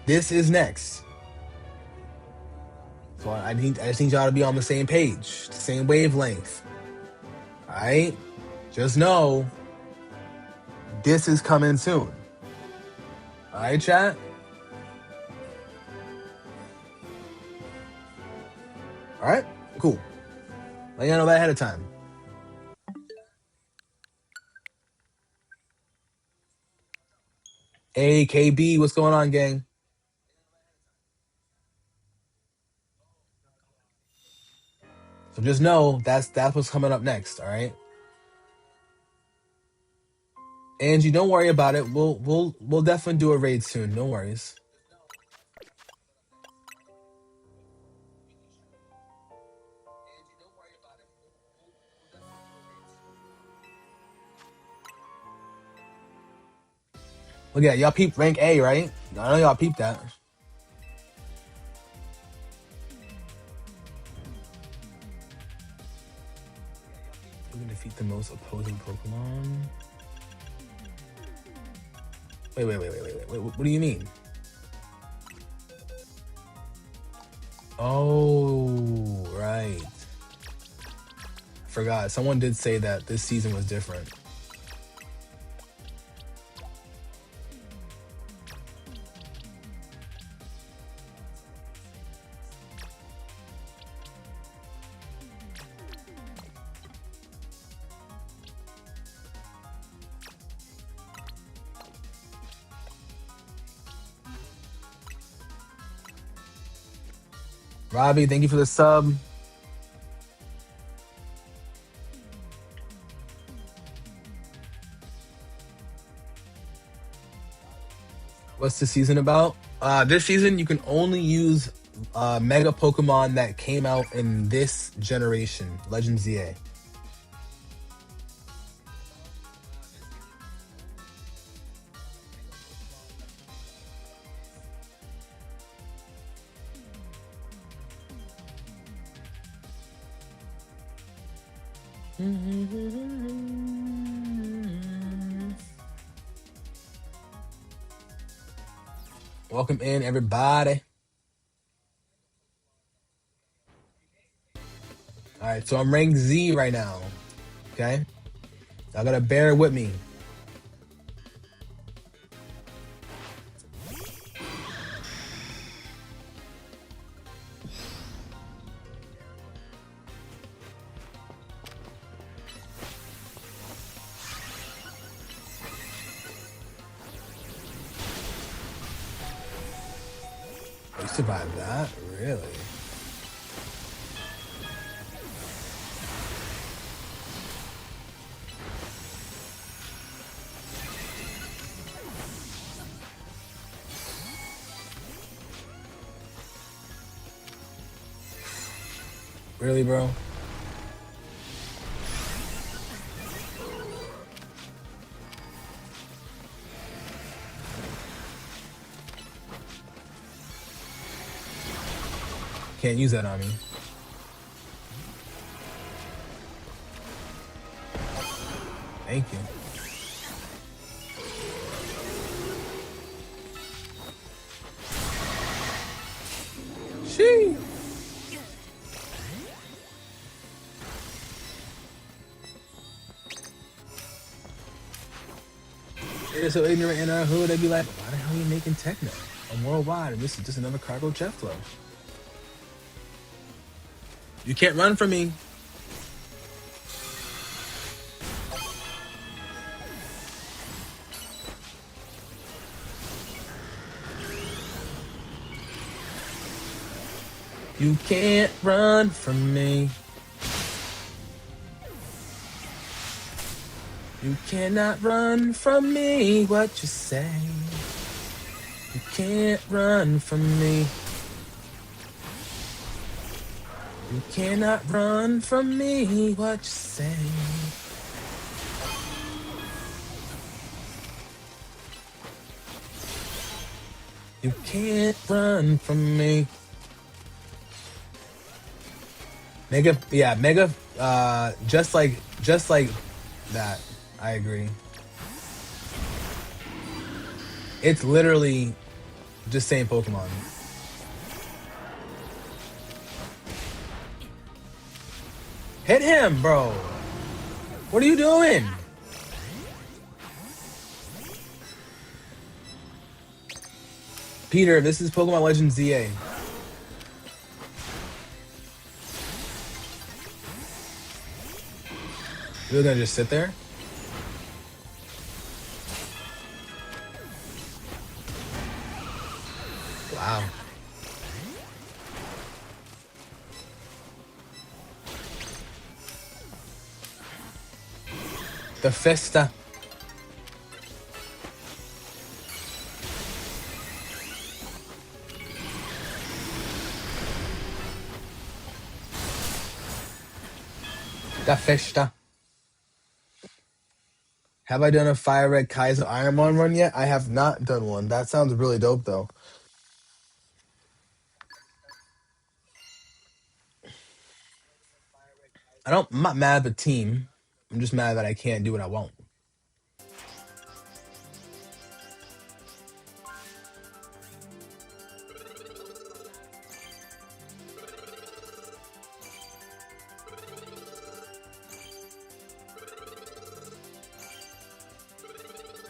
This is next. So I just need y'all to be on the same page, the same wavelength. Alright? Just know this is coming soon. Alright, chat? Alright? Cool. Let y'all know that ahead of time. Hey, KB, what's going on, gang? So just know that's what's coming up next, alright? Angie, don't worry about it. We'll definitely do a raid soon. No worries. Look at that. Y'all peep rank A, right? I know y'all peep that. Who can defeat the most opposing Pokemon? Wait. What do you mean? Oh, right. I forgot. Someone did say that this season was different. Robbie, thank you for the sub. What's the season about? This season, you can only use Mega Pokemon that came out in this generation, Legend ZA. Welcome in, everybody. Alright, so I'm ranked Z right now. Okay? Y'all gotta bear with me. You survived that? Really? Really, bro? Can't use that on me. Thank you. Sheesh. They're so ignorant in our hood, they'd be like, why the hell are you making techno? I'm worldwide, and this is just another cargo jet flow. You can't run from me. You can't run from me. You cannot run from me, what you say. You can't run from me. You cannot run from me, what you say. You can't run from me. Mega, yeah, Mega, just like that. I agree. It's literally just saying Pokemon. Hit him, bro. What are you doing? Peter, this is Pokemon Legends ZA. You're gonna just sit there? Wow. The Festa. The Festa. Have I done a Fire Red Kaiser Ironmon run yet? I have not done one. That sounds really dope, though. I'm not mad at the team. I'm just mad that I can't do what I want.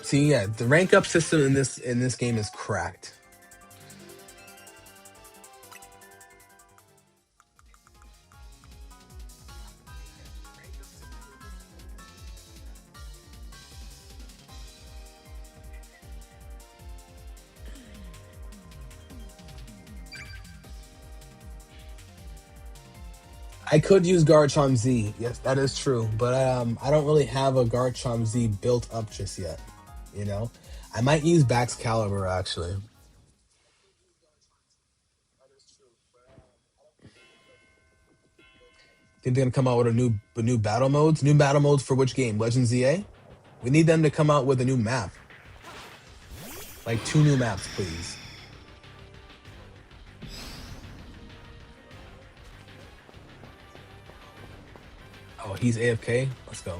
See, yeah, the rank up system in this game is cracked. I could use Garchomp Z. Yes, that is true. But I don't really have a Garchomp Z built up just yet. You know? I might use Baxcalibur, actually. Think they're gonna come out with a new battle modes? New battle modes for which game? Legends ZA? We need them to come out with a new map. Like 2 new maps, please. Oh, he's AFK? Let's go.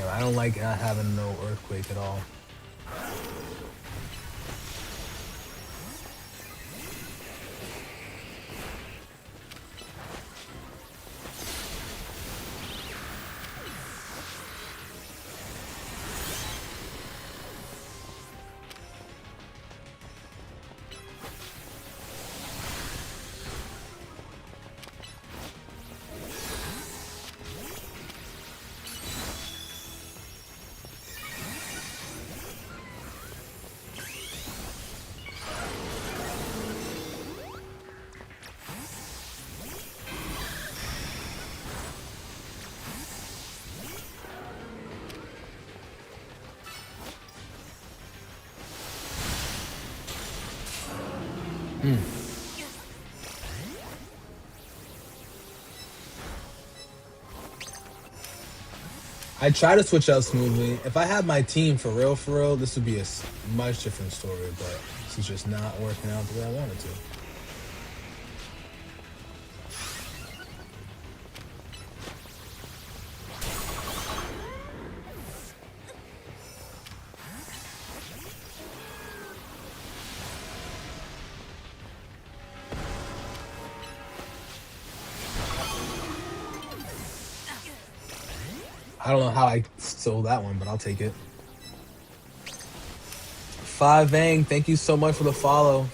Yeah, I don't like not having no earthquake at all. Hmm. I try to switch out smoothly. If I had my team for real, this would be a much different story. But it's just not working out the way I wanted to. I don't know how I stole that one, but I'll take it. Five Vang, thank you so much for the follow.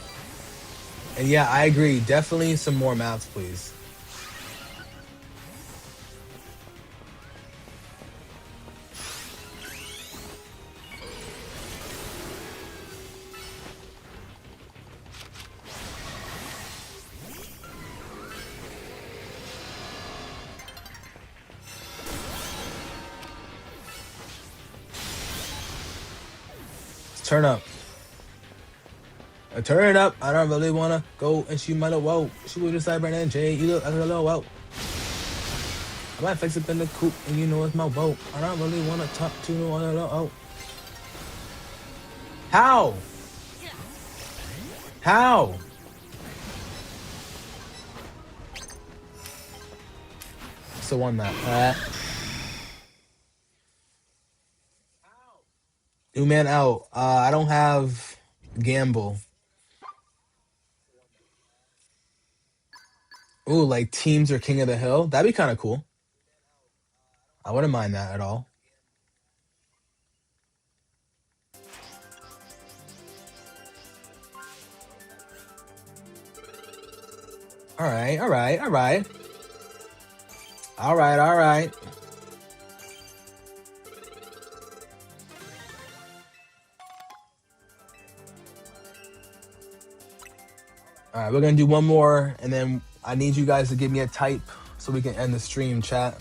And yeah, I agree. Definitely some more maps, please. Turn up. Turn it up. I don't really wanna go and shoot my little whoa. She was just like Brandon J. You look like a little whoa. I might fix up in the coop and you know it's my boat. I don't really wanna talk to no other oh. How? How? So one map. New man out. I don't have gamble. Ooh, like teams are king of the hill. That'd be kind of cool. I wouldn't mind that at all. All right, all right, all right. All right, all right. All right, we're gonna do one more, and then I need you guys to give me a type so we can end the stream, chat.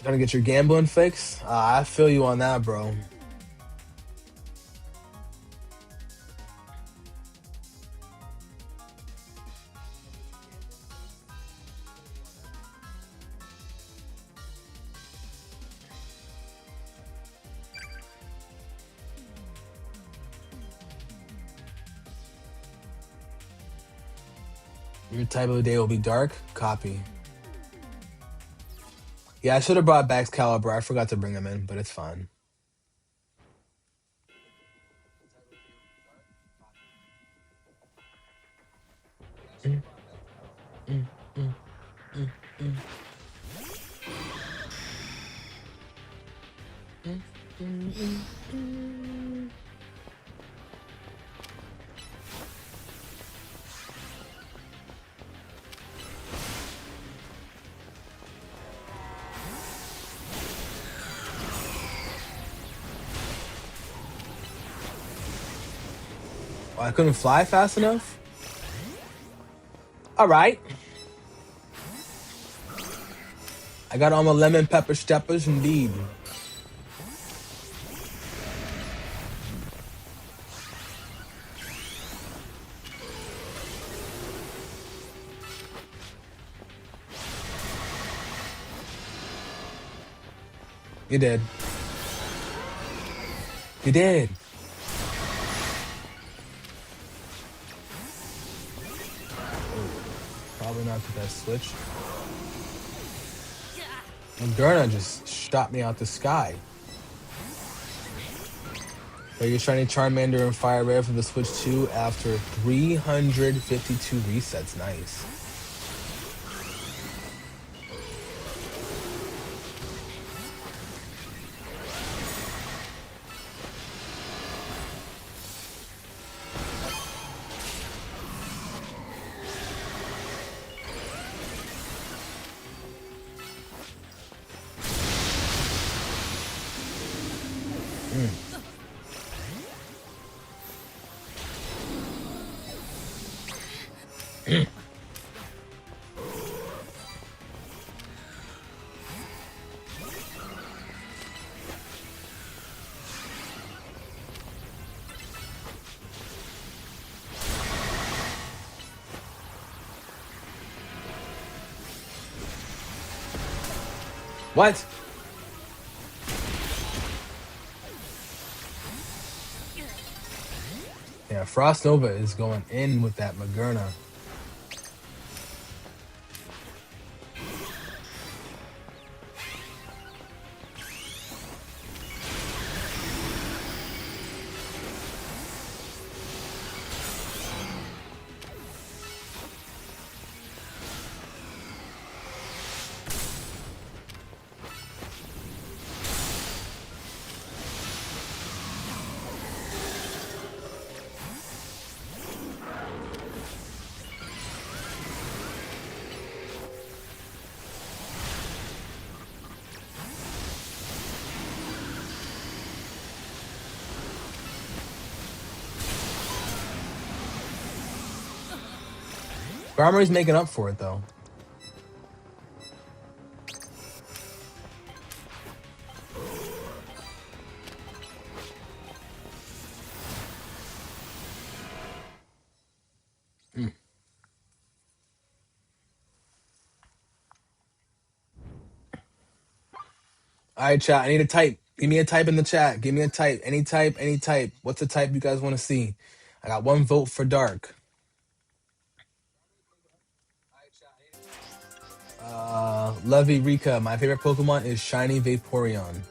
Gonna get your gambling fix? I feel you on that, bro. Your type of the day will be dark. Copy. Yeah, I should have brought back Caliber. I forgot to bring him in, but it's fine. Mm, mm, mm, mm, mm. Mm, mm, mm, mm. Oh, I couldn't fly fast enough? All right. I got all my lemon pepper steppers, indeed. You did. You did. Definitely not the best switch. Moderna just shot me out the sky. But you're shiny Charmander and Fire Red for the Switch 2 after 352 resets. Nice. What? Yeah, Frost Nova is going in with that Magerna. Garmory's making up for it, though. All right, chat. I need a type. Give me a type in the chat. Give me a type. Any type, any type. What's the type you guys want to see? I got 1 vote for Dark. Levy Rika. My favorite Pokemon is Shiny Vaporeon.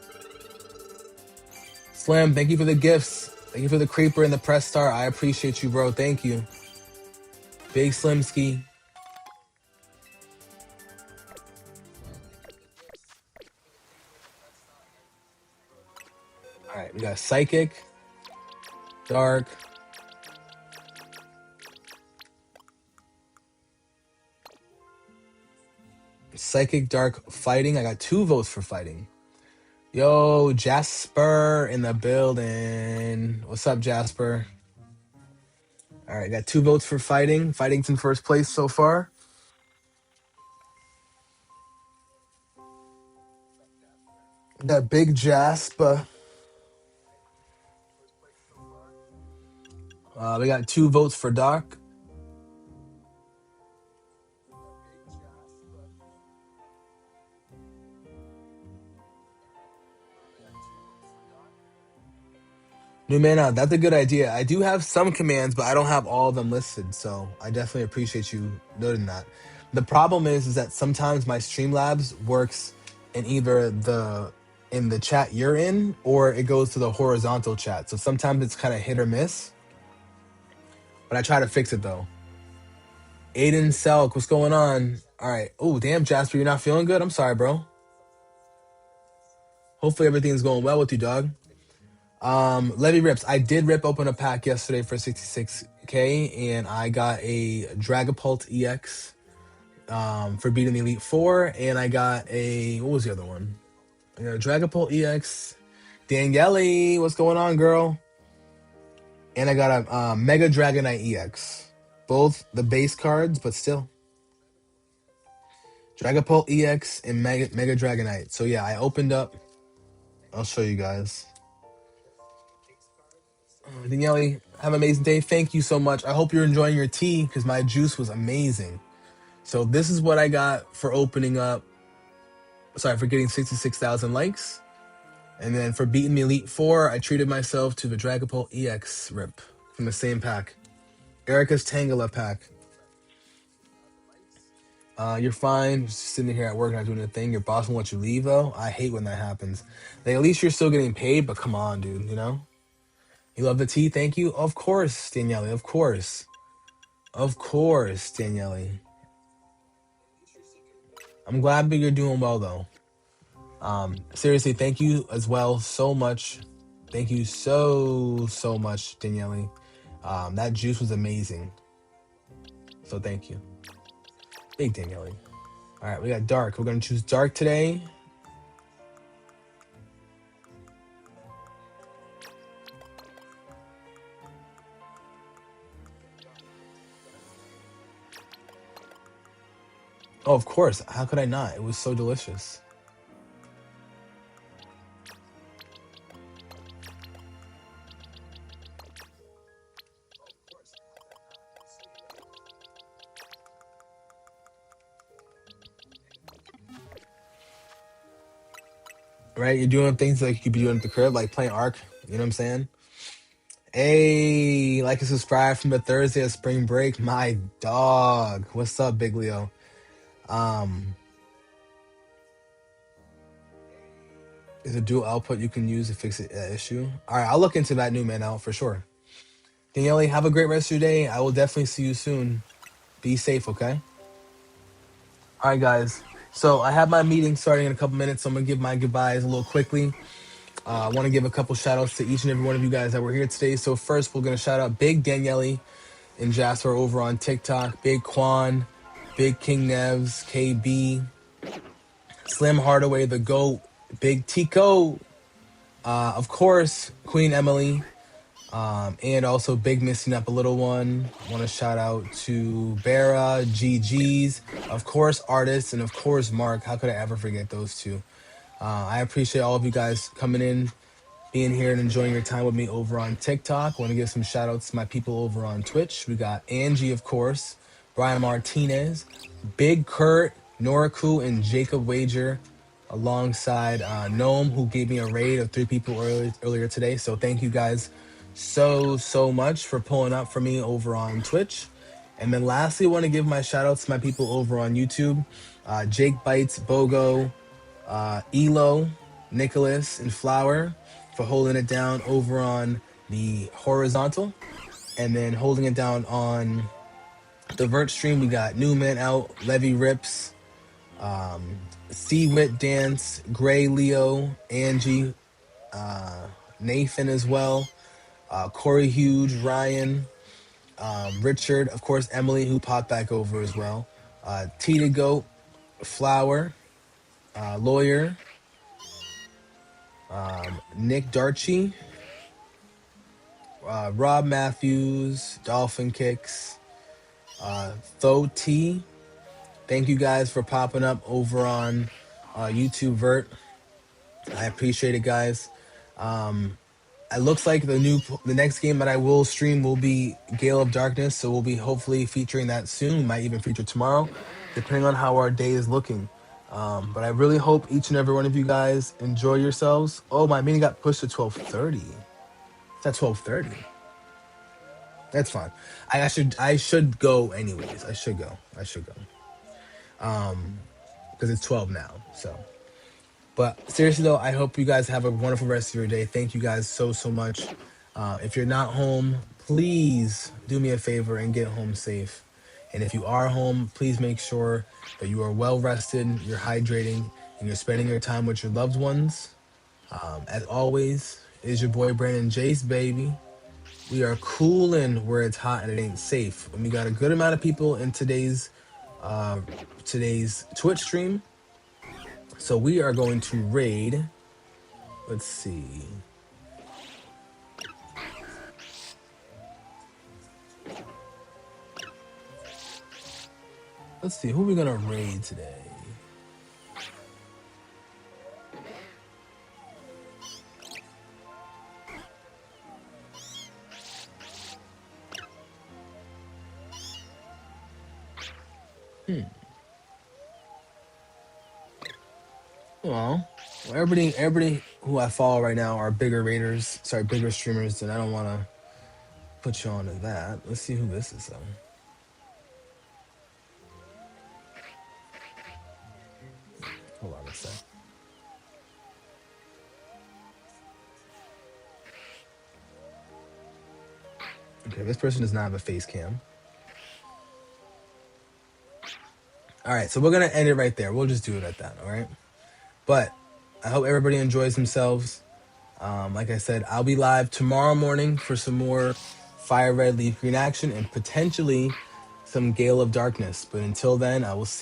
Slam, thank you for the gifts. Thank you for the creeper and the press star. I appreciate you, bro. Thank you. Big Slimski. All right, we got Psychic, Dark, Psychic, Dark, Fighting. I got 2 votes for Fighting. Yo, Jasper in the building. What's up, Jasper? All right, got 2 votes for Fighting. Fighting's in first place so far. Got Big Jasper. We got 2 votes for Doc. New Mana, that's a good idea. I do have some commands, but I don't have all of them listed, so I definitely appreciate you noting that. The problem is that sometimes my Streamlabs works in either in the chat you're in, or it goes to the horizontal chat. So sometimes it's kind of hit or miss. But I try to fix it though. Aiden Selk, what's going on? All right. Oh, damn, Jasper, you're not feeling good? I'm sorry, bro. Hopefully everything's going well with you, dog. Levy Rips. I did rip open a pack yesterday for 66k, and I got a Dragapult EX for beating the Elite Four, and I got a, what was the other one? I got a Dragapult EX. Daniele, what's going on, girl? And I got a Mega Dragonite EX. Both the base cards, but still. Dragapult EX and Mega Dragonite. So yeah, I opened up. I'll show you guys. Daniele, have an amazing day. Thank you so much. I hope you're enjoying your tea because my juice was amazing. So this is what I got for opening up. Sorry, for getting 66,000 likes. And then for beating the Elite Four, I treated myself to the Dragapult EX rip from the same pack. Erica's Tangela pack. You're fine. Just sitting here at work not doing a thing. Your boss won't let you leave though. I hate when that happens. Like at least you're still getting paid, but come on, dude. You know. You love the tea. Thank you. Of course, Daniele. Of course. Of course, Daniele. I'm glad that you're doing well though. Seriously, thank you as well so much. Thank you so much, Daniele. That juice was amazing. So thank you. Big Daniele. All right, we got dark. We're gonna choose dark today. Oh, of course. How could I not? It was so delicious. Right? You're doing things like you could be doing at the crib, like playing Ark. You know what I'm saying? Hey, like and subscribe from the Thursday of spring break. My dog. What's up, Big Leo? Um, is a dual output you can use to fix the issue. All right, I'll look into that new man out for sure. Daniele, have a great rest of your day. I will definitely see you soon. Be safe, okay? All right, guys. So I have my meeting starting in a couple minutes, so I'm gonna give my goodbyes a little quickly. I want to give a couple shout outs to each and every one of you guys that were here today. So first, we're gonna shout out Big Daniele and Jasper over on TikTok, Big Quan, Big King Nevs, KB, Slim Hardaway, the GOAT, Big Tico, of course, Queen Emily, and also Big Missing Up a Little One. Want to shout out to Bera, GG's, of course, artists, and of course, Mark. How could I ever forget those two? I appreciate all of you guys coming in, being here, and enjoying your time with me over on TikTok. Want to give some shout outs to my people over on Twitch. We got Angie, of course, Brian Martinez, Big Kurt, Noriku, and Jacob Wager, alongside Gnome, who gave me a raid of 3 people earlier today. So thank you guys so much for pulling up for me over on Twitch. And then lastly, I want to give my shout outs to my people over on YouTube. Jake Bites, Bogo, Elo, Nicholas, and Flower for holding it down over on the horizontal. And then holding it down on the vert stream, we got Newman out, Levy Rips, C Wit Dance, Gray Leo, Angie, Nathan as well, Corey Huge, Ryan, Richard, of course, Emily, who popped back over as well, T to Goat, Flower, Lawyer, Nick Darchie, Rob Matthews, Dolphin Kicks, Tho T. Thank you guys for popping up over on YouTube Vert. I appreciate it, guys. It looks like the next game that I will stream will be Gale of Darkness, so we'll be hopefully featuring that soon. We might even feature tomorrow, depending on how our day is looking. But I really hope each and every one of you guys enjoy yourselves. Oh, my meeting got pushed to 12:30. It's at 12:30. That's fine. I should go anyways. I should go. Because it's 12 now. So, but seriously though, I hope you guys have a wonderful rest of your day. Thank you guys so much. If you're not home, please do me a favor and get home safe. And if you are home, please make sure that you are well rested, you're hydrating, and you're spending your time with your loved ones. As always, is your boy Brandon Jace, baby. We are cooling where it's hot and it ain't safe. And we got a good amount of people in today's Twitch stream. So we are going to raid. Let's see. Let's see, who are we gonna raid today? Well, everybody who I follow right now are bigger bigger streamers, and I don't want to put you on to that. Let's see who this is though. Okay, this person does not have a face cam. All right, so we're gonna end it right there. We'll just do it at that. All right, but I hope everybody enjoys themselves. Like I said, I'll be live tomorrow morning for some more Fire Red Leaf Green action and potentially some Gale of Darkness. But until then, I will see